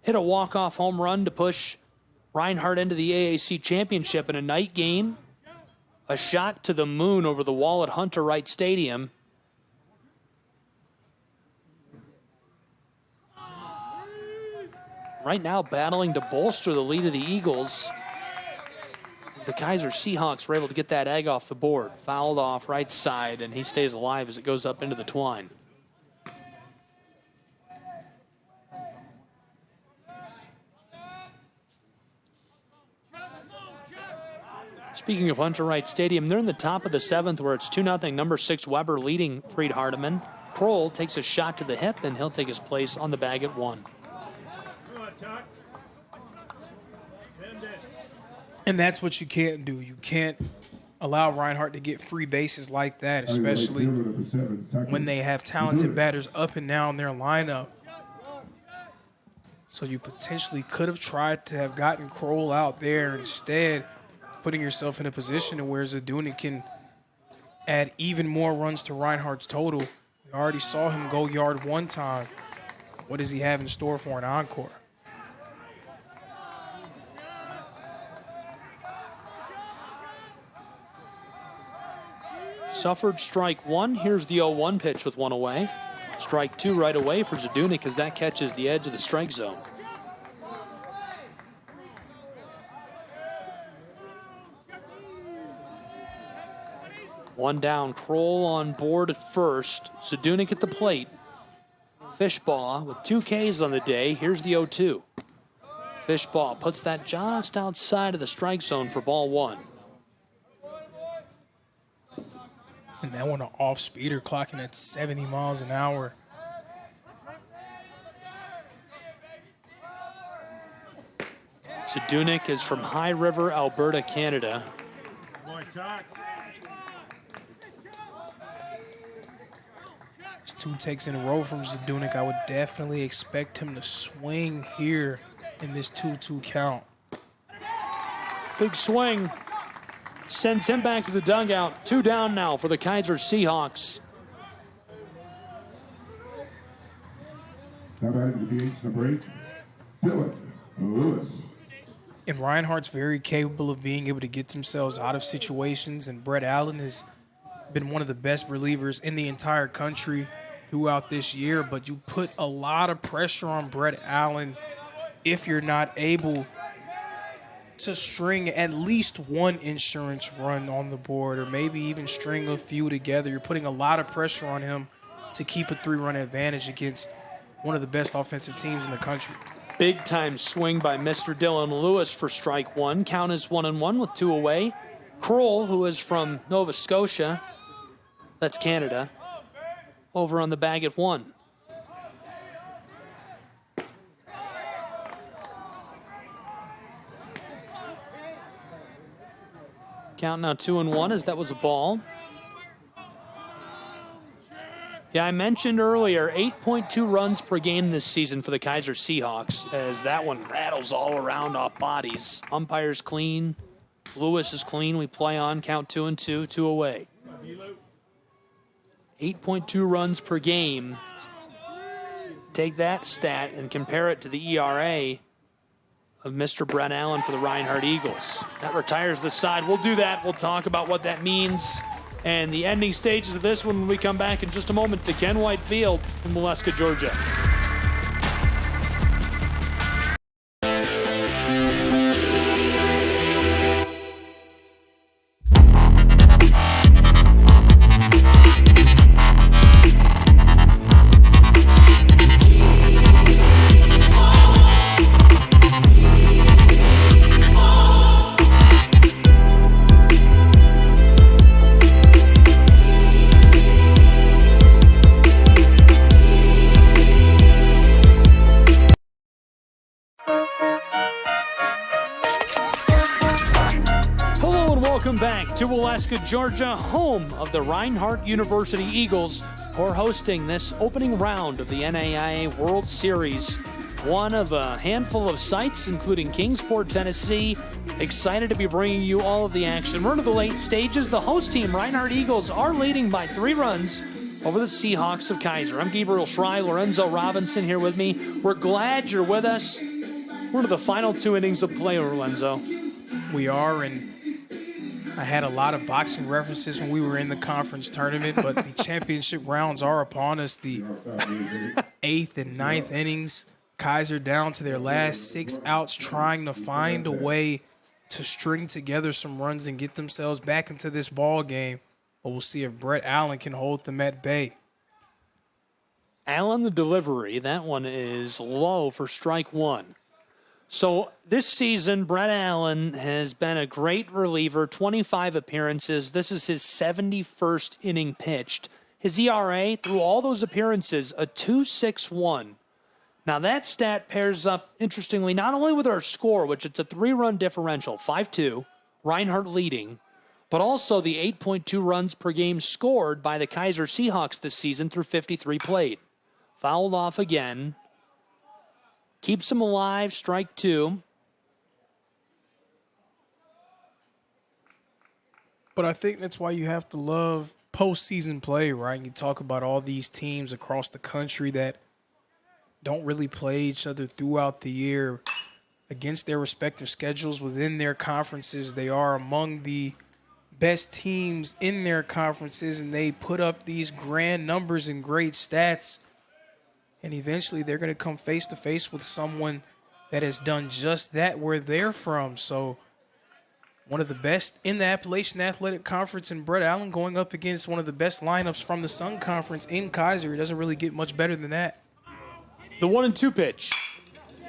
Hit a walk-off home run to push Reinhardt into the AAC championship in a night game. A shot to the moon over the wall at Hunter Wright Stadium. Right now battling to bolster the lead of the Eagles. The Kaiser Seahawks were able to get that egg off the board. Fouled off right side, and he stays alive as it goes up into the twine. Speaking of Hunter Wright Stadium, they're in the top of the 7th where it's 2-0, number 6 Weber leading Freed Hardeman. Kroll takes a shot to the hip, and he'll take his place on the bag at 1. And that's what you can't do. You can't allow Reinhardt to get free bases like that, especially when they have talented batters up and down their lineup. So you potentially could have tried to have gotten Kroll out there instead, putting yourself in a position where Zunic can add even more runs to Reinhardt's total. We already saw him go yard 1 time. What does he have in store for an encore? Suffered strike 1. Here's the 0-1 pitch with 1 away. Strike 2 right away for Zunic as that catches the edge of the strike zone. One down. Kroll on board at first. Zunic at the plate. Fishbaugh with 2 Ks on the day. Here's the 0-2. Fishbaugh puts that just outside of the strike zone for ball 1. And that one, an off-speeder clocking at 70 miles an hour. Zunic is from High River, Alberta, Canada. Boy, tack. It's 2 takes in a row from Zunic. I would definitely expect him to swing here in this 2-2 count. Big swing. Sends him back to the dugout. 2 down now for the Kaiser Seahawks. Now batting the DH, number 8, Dylan Lewis. And Reinhardt's very capable of being able to get themselves out of situations, and Brett Allen has been one of the best relievers in the entire country throughout this year. But you put a lot of pressure on Brett Allen if you're not able to string at least one insurance run on the board, or maybe even string a few together. You're putting a lot of pressure on him to keep a 3-run advantage against one of the best offensive teams in the country. Big time swing by Mr. Dylan Lewis for strike 1. Count is 1-1 with 2 away. Kroll, who is from Nova Scotia, that's Canada, over on the bag at 1. Count now 2-1 as that was a ball. Yeah, I mentioned earlier 8.2 runs per game this season for the Kaiser Seahawks, as that one rattles all around off bodies. Umpire's clean. Lewis is clean. We play on. Count 2-2, 2 away. 8.2 runs per game. Take that stat and compare it to the ERA of Mr. Brett Allen for the Reinhardt Eagles. That retires the side. We'll do that. We'll talk about what that means and the ending stages of this one when we come back in just a moment to Ken White Field in Waleska, Georgia. Welcome back to Waleska, Georgia, home of the Reinhardt University Eagles, who are hosting this opening round of the NAIA World Series. One of a handful of sites, including Kingsport, Tennessee. Excited to be bringing you all of the action. We're into the late stages. The host team, Reinhardt Eagles, are leading by 3 runs over the Seahawks of Kaiser. I'm Gabriel Schrei, Lorenzo Robinson here with me. We're glad you're with us. We're into the final 2 innings of play, Lorenzo. We are, and I had a lot of boxing references when we were in the conference tournament, but the championship rounds are upon us. The 8th and 9th innings, Kaiser down to their last 6 outs, trying to find a way to string together some runs and get themselves back into this ball game. But we'll see if Brett Allen can hold them at bay. Allen, the delivery, that one is low for strike 1. So this season, Brett Allen has been a great reliever, 25 appearances. This is his 71st inning pitched. His ERA through all those appearances, a 2.61. Now that stat pairs up, interestingly, not only with our score, which it's a 3-run differential, 5-2, Reinhardt leading, but also the 8.2 runs per game scored by the Kaiser Seahawks this season through 53 played. Fouled off again. Keeps him alive, strike 2. But I think that's why you have to love postseason play, right? You talk about all these teams across the country that don't really play each other throughout the year against their respective schedules within their conferences. They are among the best teams in their conferences, and they put up these grand numbers and great stats. And eventually they're going to come face-to-face with someone that has done just that where they're from. So one of the best in the Appalachian Athletic Conference, and Brett Allen going up against one of the best lineups from the Sun Conference in Kaiser. It doesn't really get much better than that. The 1-2 pitch.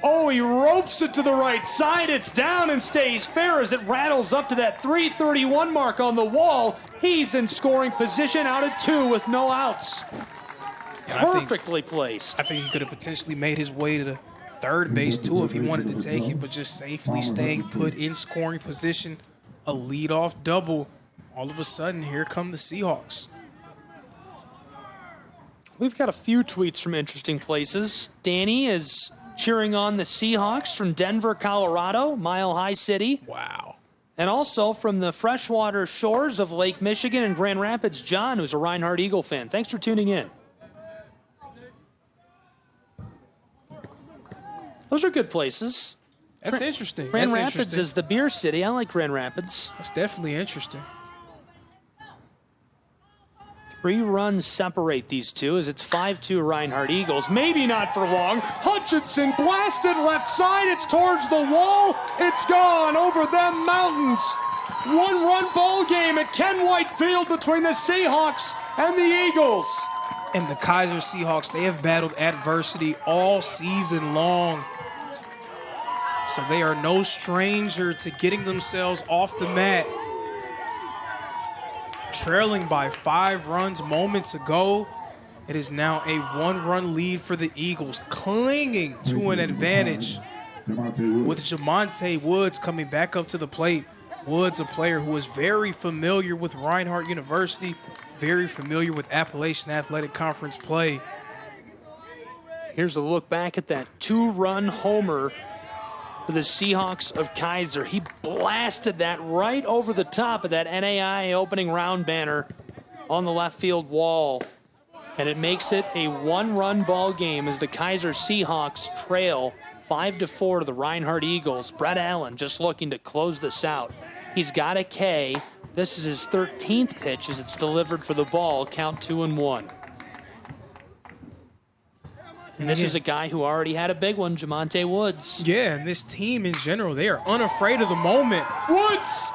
Oh, he ropes it to the right side. It's down and stays fair as it rattles up to that 331 mark on the wall. He's in scoring position out at 2 with no outs. Perfectly placed. I think he could have potentially made his way to third base too if he wanted to take it, but just safely staying put in scoring position. A leadoff double. All of a sudden, here come the Seahawks. We've got a few tweets from interesting places. Danny is cheering on the Seahawks from Denver, Colorado, Mile High City. Wow. And also from the freshwater shores of Lake Michigan and Grand Rapids, John, who's a Reinhardt Eagle fan. Thanks for tuning in. Those are good places. That's interesting. Grand Rapids is the beer city. I like Grand Rapids. That's definitely interesting. 3 runs separate these two as it's 5-2 Reinhardt Eagles. Maybe not for long. Hutchinson blasted left side. It's towards the wall. It's gone over them mountains. 1-run ball game at Ken White Field between the Seahawks and the Eagles. And the Kaiser Seahawks, they have battled adversity all season long. So they are no stranger to getting themselves off the mat. Trailing by 5 runs moments ago, it is now a 1-run lead for the Eagles, clinging to an advantage with Jamonte Woods coming back up to the plate. Woods, a player who is very familiar with Reinhardt University, very familiar with Appalachian Athletic Conference play. Here's a look back at that 2-run homer for the Seahawks of Kaiser. He blasted that right over the top of that NAIA opening round banner on the left field wall. And it makes it a 1-run ball game as the Kaiser Seahawks trail 5-4 to the Reinhardt Eagles. Brett Allen just looking to close this out. He's got a K. This is his 13th pitch as it's delivered for the ball. Count 2-1. And this is a guy who already had a big one, Jamonte Woods. Yeah, and this team in general, they are unafraid of the moment. Woods!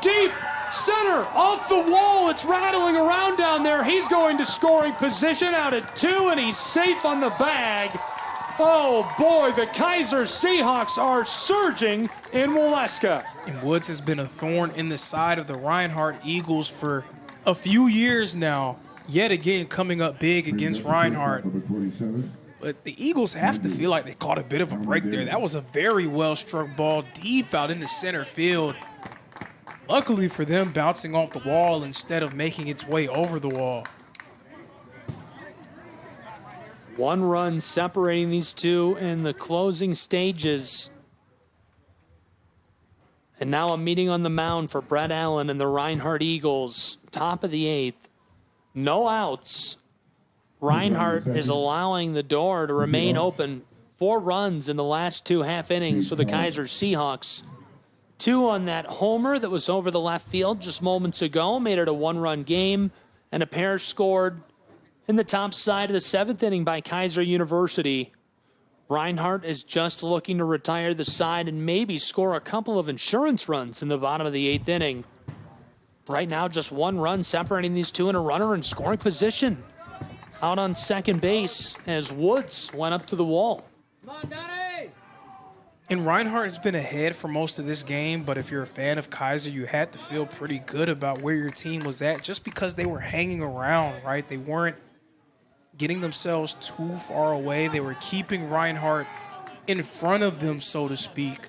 Deep center, off the wall. It's rattling around down there. He's going to scoring position out at 2, and he's safe on the bag. Oh, boy, the Kaiser Seahawks are surging in Waleska. And Woods has been a thorn in the side of the Reinhardt Eagles for a few years now. Yet again, coming up big against Reinhardt. But the Eagles have to feel like they caught a bit of a break there. That was a very well-struck ball deep out into center field. Luckily for them, bouncing off the wall instead of making its way over the wall. 1 run separating these two in the closing stages. And now a meeting on the mound for Brett Allen and the Reinhardt Eagles. Top of the 8th. No outs. Reinhardt is allowing the door to remain open. 4 runs in the last 2 half innings for the Kaiser Seahawks. 2 on that homer that was over the left field just moments ago. Made it a 1-run game. And a pair scored in the top side of the 7th inning by Kaiser University. Reinhardt is just looking to retire the side and maybe score a couple of insurance runs in the bottom of the 8th inning. Right now, just 1 run separating these two in a runner in scoring position. Out on second base as Woods went up to the wall. Come on, Donnie! And Reinhardt has been ahead for most of this game, but if you're a fan of Kaiser, you had to feel pretty good about where your team was at just because they were hanging around, right? They weren't getting themselves too far away. They were keeping Reinhardt in front of them, so to speak.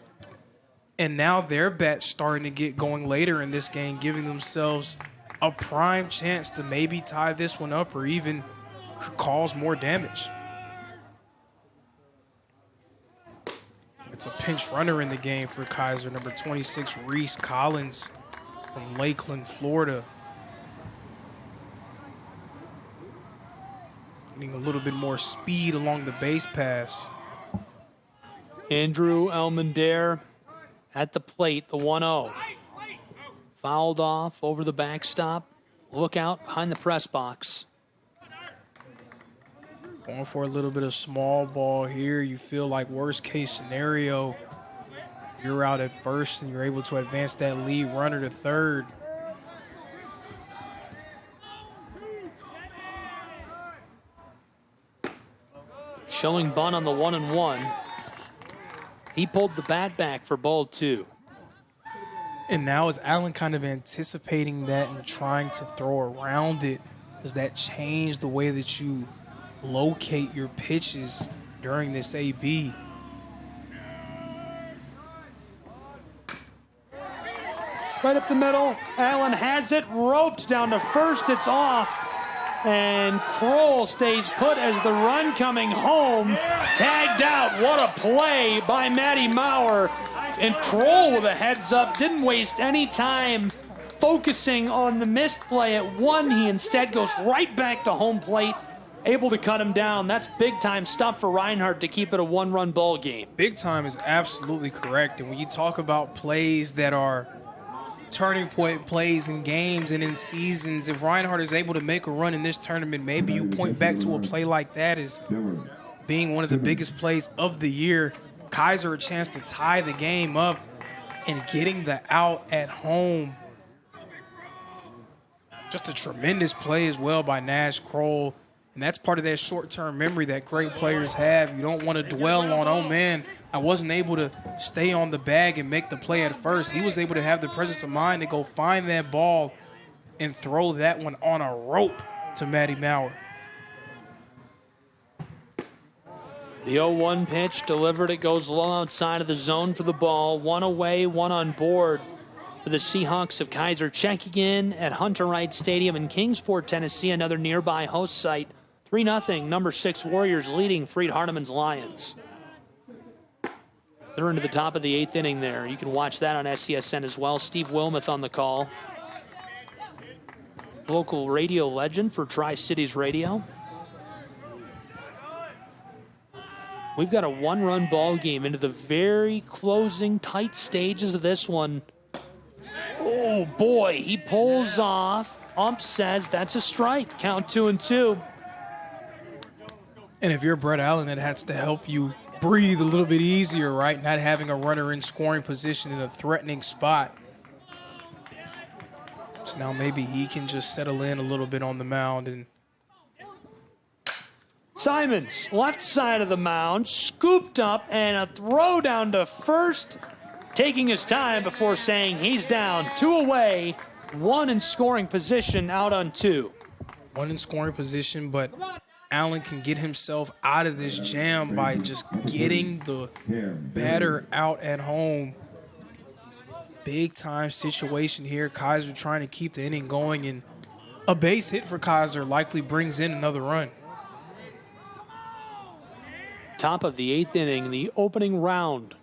And now their bat's starting to get going later in this game, giving themselves a prime chance to maybe tie this one up or even cause more damage. It's a pinch runner in the game for Kaiser, number 26, Reese Collins from Lakeland, Florida. Getting a little bit more speed along the base pass. Andrew Elmendare at the plate, the 1-0. Fouled off over the backstop. Look out behind the press box. Going for a little bit of small ball here. You feel like worst case scenario, you're out at first and you're able to advance that lead runner to third. Showing bunt on the 1-1. He pulled the bat back for ball 2. And now is Allen kind of anticipating that and trying to throw around it? Does that change the way that you locate your pitches during this AB? right up the middle. Allen has it, roped down to first. It's off. And Kroll stays put as the run coming home. Tagged out. What a play by Matty Maurer. And Kroll with a heads up. Didn't waste any time focusing on the missed play at one. He instead goes right back to home plate. Able to cut him down. That's big time stuff for Reinhardt to keep it a one-run ball game. Big time is absolutely correct. And when you talk about plays that are turning point plays in games and in seasons, if Reinhardt is able to make a run in this tournament, maybe you point back to a play like that as being one of the biggest plays of the year. Kaiser a chance to tie the game up and getting the out at home. Just a tremendous play as well by Nash Kroll. And that's part of that short-term memory that great players have. You don't want to dwell on, oh, man, I wasn't able to stay on the bag and make the play at first. He was able to have the presence of mind to go find that ball and throw that one on a rope to Matty Maurer. The 0-1 pitch delivered. It goes low outside of the zone for the ball. One away, one on board for the Seahawks of Kaiser. Checking in at Hunter Wright Stadium in Kingsport, Tennessee, another nearby host site. 3-0, number 6 Warriors leading Freed Hardeman's Lions. They're into the top of the 8th inning there. You can watch that on SCSN as well. Steve Wilmoth on the call. Local radio legend for Tri-Cities Radio. We've got a one-run ball game into the very closing, tight stages of this one. Oh, boy, he pulls off. Ump says that's a strike. Count 2-2. And if you're Brett Allen, that has to help you breathe a little bit easier, right? Not having a runner in scoring position in a threatening spot. So now maybe he can just settle in a little bit on the mound. And Simons, left side of the mound, scooped up, and a throw down to first, taking his time before saying he's down. 2 away, 1 in scoring position, out on 2. 1 in scoring position, but Allen can get himself out of this jam by just getting the batter out at home. Big time situation here. Kaiser trying to keep the inning going, and a base hit for Kaiser likely brings in another run. Top of the 8th inning, the opening round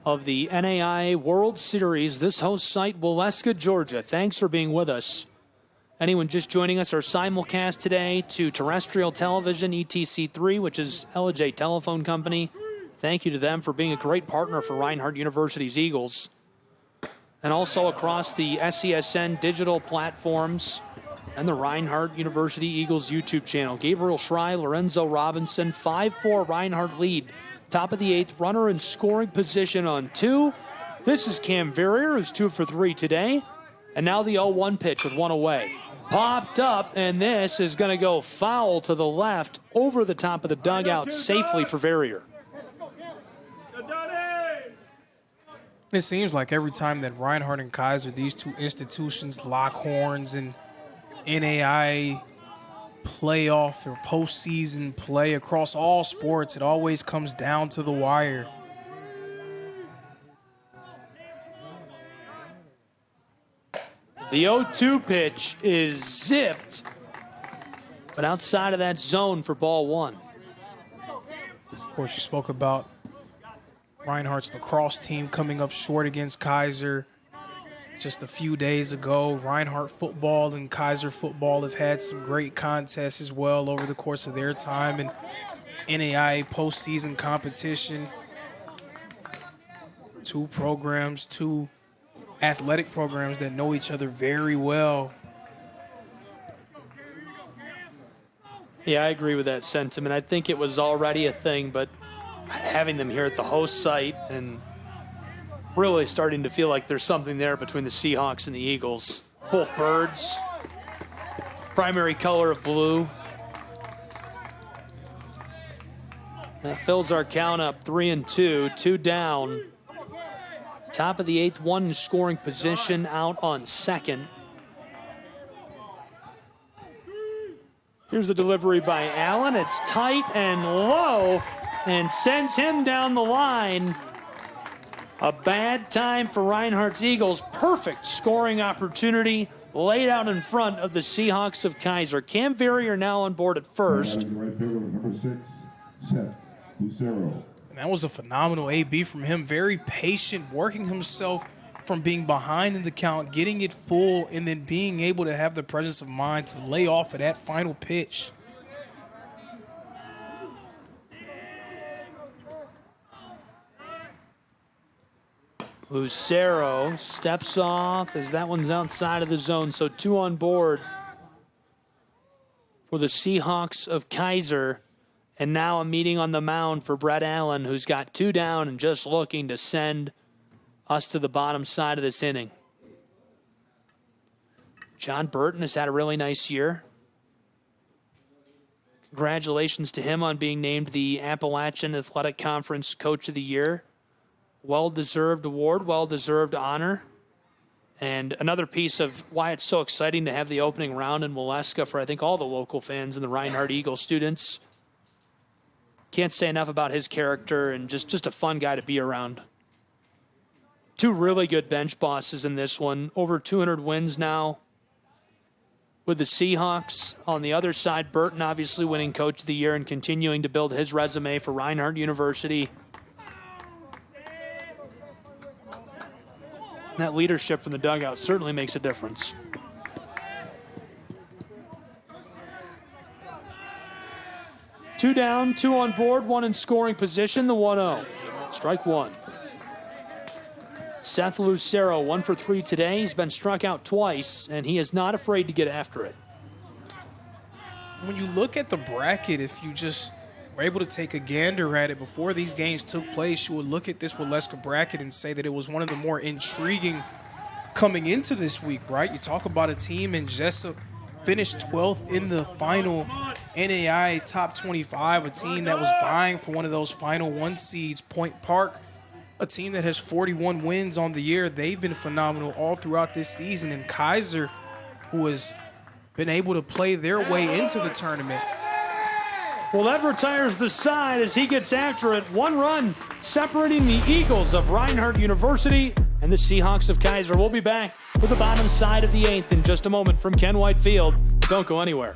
of the NAIA World Series. This host site, Waleska, Georgia. Thanks for being with us. Anyone just joining us, our simulcast today to terrestrial television, ETC3, which is LJ Telephone Company. Thank you to them for being a great partner for Reinhardt University's Eagles. And also across the SCSN digital platforms and the Reinhardt University Eagles YouTube channel. Gabriel Schrei, Lorenzo Robinson, 5-4 Reinhardt lead. Top of the 8th, runner in scoring position on 2. This is Cam Verrier, who's 2 for 3 today. And now the 0-1 pitch with 1 away. Popped up, and this is going to go foul to the left over the top of the dugout safely for Verrier. It seems like every time that Reinhardt and Kaiser, these two institutions, lock horns and NAIA playoff or postseason play across all sports, it always comes down to the wire. The 0-2 pitch is zipped, but outside of that zone for ball 1. Of course, you spoke about Reinhardt's lacrosse team coming up short against Kaiser just a few days ago. Reinhardt football and Kaiser football have had some great contests as well over the course of their time in NAIA postseason competition. 2 programs, 2 athletic programs that know each other very well. Yeah, I agree with that sentiment. I think it was already a thing, but having them here at the host site and really starting to feel like there's something there between the Seahawks and the Eagles. Both birds, primary color of blue. That fills our count up 3-2, 2 down. Top of the 8th, 1 in scoring position, out on 2nd. Here's the delivery by Allen. It's tight and low and sends him down the line. A bad time for Reinhardt's Eagles. Perfect scoring opportunity laid out in front of the Seahawks of Kaiser. Cam Verrier now on board at first. Right fielder, number 6, Seth Lucero. And that was a phenomenal AB from him. Very patient, working himself from being behind in the count, getting it full, and then being able to have the presence of mind to lay off of that final pitch. Lucero steps off as that one's outside of the zone, so 2 on board for the Seahawks of Kaiser. And now a meeting on the mound for Brett Allen, who's got 2 down and just looking to send us to the bottom side of this inning. John Burton has had a really nice year. Congratulations to him on being named the Appalachian Athletic Conference Coach of the Year. Well-deserved award, well-deserved honor. And another piece of why it's so exciting to have the opening round in Waleska for, I think, all the local fans and the Reinhardt Eagle students. Can't say enough about his character and just a fun guy to be around. 2 really good bench bosses in this one. Over 200 wins now with the Seahawks. On the other side, Burton obviously winning Coach of the Year and continuing to build his resume for Reinhardt University. That leadership from the dugout certainly makes a difference. Two down, 2 on board, 1 in scoring position, the 1-0. Strike 1. Seth Lucero, 1 for 3 today. He's been struck out twice, and he is not afraid to get after it. When you look at the bracket, if you just were able to take a gander at it before these games took place, you would look at this Waleska bracket and say that it was one of the more intriguing coming into this week, right? You talk about a team in Jessup finished 12th in the final NAIA top 25, a team that was vying for one of those final 1 seeds. Point Park, a team that has 41 wins on the year. They've been phenomenal all throughout this season. And Kaiser, who has been able to play their way into the tournament. Well, that retires the side as he gets after it. 1 run separating the Eagles of Reinhardt University and the Seahawks of Kaiser. We'll be back with the bottom side of the 8th in just a moment from Ken White Field. Don't go anywhere.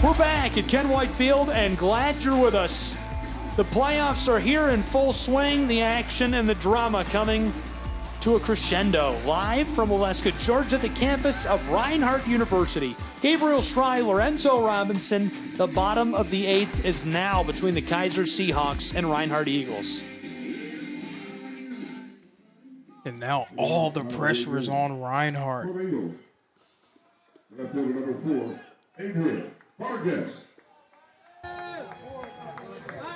We're back at Ken White Field and glad you're with us. The playoffs are here in full swing, the action and the drama coming to a crescendo. Live from Waleska, Georgia, the campus of Reinhardt University. Gabriel Schrei, Lorenzo Robinson. The bottom of the 8th is now between the Kaiser Seahawks and Reinhardt Eagles. And now all the pressure is on Reinhardt. Left fielder, number 4, Adrian Vargas. Find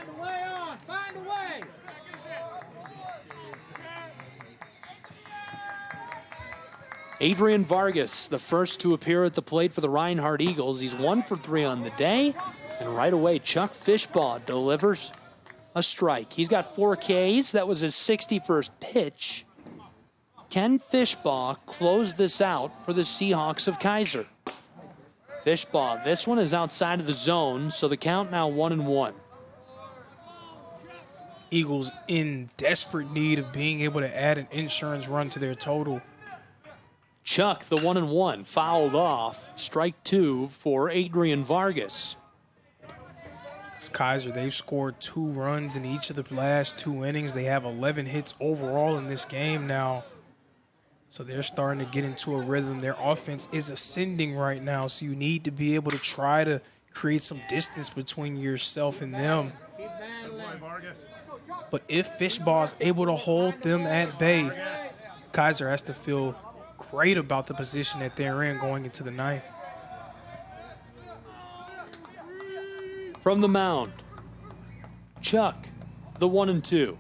a way on! Find a way! Adrian Vargas, the first to appear at the plate for the Reinhardt Eagles. He's 1 for 3 on the day. And right away, Chuck Fishbaugh delivers a strike. He's got 4 Ks. That was his 61st pitch. Can Fishbaugh close this out for the Seahawks of Kaiser? Fishbaugh, this one is outside of the zone, so the count now 1-1. Eagles in desperate need of being able to add an insurance run to their total. Chuck, the 1-1, fouled off. Strike 2 for Adrian Vargas. It's Kaiser. They've scored 2 runs in each of the last 2 innings. They have 11 hits overall in this game now. So they're starting to get into a rhythm. Their offense is ascending right now, so you need to be able to try to create some distance between yourself and them. But if Fishball is able to hold them at bay, Kaiser has to feel great about the position that they're in going into the ninth. From the mound, Chuck, the 1-2.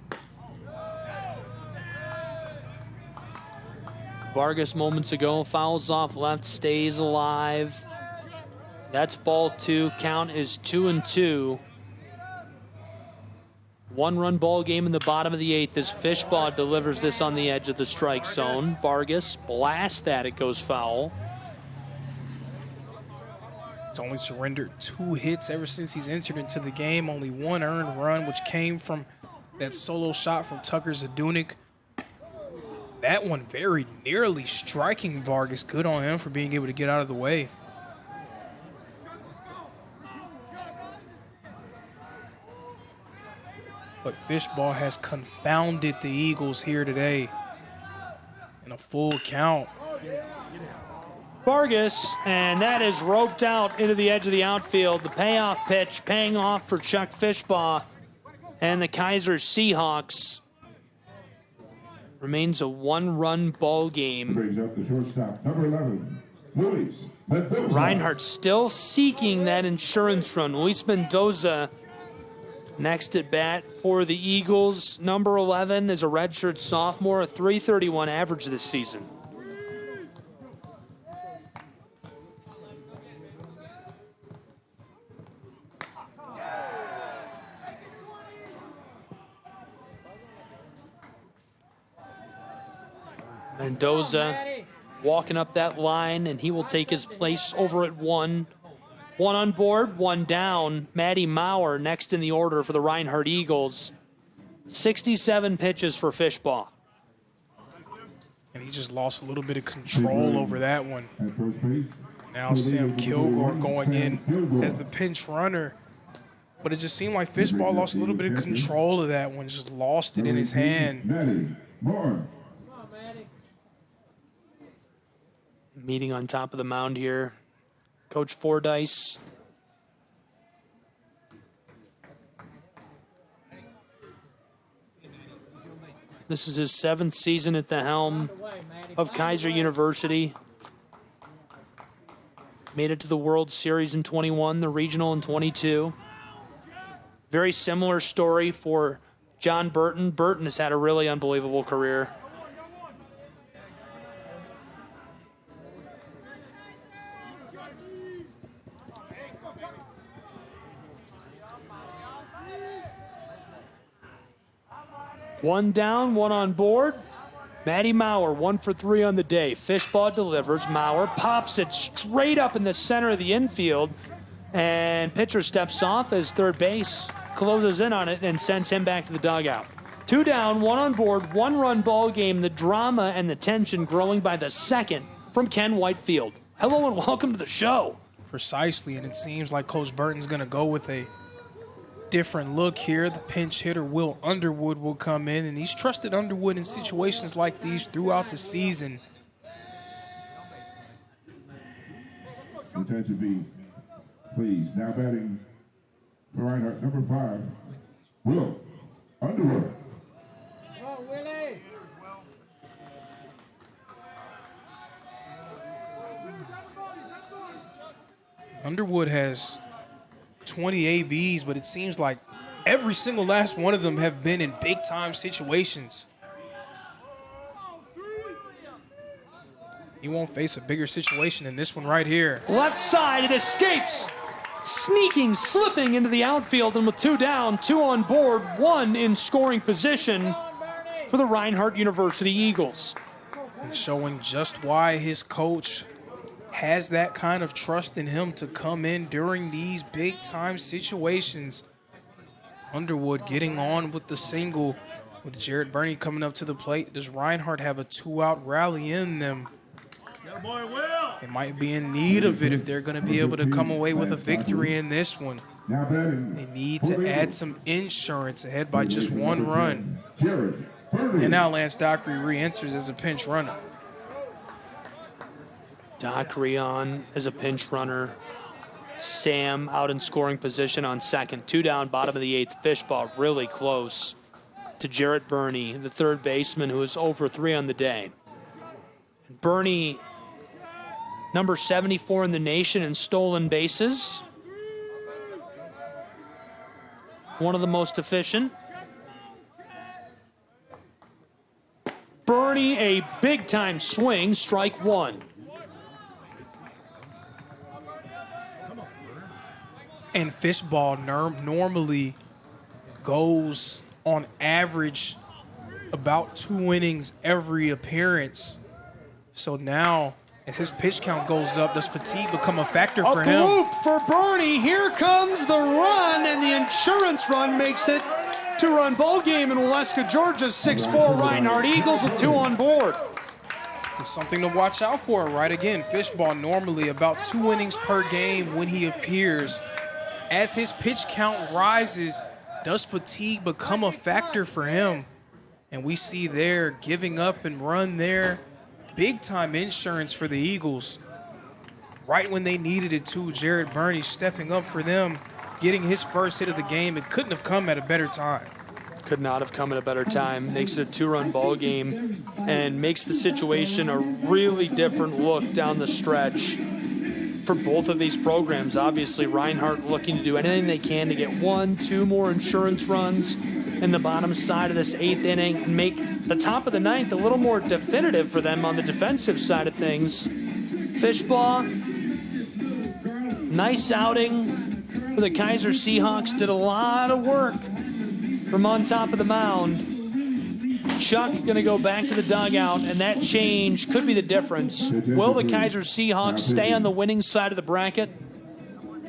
Vargas moments ago fouls off left, stays alive. That's ball 2. Count is 2-2. 1-run ball game in the bottom of the 8th as Fishbaugh delivers this on the edge of the strike zone. Vargas blasts that, it goes foul. He's only surrendered 2 hits ever since he's entered into the game. Only 1 earned run, which came from that solo shot from Tucker Zunic. That one very nearly striking Vargas. Good on him for being able to get out of the way. But Fishbaugh has confounded the Eagles here today in a full count. Vargas, and that is roped out into the edge of the outfield. The payoff pitch paying off for Chuck Fishbaugh and the Keiser Seahawks. Remains a 1-run ball game. Brings up the shortstop, number 11, Luis Mendoza. Reinhardt still seeking that insurance run. Luis Mendoza next at bat for the Eagles. Number 11 is a redshirt sophomore, a .331 average this season. Mendoza walking up that line, and he will take his place over at 1. 1 on board, 1 down. Matty Maurer next in the order for the Reinhardt Eagles. 67 pitches for Fishbaugh. And he just lost a little bit of control over that one. Now Sam Kilgore going in as the pinch runner. But it just seemed like Fishbaugh lost a little bit of control of that one, just lost it in his hand. Meeting on top of the mound here, Coach Fordyce. This is his 7th season at the helm of Kaiser University. Made it to the World Series in 21, the regional in 22. Very similar story for John Burton. Burton has had a really unbelievable career. One down, 1 on board. Matty Maurer, 1 for 3 on the day. Fishbaugh delivers. Maurer pops it straight up in the center of the infield. And pitcher steps off as third base closes in on it and sends him back to the dugout. 2 down, 1 on board, 1-run ball game. The drama and the tension growing by the second from Ken Whitefield. Hello and welcome to the show. Precisely, and it seems like Coach Burton's going to go with a different look here. The pinch hitter, Will Underwood, will come in, and he's trusted Underwood in situations like these throughout the season. Attention, be please. Now batting for Reinhardt, number 5, Will Underwood. Go, Willie. Underwood has 20 ABs, but it seems like every single last one of them have been in big-time situations. He won't face a bigger situation than this one right here. Left side, it escapes. Sneaking, slipping into the outfield, and with 2 down, 2 on board, 1 in scoring position for the Reinhardt University Eagles. And showing just why his coach has that kind of trust in him to come in during these big-time situations. Underwood getting on with the single with Jared Burney coming up to the plate. Does Reinhardt have a 2-out rally in them? They might be in need of it if they're going to be able to come away with a victory in this one. Now batting. They need to add some insurance ahead by just one run. And now Lance Dockery re-enters as a pinch runner. Dockery on as a pinch runner. Sam out in scoring position on second. 2 down, bottom of the 8th. Fishball really close to Jarrett Burney, the third baseman, who is 0 for 3 on the day. Burney, number 74 in the nation in stolen bases. One of the most efficient. Burney, a big-time swing, strike 1. And Fishball normally goes on average about 2 innings every appearance. So now, as his pitch count goes up, does fatigue become a factor for him? A bloop for Burney. Here comes the run, and the insurance run makes it 2-run ball game in Waleska, Georgia. 6-4 Reinhardt Eagles with 2 on board. It's something to watch out for, right? Again, Fishball normally about 2 innings per game when he appears. As his pitch count rises, does fatigue become a factor for him? And we see there, giving up and run there. Big-time insurance for the Eagles. Right when they needed it too, Jarrett Burney stepping up for them, getting his first hit of the game. It couldn't have come at a better time. Could not have come at a better time. Makes it a 2-run ball game and makes the situation a really different look down the stretch for both of these programs. Obviously, Reinhardt looking to do anything they can to get 1-2 more insurance runs in the bottom side of this 8th inning and make the top of the 9th a little more definitive for them on the defensive side of things. Fishbaugh, nice outing for the Kaiser Seahawks. Did a lot of work from on top of the mound. Chuck going to go back to the dugout, and that change could be the difference. Will the Kaiser Seahawks stay on the winning side of the bracket?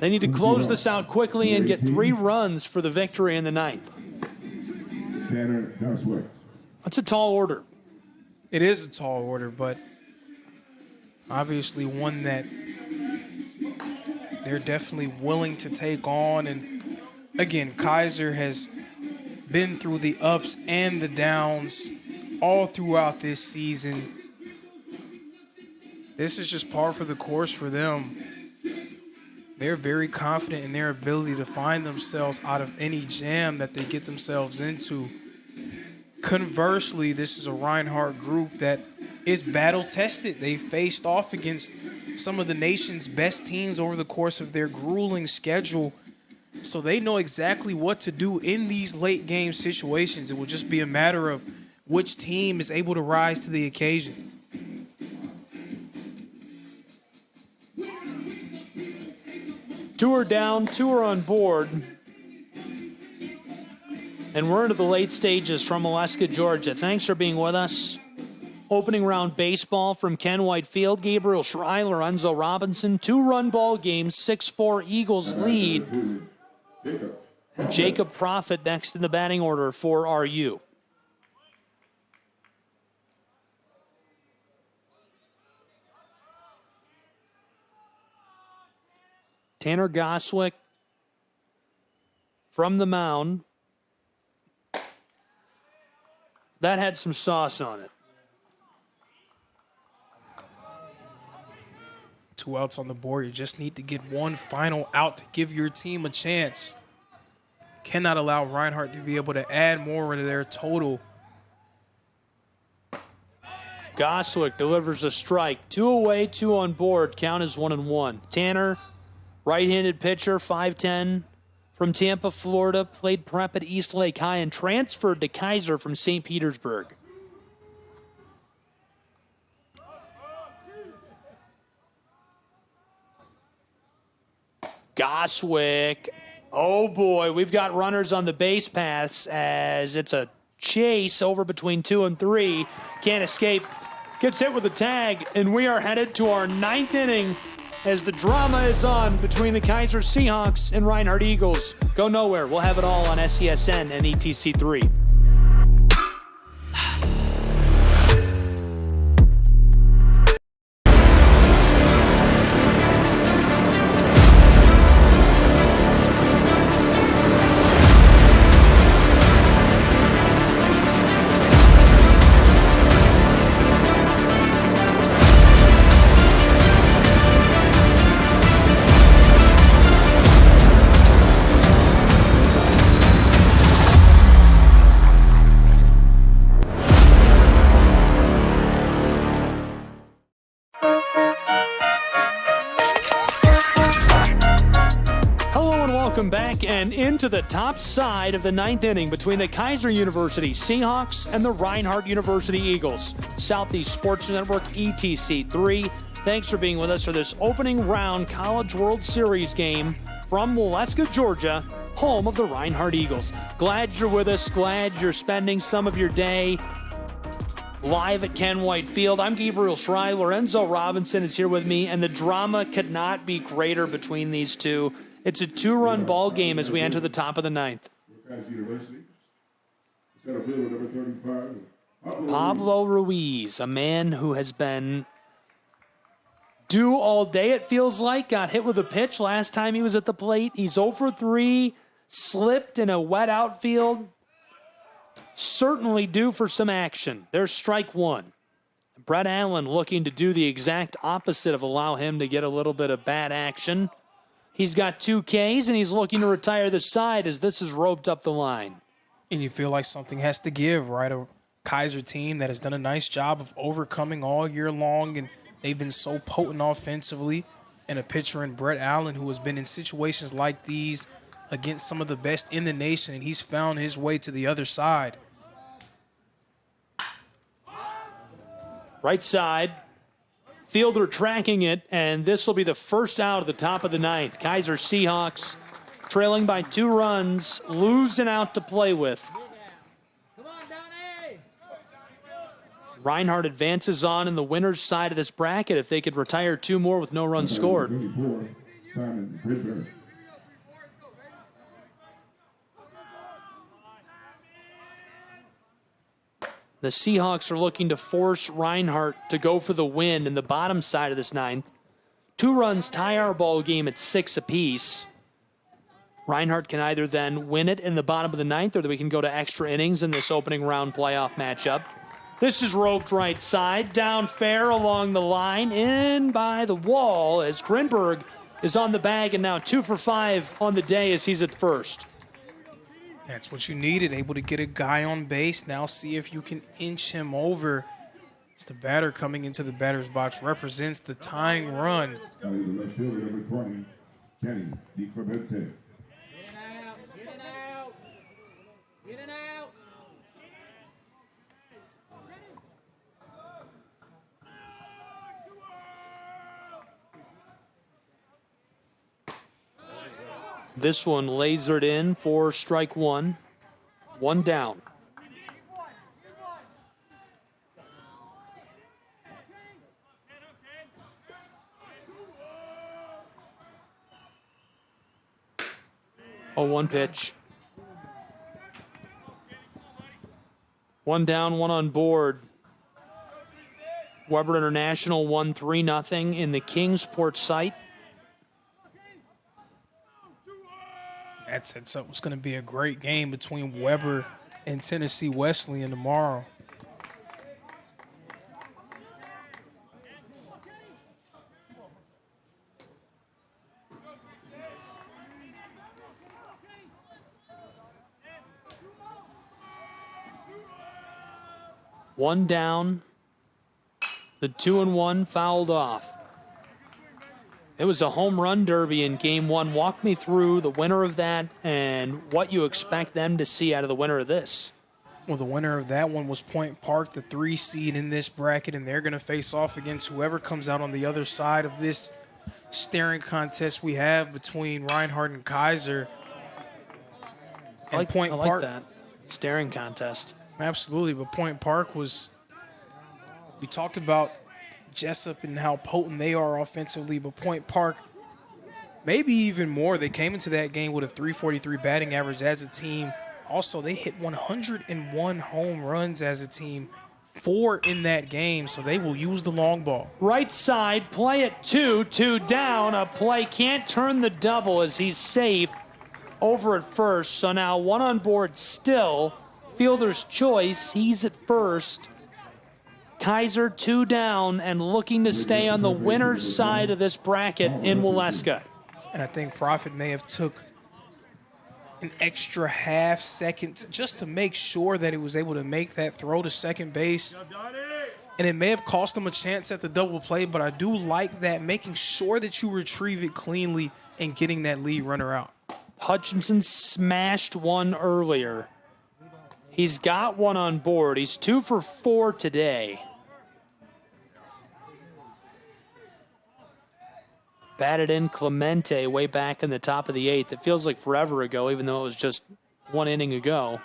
They need to close this out quickly and get 3 runs for the victory in the 9th. That's a tall order. It is a tall order, but obviously one that they're definitely willing to take on. And again, Kaiser has been through the ups and the downs all throughout this season. This is just par for the course for them. They're very confident in their ability to find themselves out of any jam that they get themselves into. Conversely, this is a Reinhardt group that is battle-tested. They faced off against some of the nation's best teams over the course of their grueling schedule. So they know exactly what to do in these late-game situations. It will just be a matter of which team is able to rise to the occasion. Two are down, 2 are on board. And we're into the late stages from Waleska, Georgia. Thanks for being with us. Opening round baseball from Ken White Field. Gabriel Schreiler, Enzo Robinson. 2-run ball game, 6-4 Eagles lead. And Jacob Profit next in the batting order for RU. Tanner Goswick from the mound. That had some sauce on it. 2 outs on the board. You just need to get one final out to give your team a chance. Cannot allow Reinhardt to be able to add more to their total. Goswick delivers a strike. 2 away, 2 on board. Count is 1-1. Tanner, right-handed pitcher, 5'10", from Tampa, Florida, played prep at East Lake High and transferred to Kaiser from St. Petersburg. Goswick. Oh boy, we've got runners on the base paths as it's a chase over between 2 and 3. Can't escape. Gets hit with a tag, and we are headed to our 9th inning as the drama is on between the Kaiser Seahawks and Reinhardt Eagles. Go nowhere. We'll have it all on SCSN and ETC3. Welcome back and into the top side of the 9th inning between the Keiser University Seahawks and the Reinhardt University Eagles. Southeast Sports Network ETC3. Thanks for being with us for this opening round College World Series game from Waleska, Georgia, home of the Reinhardt Eagles. Glad you're with us. Glad you're spending some of your day live at Ken White Field. I'm Gabriel Schrei. Lorenzo Robinson is here with me, and the drama could not be greater between these two. It's a 2-run ball game as we enter the top of the 9th. Pablo Ruiz, a man who has been due all day, it feels like. Got hit with a pitch last time he was at the plate. He's 0 for 3, slipped in a wet outfield. Certainly due for some action. There's strike one. Brett Allen looking to do the exact opposite of allow him to get a little bit of bad action. He's got 2 Ks, and he's looking to retire the side as this is roped up the line. And you feel like something has to give, right? A Kaiser team that has done a nice job of overcoming all year long, and they've been so potent offensively. And a pitcher in Brett Allen who has been in situations like these against some of the best in the nation, and he's found his way to the other side. Right side. Fielder tracking it, and this will be the first out of the top of the 9th. Kaiser Seahawks trailing by 2 runs, losing out to play with. Come on, Donnie! Reinhardt advances on in the winner's side of this bracket if they could retire 2 more with no runs scored. The Seahawks are looking to force Reinhardt to go for the win in the bottom side of this 9th. 2 runs tie our ball game at 6 apiece. Reinhardt can either then win it in the bottom of the 9th, or that we can go to extra innings in this opening round playoff matchup. This is roped right side, down fair along the line, in by the wall as Grinberg is on the bag, and now 2 for 5 on the day as he's at first. That's what you needed, able to get a guy on base. Now see if you can inch him over. As the batter coming into the batter's box represents the tying run. Get it out! Get it out! Get it out! This one lasered in for strike one. 1 down. Oh, 1 pitch. 1 down, 1 on board. Weber International won 3-0 in the Kingsport site. That sets up what's going to be a great game between Weber and Tennessee Wesleyan tomorrow. One down. The 2-1 fouled off. It was a home run derby in game 1. Walk me through the winner of that and what you expect them to see out of the winner of this. Well, the winner of that one was Point Park, the 3 seed in this bracket, and they're going to face off against whoever comes out on the other side of this staring contest we have between Reinhardt and Kaiser. I like that. Staring contest. Absolutely, but Point Park was, we talked about Jessup and how potent they are offensively, but Point Park, maybe even more. They came into that game with a .343 batting average as a team. Also, they hit 101 home runs as a team, 4 in that game, so they will use the long ball. Right side, play at 2 down. A play can't turn the double as he's safe over at first. So now 1 on board still. Fielder's choice, he's at first. Kaiser 2 down and looking to stay on the winner's side of this bracket in Waleska. And I think Profit may have took an extra half second just to make sure that he was able to make that throw to second base. And it may have cost him a chance at the double play, but I do like that, making sure that you retrieve it cleanly and getting that lead runner out. Hutchinson smashed one earlier. He's got one on board. He's 2 for 4 today. Batted in Clemente way back in the top of the 8th. It feels like forever ago, even though it was just 1 inning ago.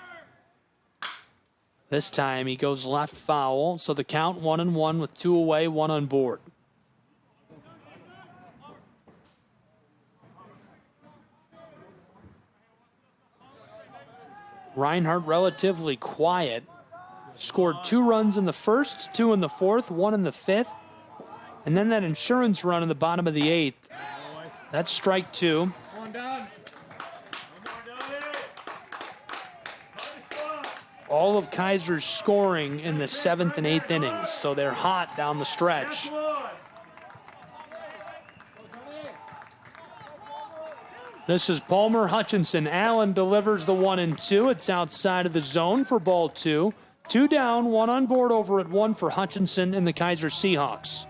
This time he goes left foul, so the count 1-1 with 2 away, 1 on board. Reinhardt relatively quiet. Scored 2 runs in the first, 2 in the fourth, 1 in the fifth. And then that insurance run in the bottom of the 8th. That's strike 2. All of Kaiser's scoring in the 7th and 8th innings, so they're hot down the stretch. This is Palmer Hutchinson. Allen delivers the 1-2. It's outside of the zone for ball 2. 2 down, 1 on board over at 1 for Hutchinson and the Kaiser Seahawks.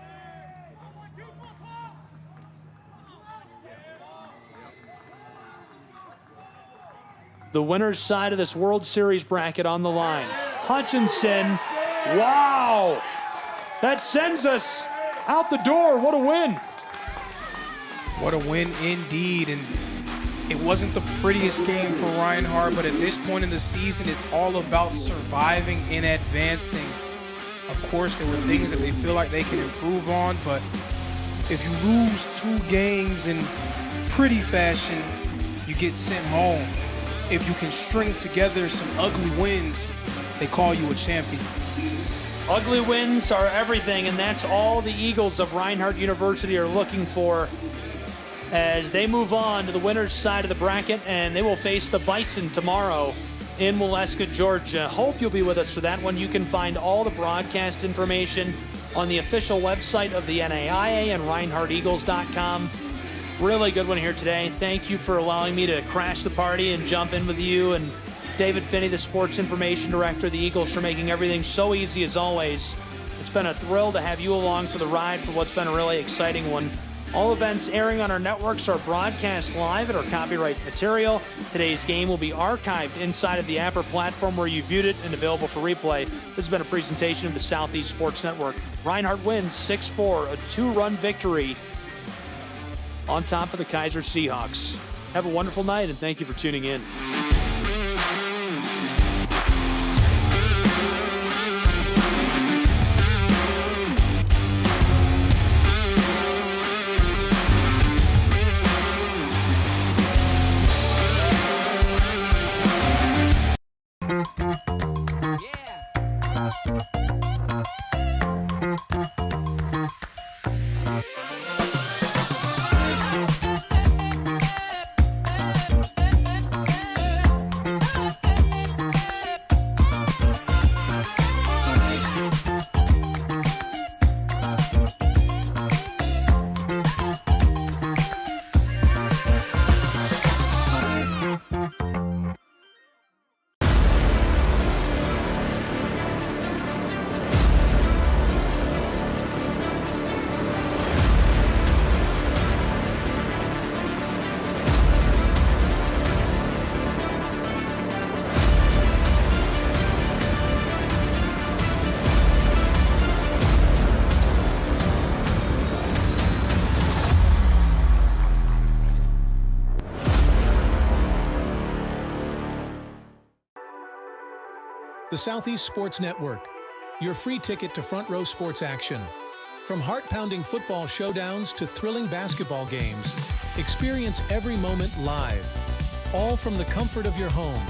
The winner's side of this World Series bracket on the line. Hutchinson, wow! That sends us out the door. What a win. What a win indeed. And it wasn't the prettiest game for Reinhardt, but at this point in the season, it's all about surviving and advancing. Of course, there were things that they feel like they can improve on, but if you lose 2 games in pretty fashion, you get sent home. If you can string together some ugly wins, they call you a champion. Ugly wins are everything, and that's all the Eagles of Reinhardt University are looking for as they move on to the winner's side of the bracket, and they will face the Bison tomorrow in Waleska, Georgia. Hope you'll be with us for that one. You can find all the broadcast information on the official website of the NAIA and ReinhardtEagles.com. Really good one here today. Thank you for allowing me to crash the party and jump in with you, and David Finney, the sports information director of the Eagles, for making everything so easy as always. It's been a thrill to have you along for the ride for what's been a really exciting one. All events airing on our networks are broadcast live at our copyright material. Today's game will be archived inside of the Apper platform where you viewed it and available for replay. This has been a presentation of the Southeast Sports Network. Reinhardt wins 6-4, a 2-run victory on top of the Kaiser Seahawks. Have a wonderful night, and thank you for tuning in. The Southeast Sports Network, your free ticket to front row sports action. From heart-pounding football showdowns to thrilling basketball games, experience every moment live, all from the comfort of your home.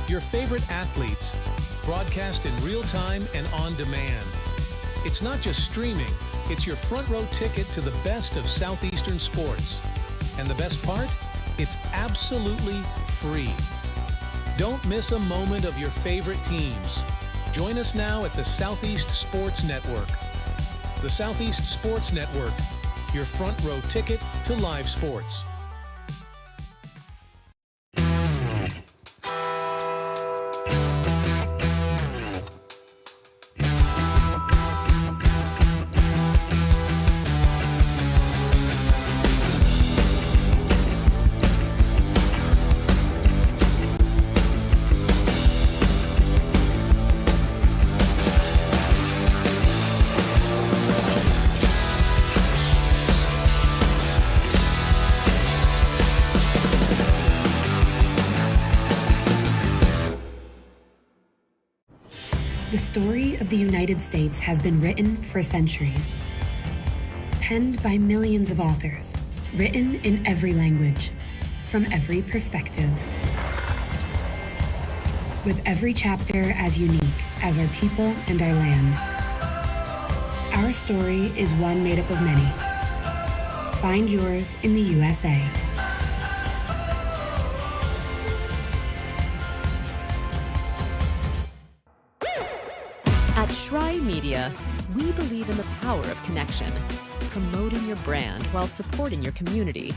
Your favorite athletes, broadcast in real time and on demand. It's not just streaming, it's your front row ticket to the best of Southeastern sports. And the best part? It's absolutely free. Don't miss a moment of your favorite teams. Join us now at the Southeast Sports Network. The Southeast Sports Network, your front row ticket to live sports. The story of the United States has been written for centuries. Penned by millions of authors, written in every language, from every perspective. With every chapter as unique as our people and our land. Our story is one made up of many. Find yours in the USA. At Schrei Media, we believe in the power of connection, promoting your brand while supporting your community.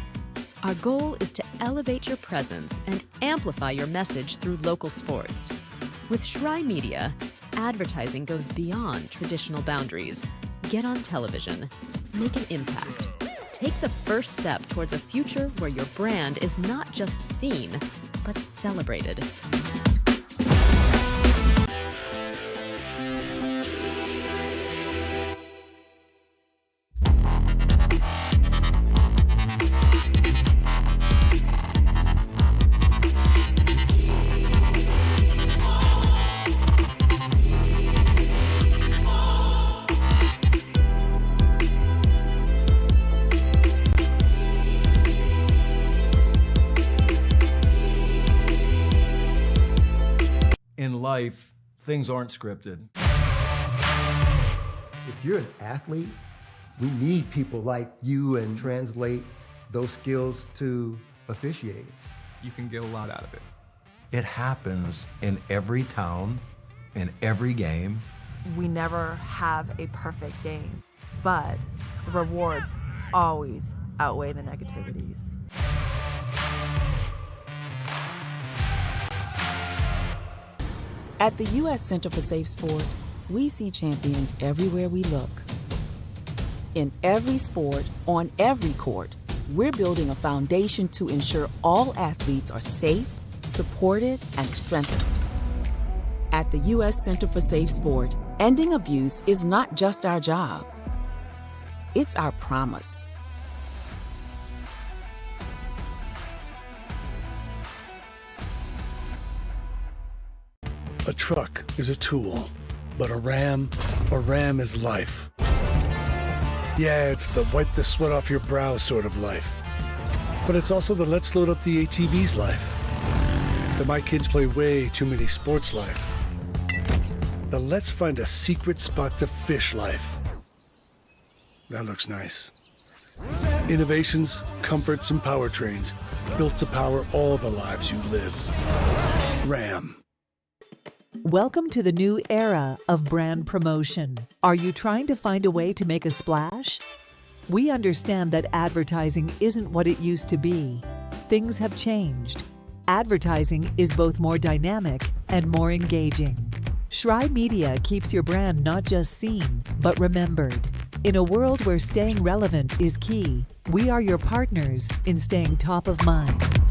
Our goal is to elevate your presence and amplify your message through local sports. With Schrei Media, advertising goes beyond traditional boundaries. Get on television, make an impact. Take the first step towards a future where your brand is not just seen, but celebrated. In life, things aren't scripted. If you're an athlete, we need people like you and translate those skills to officiating. You can get a lot out of it. It happens in every town, in every game. We never have a perfect game, but the rewards always outweigh the negativities. At the U.S. Center for Safe Sport, we see champions everywhere we look. In every sport, on every court, we're building a foundation to ensure all athletes are safe, supported, and strengthened. At the U.S. Center for Safe Sport, ending abuse is not just our job. It's our promise. A truck is a tool, but a ram is life. Yeah, it's the wipe the sweat off your brow sort of life. But it's also the let's load up the ATV's life. The my kids play way too many sports life. The let's find a secret spot to fish life. That looks nice. Innovations, comforts, and powertrains built to power all the lives you live. Ram. Welcome to the new era of brand promotion. Are you trying to find a way to make a splash? We understand that advertising isn't what it used to be. Things have changed. Advertising is both more dynamic and more engaging. Schrei Media keeps your brand not just seen, but remembered. In a world where staying relevant is key, we are your partners in staying top of mind.